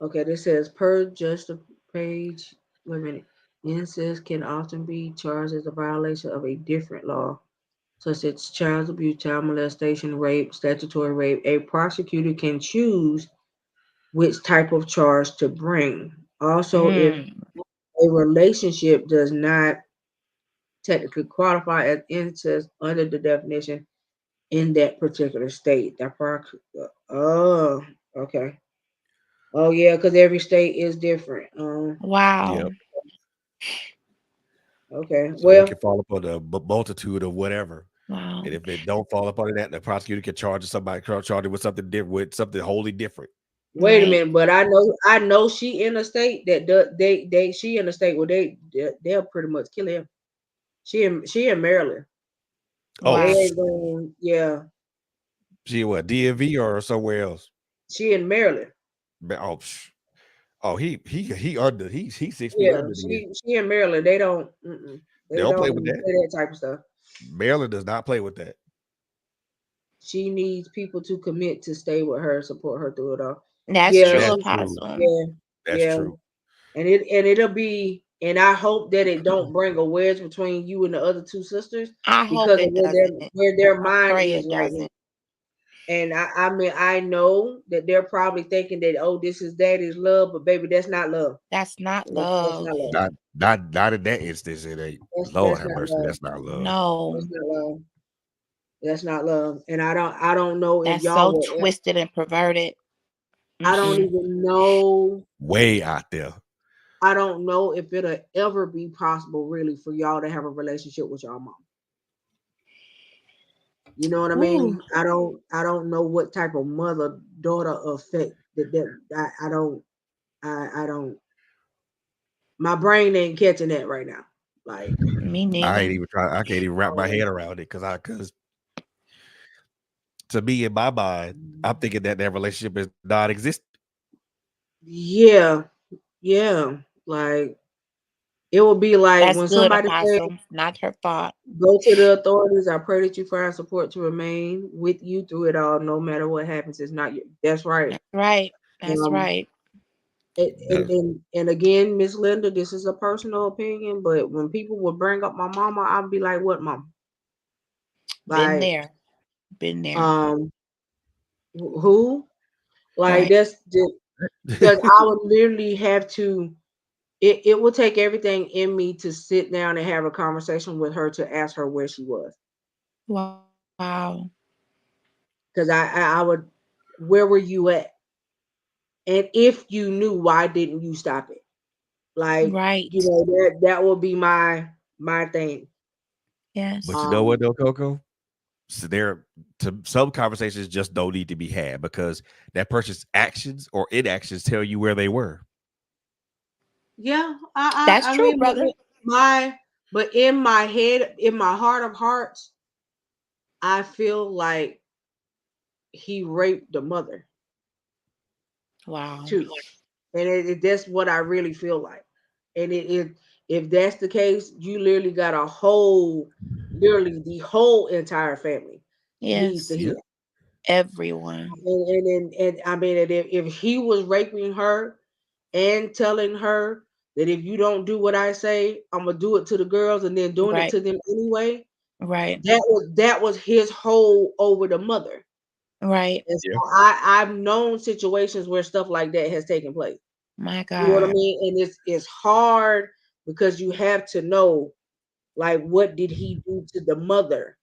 Okay, this says per just a page. Wait a minute. Incest can often be charged as a violation of a different law, such as child abuse, child molestation, rape, statutory rape. A prosecutor can choose which type of charge to bring. Also, if Mm. a relationship does not technically qualify as incest under the definition in that particular state, oh, okay. Oh yeah, because every state is different. Wow. Yep. Okay. So it Well, can fall upon a multitude of whatever. Wow. And if it don't fall upon that, the prosecutor can charge it with something different, with something wholly different. wait a Right. minute, but I know she in a state that she in a state where they'll pretty much kill him. She in Maryland. Oh, They Wow. ain't going. Yeah, she what, DMV or somewhere else? she in Maryland. Oh, he under he's 6 feet Yeah, under there. she in Maryland. They don't. They They don't play don't with that. say that type of stuff. Maryland does not play with that. She needs people to commit to stay with her, support her through it all. That's Yeah, true, That's true. Apostle. yeah, That's yeah. true. It'll be, and I hope that it don't bring a wedge between you and the other two sisters I hope because of it doesn't. where their I mind pray is it right now. doesn't. And I mean I know that they're probably thinking that, oh, this is daddy's love, but baby, that's not love. That's not That's love. not love. Not in that instance. It ain't. Lord That's have not mercy. love. That's not love. No. That's not love. That's not love. And I don't know if That's y'all so will. twisted and perverted. I don't Mm-mm. even know. Way out there. I don't know if it'll ever be possible, really, for y'all to have a relationship with y'all mom. You know what I mean? Ooh. I don't know what type of mother daughter effect I don't. My brain ain't catching that right now. Like, Me I neither. ain't even trying. I can't even wrap my head around it because to me in my mind, I'm thinking that relationship is non-existent. yeah, like it would be like That's when good, somebody says, Apostle. Not her fault. "Go to the authorities." I pray that you find support to remain with you through it all, no matter what happens. It's not you. That's right. That's right. That's Um, right. and again, Miss Linda, this is a personal opinion, but when people would bring up my mama, I'd be like, "What, mom?" Been Like, there. Been there. who? Like Right. that's just because I would literally have to. It would take everything in me to sit down and have a conversation with her to ask her where she was, Wow. because I would. Where were you at? And if you knew, why didn't you stop it? Like, Right. that would be my thing. Yes. But you know what Um, though, Coco? So some conversations just don't need to be had because that person's actions or inactions tell you where they were. yeah, That's I true, mean, brother. but in my head, in my heart of hearts, I feel like he raped the mother Wow. too, and that's what I really feel like. And if that's the case, you literally got literally the whole entire family needs to Yes. Yeah. heal. Everyone. And I mean, and if he was raping her and telling her that if you don't do what I say, I'm gonna do it to the girls, and then doing it Right. to them anyway, Right. that was his hold over the mother. Right. And so Yeah. I've known situations where stuff like that has taken place. My You know what I God. mean? And it's hard because you have to know, like, what did he do to the mother?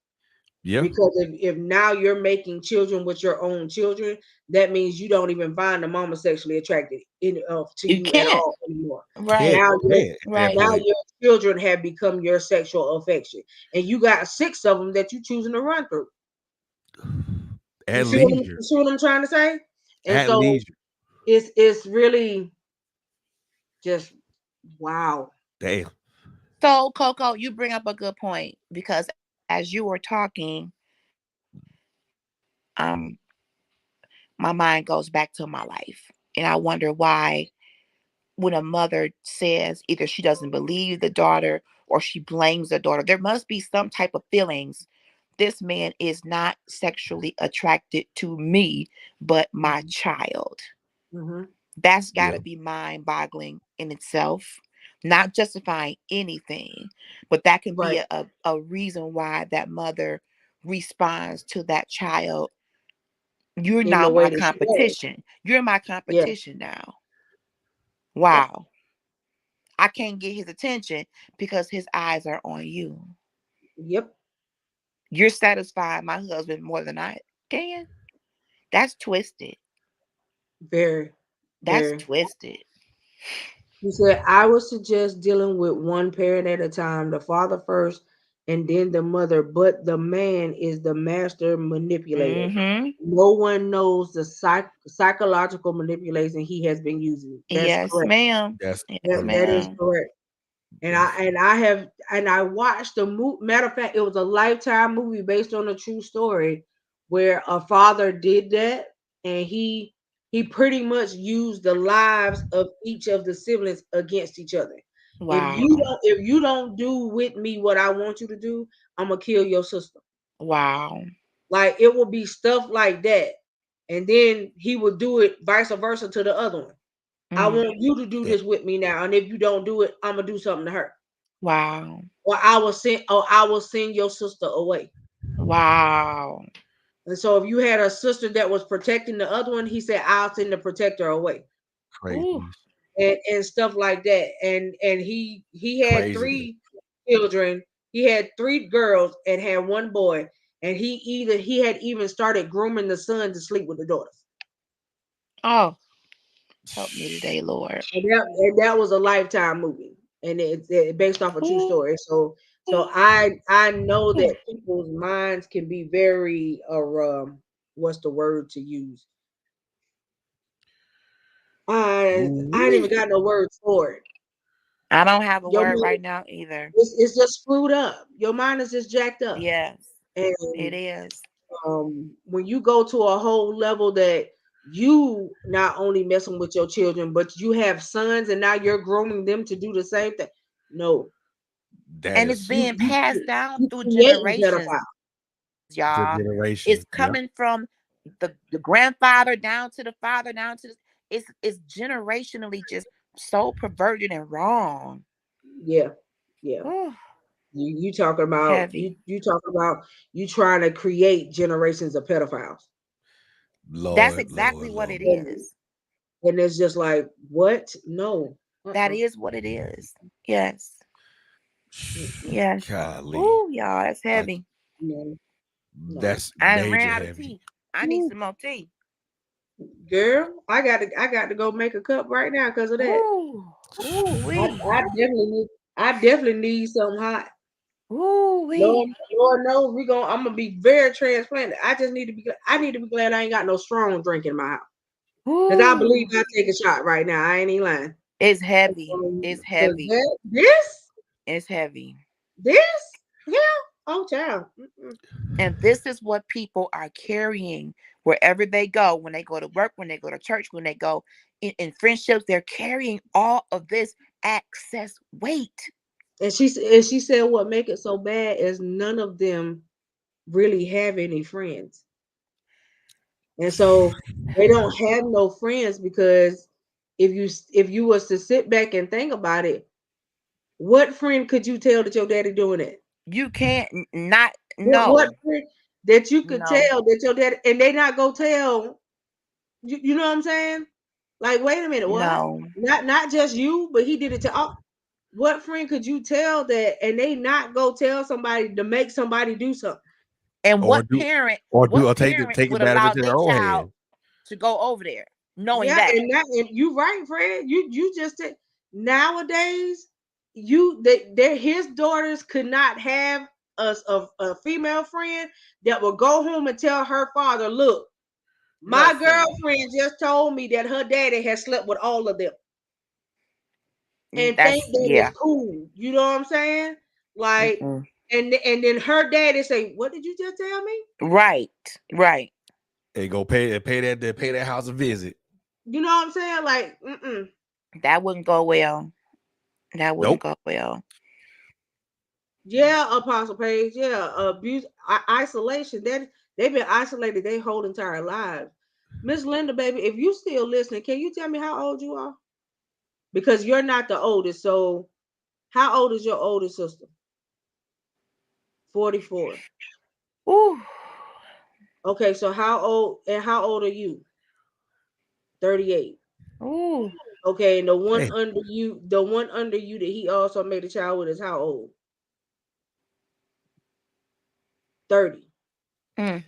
Yeah. Because if now you're making children with your own children, that means you don't even find the mama sexually attracted to You you at can't. all anymore. Right. Now Can't at that Right. now point. your children have become your sexual affection, and you got 6 of them that you choosing to run through. You At see what leisure. I'm trying to say? And At so leisure. it's really just wow. Damn. So, Coco, you bring up a good point because as you were talking, um, my mind goes back to my life. And I wonder why, when a mother says either she doesn't believe the daughter or she blames the daughter, there must be some type of feelings. This man is not sexually attracted to me, but my child. Mm-hmm. That's got Yeah. to be mind boggling in itself, not justifying anything, but that can be Right. a reason why that mother responds to that child. You're In the not way my that she does. competition. You're my Yeah. competition now. Yep. Wow. I can't get his attention because his eyes are on you. Yep. You're satisfying my husband more than I can. That's twisted. Very. That's Very. twisted. He said, I would suggest dealing with one parent at a time, the father first and then the mother, but the man is the master manipulator. Mm-hmm. No one knows the psychological manipulation he has been using. That's Yes, correct. ma'am. That's Yes, That is ma'am. correct. And I watched the movie. Matter of fact, it was a Lifetime movie based on a true story where a father did that, and he pretty much used the lives of each of the siblings against each other. Wow. If you don't do with me what I want you to do, I'm gonna kill your sister. Wow. Like it will be stuff like that, and then he would do it vice versa to the other one. I Mm. want you to do yeah. this with me now, and if you don't do it, I'm gonna do something to her. Wow. Or I will send your sister away. Wow. And so if you had a sister that was protecting the other one, he said, I'll send the protector away. Ooh. Craziness. And stuff like that. And he had Craziness. 3 children. He had 3 girls and had 1 boy. And he had even started grooming the son to sleep with the daughters. Oh, help me today, Lord. And that was a Lifetime movie. And it's based off a true Ooh. story. So I know that people's minds can be very what's the word to use? I ain't even Ooh-wee. got no words for it. I don't have a Your word mind right now either. it's just screwed up. Your mind is just jacked up. Yes, it And is. when you go to a whole level that you not only messing with your children, but you have sons and now you're grooming them to do the same thing. No, That And it's is you being you passed down you through creating generations, pedophile. the y'all. It's generation. Yeah. coming from the grandfather down to the father, down to it's generationally just so perverted and wrong. Yeah, yeah. Ooh, You talking about heavy. you talking about you trying to create generations of pedophiles. That's Lord, exactly Lord, what Lord. it And, is. and it's just like, what? No. That Uh-uh. is what it is. Yes. Mm-mm. Yes. Golly. Ooh, y'all, that's I, heavy. No, no. that's I done ran major out of heavy. tea. I need some more tea. Girl, I got to go make a cup right now because of that. Ooh, ooh, I, wee. I definitely need I definitely need something hot. Ooh, Lord, wee. Lord knows I'm gonna be very transplanted. I need to be glad I ain't got no strong drink in my house. Because I believe Ooh. I take a shot right now. I ain't even lying. It's heavy. It's Because heavy. It's heavy. this, yeah. Oh, child. Mm-mm. And this is what people are carrying wherever they go, when they go to work, when they go to church, when they go in friendships, they're carrying all of this excess weight. And she said what make it so bad is none of them really have any friends. And so they don't have no friends because if you was to sit back and think about it, what friend could you tell that your daddy doing it? You can't not What no, friend that you could no, tell that your daddy and they not go tell you know what I'm saying? Like, wait a minute, what? no. Not just you, but he did it to all. What friend could you tell that and they not go tell somebody to make somebody do something? And Or do or parent take would it matters allow into their their own child hand. to go over there knowing Yeah, that? and you right, Fred. You just said nowadays that his daughters could not have a female friend that will go home and tell her father, look, my Listen, girlfriend just told me that her daddy has slept with all of them and think that's that it's yeah. cool. You know what I'm saying? Like, Mm-mm. and then her daddy say, "What did you just tell me?" Right. And go pay that house a visit. You know what I'm saying? Like, That wouldn't go well. That wouldn't Nope. go well. Yeah, Apostle Page. Yeah, abuse, isolation. That they've been isolated their whole entire lives. Miss Linda, baby, if you still listening, can you tell me how old you are? Because you're not the oldest. So, how old is your older sister? 44. Ooh. Okay, so how old are you? 38. Ooh. Okay, and the one Hey. under you, that he also made a child with is how old? 30. Mm.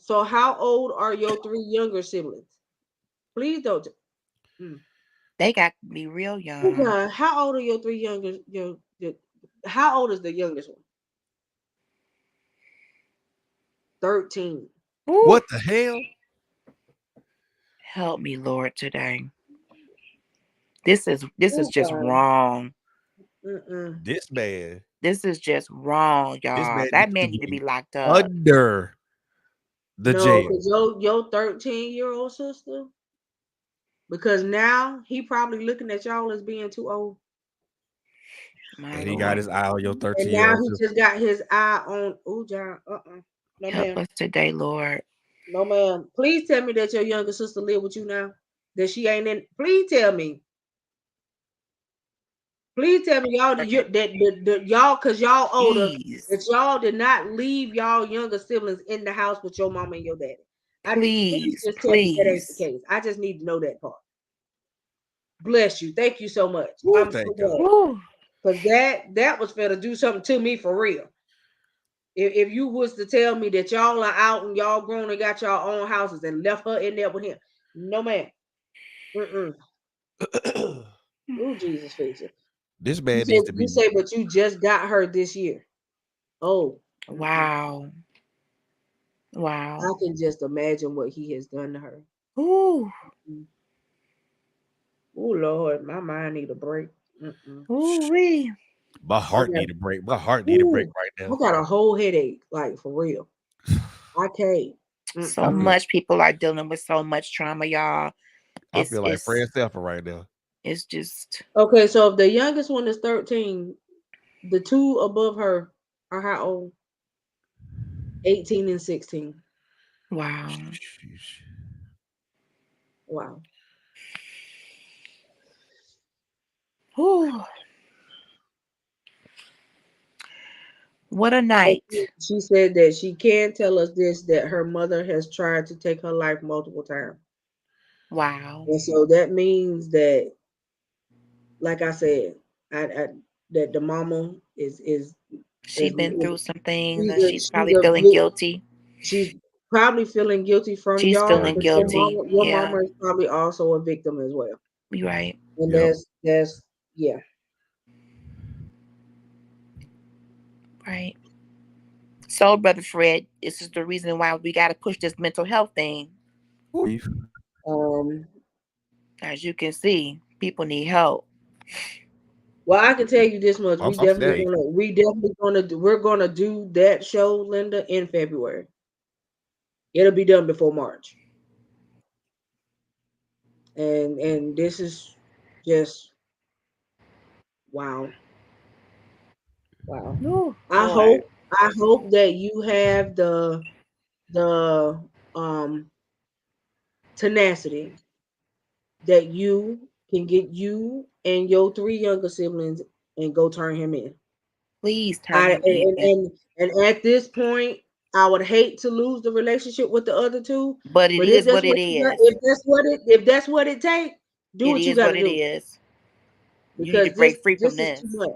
So how old are your 3 younger siblings? Please don't. They got to be real Oh young. God, how old are your 3 younger how old is the youngest one? 13. Ooh. What the hell? Help me, Lord, today. This is Oh just God. wrong. This man. This is just wrong, This y'all. man That needs man to need to be be locked up. under the No, jail. because your 13-year-old sister, because now he probably looking at y'all as being too old. My And he Lord. got his eye on your And 13-year-old now he sister. just got his eye on John. No, Help ma'am. us today, Lord. No, ma'am. Please tell me that your younger sister live with you now. That she ain't in. Please tell me. Please tell me y'all that y'all, cause y'all older, Please. that y'all did not leave y'all younger siblings in the house with your mama and your daddy. Please just tell me that ain't the Please. case. I just need to know that part. Bless you. Thank you so much. Ooh, I'm so thank God. glad. Woo. Cause that was fair to do something to me for real. If you was to tell me that y'all are out and y'all grown and got y'all own houses and left her in there with him, no man. Oh, Jesus, Felicia. This man needs to You be. say, but you just got her this year. Oh, Wow. I can just imagine what he has done to her. Ooh. Oh Lord, my mind need a break. Ooh wee. My heart need a break. My heart need a break right I now. got a whole headache, like for real. I can't. So much people are dealing with so much trauma, y'all. I feel like Fred Sanford right now. It's just Okay, so if the youngest one is 13, the 2 above her are how old? 18 and 16. wow. Wow. Ooh. What a night. She said that she can tell us this, that her mother has tried to take her life multiple times. Wow. And so that means that, like I said, that the mama is She's been through some things and she's she's probably feeling guilty. She's probably feeling guilty from She's y'all, feeling but guilty. your Yeah. mama is probably also a victim as well. You're right. And that's yeah. Right. So, Brother Fred, this is the reason why we got to push this mental health thing. As you can see, people need help. Well, I can tell you this much: we're definitely gonna do that show, Linda, in February. It'll be done before March, and this is just wow. Ooh, I Lord. hope that you have the tenacity that you can get you and your 3 younger siblings and go turn him in. Please turn him in. And at this point, I would hate to lose the relationship with the other 2. But it is what it is. If that's what it takes, do It what you is got what to it do. is. You need to Because break free from this is this. too much.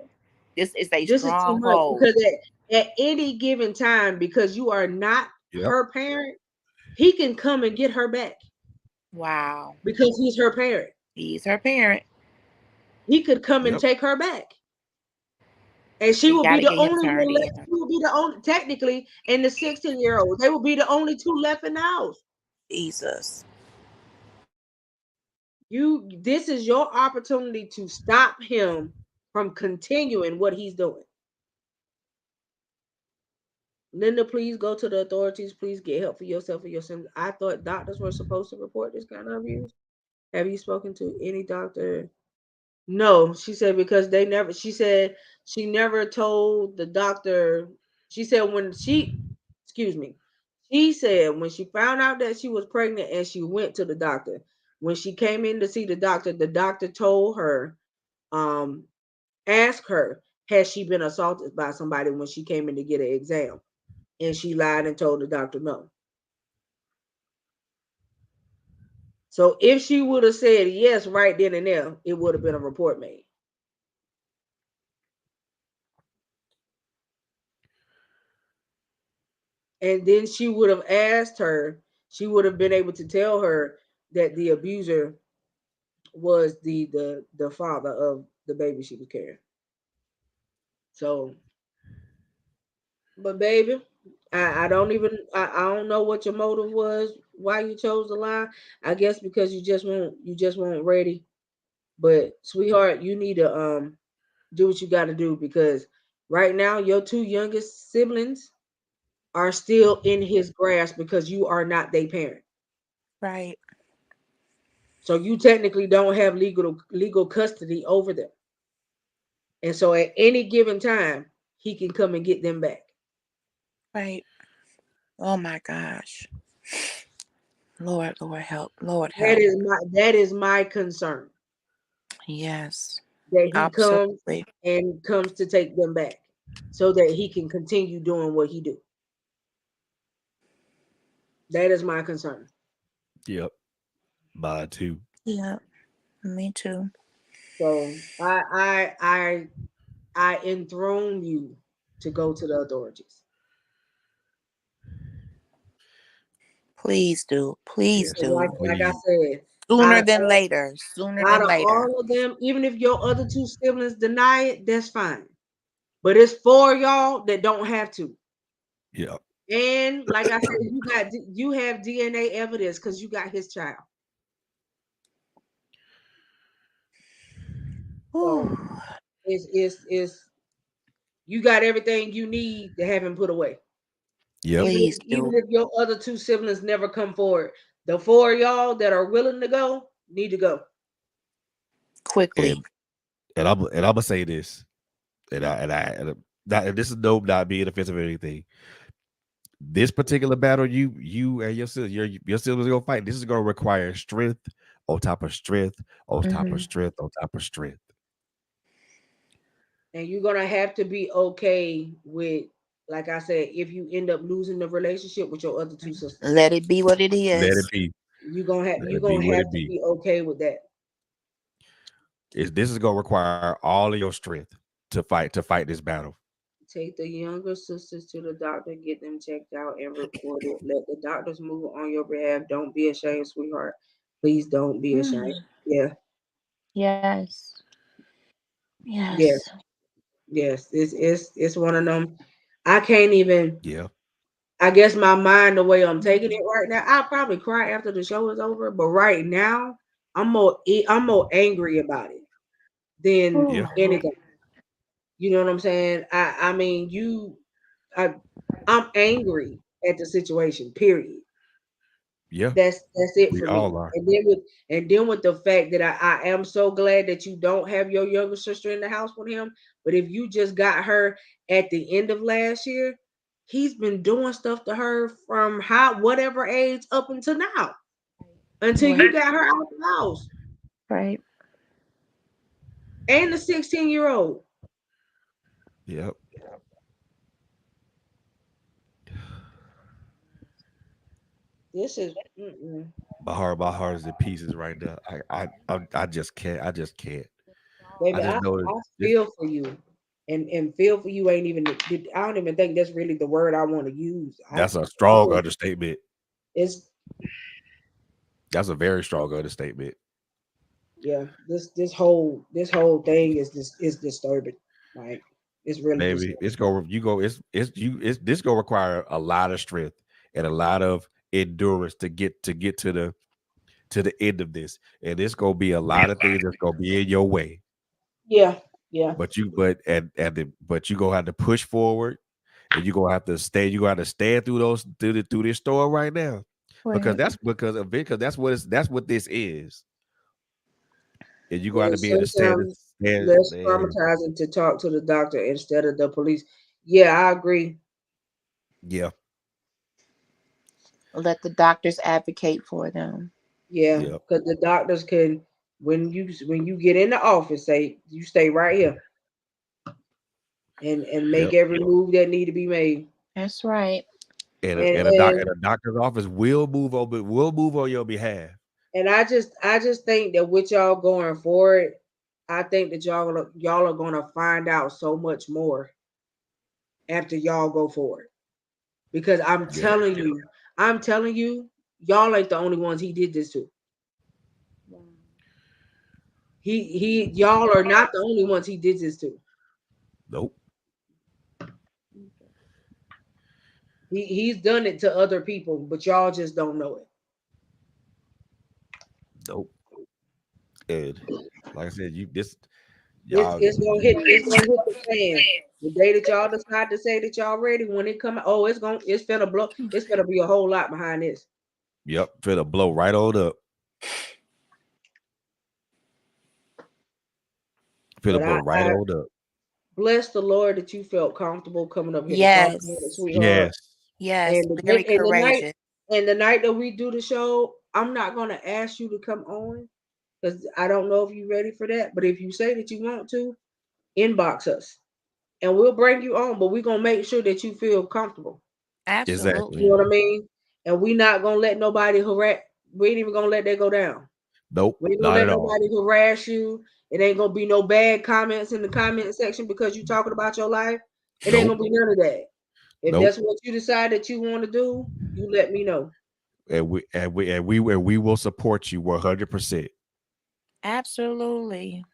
This is a This is too much stronghold. because at any given time, because you are not her parent, he can come and get her back. Wow. Because he's her parent. He's her parent. He could come and take her back. And she will be the only one left. She will be the only, technically, and the 16-year-old. They will be the only 2 left in the house. Jesus. This is your opportunity to stop him from continuing what he's doing. Linda, please go to the authorities. Please get help for yourself and your son. I thought doctors were supposed to report this kind of abuse. Have you spoken to any doctor? No, she said because they never. She said she never told the doctor. She said when she, excuse me, she said when she found out that she was pregnant and she went to the doctor. When she came in to see the doctor told her, um, ask her, has she been assaulted by somebody when she came in to get an exam? And she lied and told the doctor no. So if she would have said yes right then and there, it would have been a report made. And then she would have asked her, she would have been able to tell her that the abuser was the father of the baby she was carrying. So, but baby, I don't even I don't know what your motive was, why you chose to lie. I guess because you just weren't ready. But sweetheart, you need to do what you got to do because right now your two youngest siblings are still in his grasp because you are not their parent. Right. So you technically don't have legal custody over them. And so at any given time, he can come and get them back. Right. Oh my gosh. Lord, Lord help. Lord That help. is my concern. Yes. That he Absolutely. comes to take them back so that he can continue doing what he do. That is my concern. Yep. Mine too. Yeah. Me too. So I enthrone you to go to the authorities. Please do. Please Yes. do. Like I Please. said, out Sooner of than later. Sooner out than of later. all of them, even if your other two siblings deny it, that's fine. But it's for y'all that don't have to. Yeah. And like I said, you have DNA evidence because you got his child. Whew. So it's you got everything you need to have him put away. Yep. Please Even do. if your other two siblings never come forward, the four of y'all that are willing to go need to go. Quickly. And I'm gonna say this, and not, this is no not being offensive or anything. This particular battle, you and your siblings gonna fight. This is gonna require strength on top of strength on top of Hmm. strength on top of strength. And you're gonna have to be okay with, like I said, if you end up losing the relationship with your other two sisters, Let it be what it Let it is. be. Let you're it be gonna what have it to be. be okay with that. This is gonna require all of your strength to fight this battle. Take the younger sisters to the doctor, get them checked out and reported. Let the doctors move on your behalf. Don't be ashamed, sweetheart. Please don't be ashamed. Mm. Yeah, Yes. yes, Yes. yes. It's one of them. I can't even. Yeah. I guess my mind, the way I'm taking it right now, I'll probably cry after the show is over. But right now, I'm more angry about it than Yeah. Whew. anything. You know what I'm saying? I mean, I, I'm angry at the situation. Period. Yeah. That's it We for me. all are. And then with the fact that I am so glad that you don't have your younger sister in the house with him. But if you just got her at the end of last year, he's been doing stuff to her from whatever age up until now. Until you Right. got her out the house. Right. And the 16-year-old. Yep. This is mm-mm. My heart is in pieces right now. I just can't. I just can't. I Baby, just know that I this. feel for you. And feel for you ain't even I don't even think that's really the word I want to use. I That's a strong feel understatement. it's That's a very strong understatement. yeah, this whole thing is disturbing. Like it's really Baby, disturbing. it's go you go it's this gonna require a lot of strength and a lot of endurance to get to the end of this. And it's gonna be a lot of things that's gonna be in your way. Yeah, yeah, But you gonna have to push forward and you're gonna have to stay. You gotta stand through this store right now, because Right. that's what this is, and you got And to be able to sometimes stand less there. traumatizing to talk to the doctor instead of the police. Yeah, I agree. Yeah, Let the doctors advocate for them. Yeah, yeah, because the doctors can, when you get in the office, say you stay right here and make yep. every move that need to be made. That's right. And A doctor's office will move on your behalf. I just think that with y'all going forward, I think that y'all are gonna find out so much more after y'all go forward. Because Yeah, I'm telling you, y'all ain't the only ones he did this to. Y'all are not the only ones he did this to. nope, He's done it to other people, but y'all just don't know it. nope. And like I said, It's y'all, it's gonna hit the fan. The day that y'all decide to say that y'all ready, when it come, oh, it's gonna blow. It's gonna be a whole lot behind this. yep, finna blow right on up. Finna But blow right I on up. bless the Lord that you felt comfortable coming up here to talk about it, Yes. sweetheart. Yes, Yes. And the, Very and the night courageous. and the night that we do the show, I'm not gonna ask you to come on because I don't know if you're ready for that. But if you say that you want to, inbox us and we'll bring you on. But we're gonna make sure that you feel comfortable. exactly. You know Absolutely. what I mean? And we not gonna let nobody harass. We ain't even gonna let that go down. Nope, We ain't gonna not let at all. nobody harass you. It ain't gonna be no bad comments in the comment section because you talking about your life. It ain't Nope, gonna be none of that. If nope. that's what you decide that you want to do, you let me know. And we will support you 100%. Absolutely.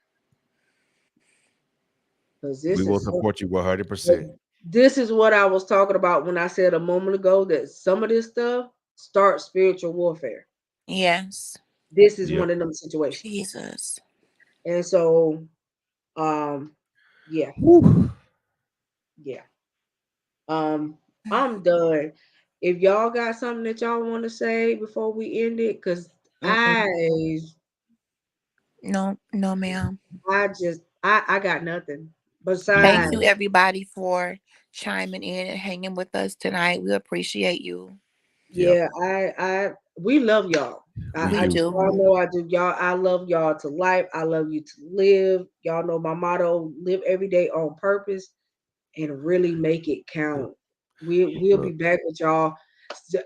Because We this will is so, support you 100%. this is what I was talking about when I said a moment ago that some of this stuff starts spiritual warfare. Yes. This is Yep. one of them situations. Jesus. And so um yeah, Whew. yeah. Um, I'm done. If y'all got something that y'all want to say before we end it, because Mm-mm. No, no, ma'am. I got nothing Me Thank besides. you, either. everybody, for chiming in and hanging with us tonight. We appreciate you. Yep. Yeah, we love y'all. We We do. Y'all do. know I do. Y'all, I love y'all to life. I love you to live. Y'all know my motto: live every day on purpose and really make it count. We'll be Look, back with y'all.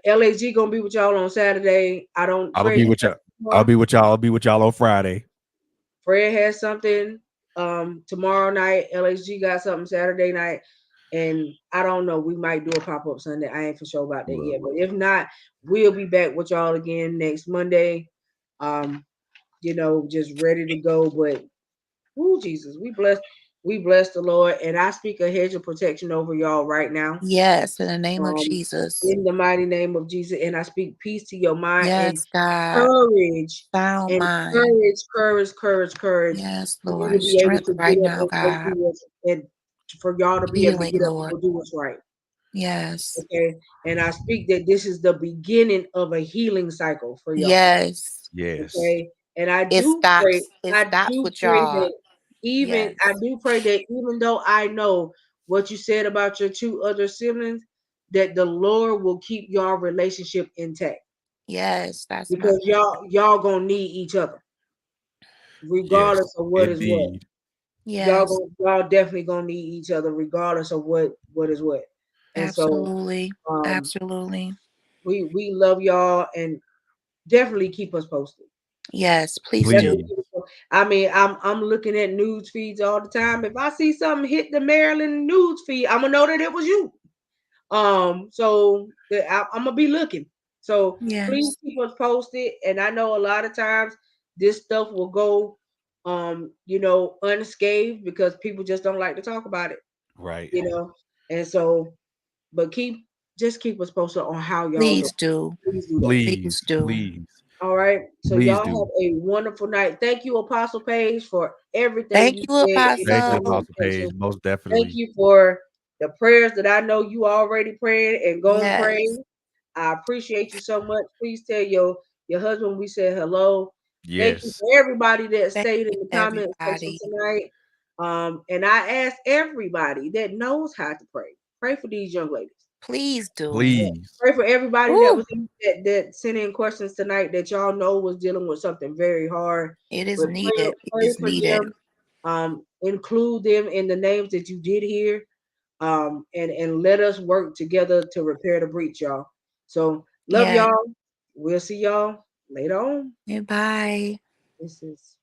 LAG gonna be with y'all on Saturday. I don't. I'm gonna Fred, be you with got y'all. I'll tomorrow? be with y'all. I'll be with y'all on Friday. Fred has something tomorrow night. LHG got something Saturday night. And I don't know. We might do a pop-up Sunday. I ain't for sure about that Look, yet. But if not, we'll be back with y'all again next Monday. Um, just ready to go. But Jesus, we bless the Lord. And I speak a hedge of protection over y'all right now. Yes, in the name of Um, Jesus. in the mighty name of Jesus. And I speak peace to your mind and Yes, God. courage Sound and mind. courage Yes, for you to Lord. be able Strength to right get up now, and go God. do what's and for y'all to be able to Healing, get up and Lord. go do what's right. Yes. Okay. And I speak that this is the beginning of a healing cycle for y'all. Yes. yes. Okay. And I It do pray, stops. It I stops do with pray y'all. that even Yes. I do pray that even though I know what you said about your two other siblings, that the Lord will keep your relationship intact Yes. That's my because y'all gonna need each other Yes. regardless of what is what. Indeed. yes. Y'all definitely gonna need each other regardless of what is what. And so Absolutely. um Absolutely. we love y'all and definitely keep us posted. Yes, please do. Definitely Please. keep us posted. I mean, I'm looking at news feeds all the time. If I see something hit the Maryland news feed, I'm gonna know that it was you. I'm gonna be looking. So please Yes. keep us posted. And I know a lot of times this stuff will go unscathed because people just don't like to talk about it, Right. you know. And so, but keep us posted on how y'all do. Please do. Please do that. Please. Please do. Please. All right. So Please y'all do. have a wonderful night. Thank you, Apostle Page, for everything Thank you you, said in the Thank you, Apostle. Apostle communication. Page. Most Thank definitely. you for the prayers that I know you already prayed and gonna pray. Yes. I appreciate you so much. Please tell your husband we said hello. Thank you Yes. for everybody that Thank stayed in you, the comment section everybody. tonight. And I ask everybody that knows how to pray for these young ladies. Please do. Please. Pray for everybody that Ooh, was that sent in questions tonight that y'all know was dealing with something very hard. it is But needed. It pray is for needed. them. Include them in the names that you did hear. And let us work together to repair the breach, y'all. So love Yeah. y'all. We'll see y'all later on. Bye. This is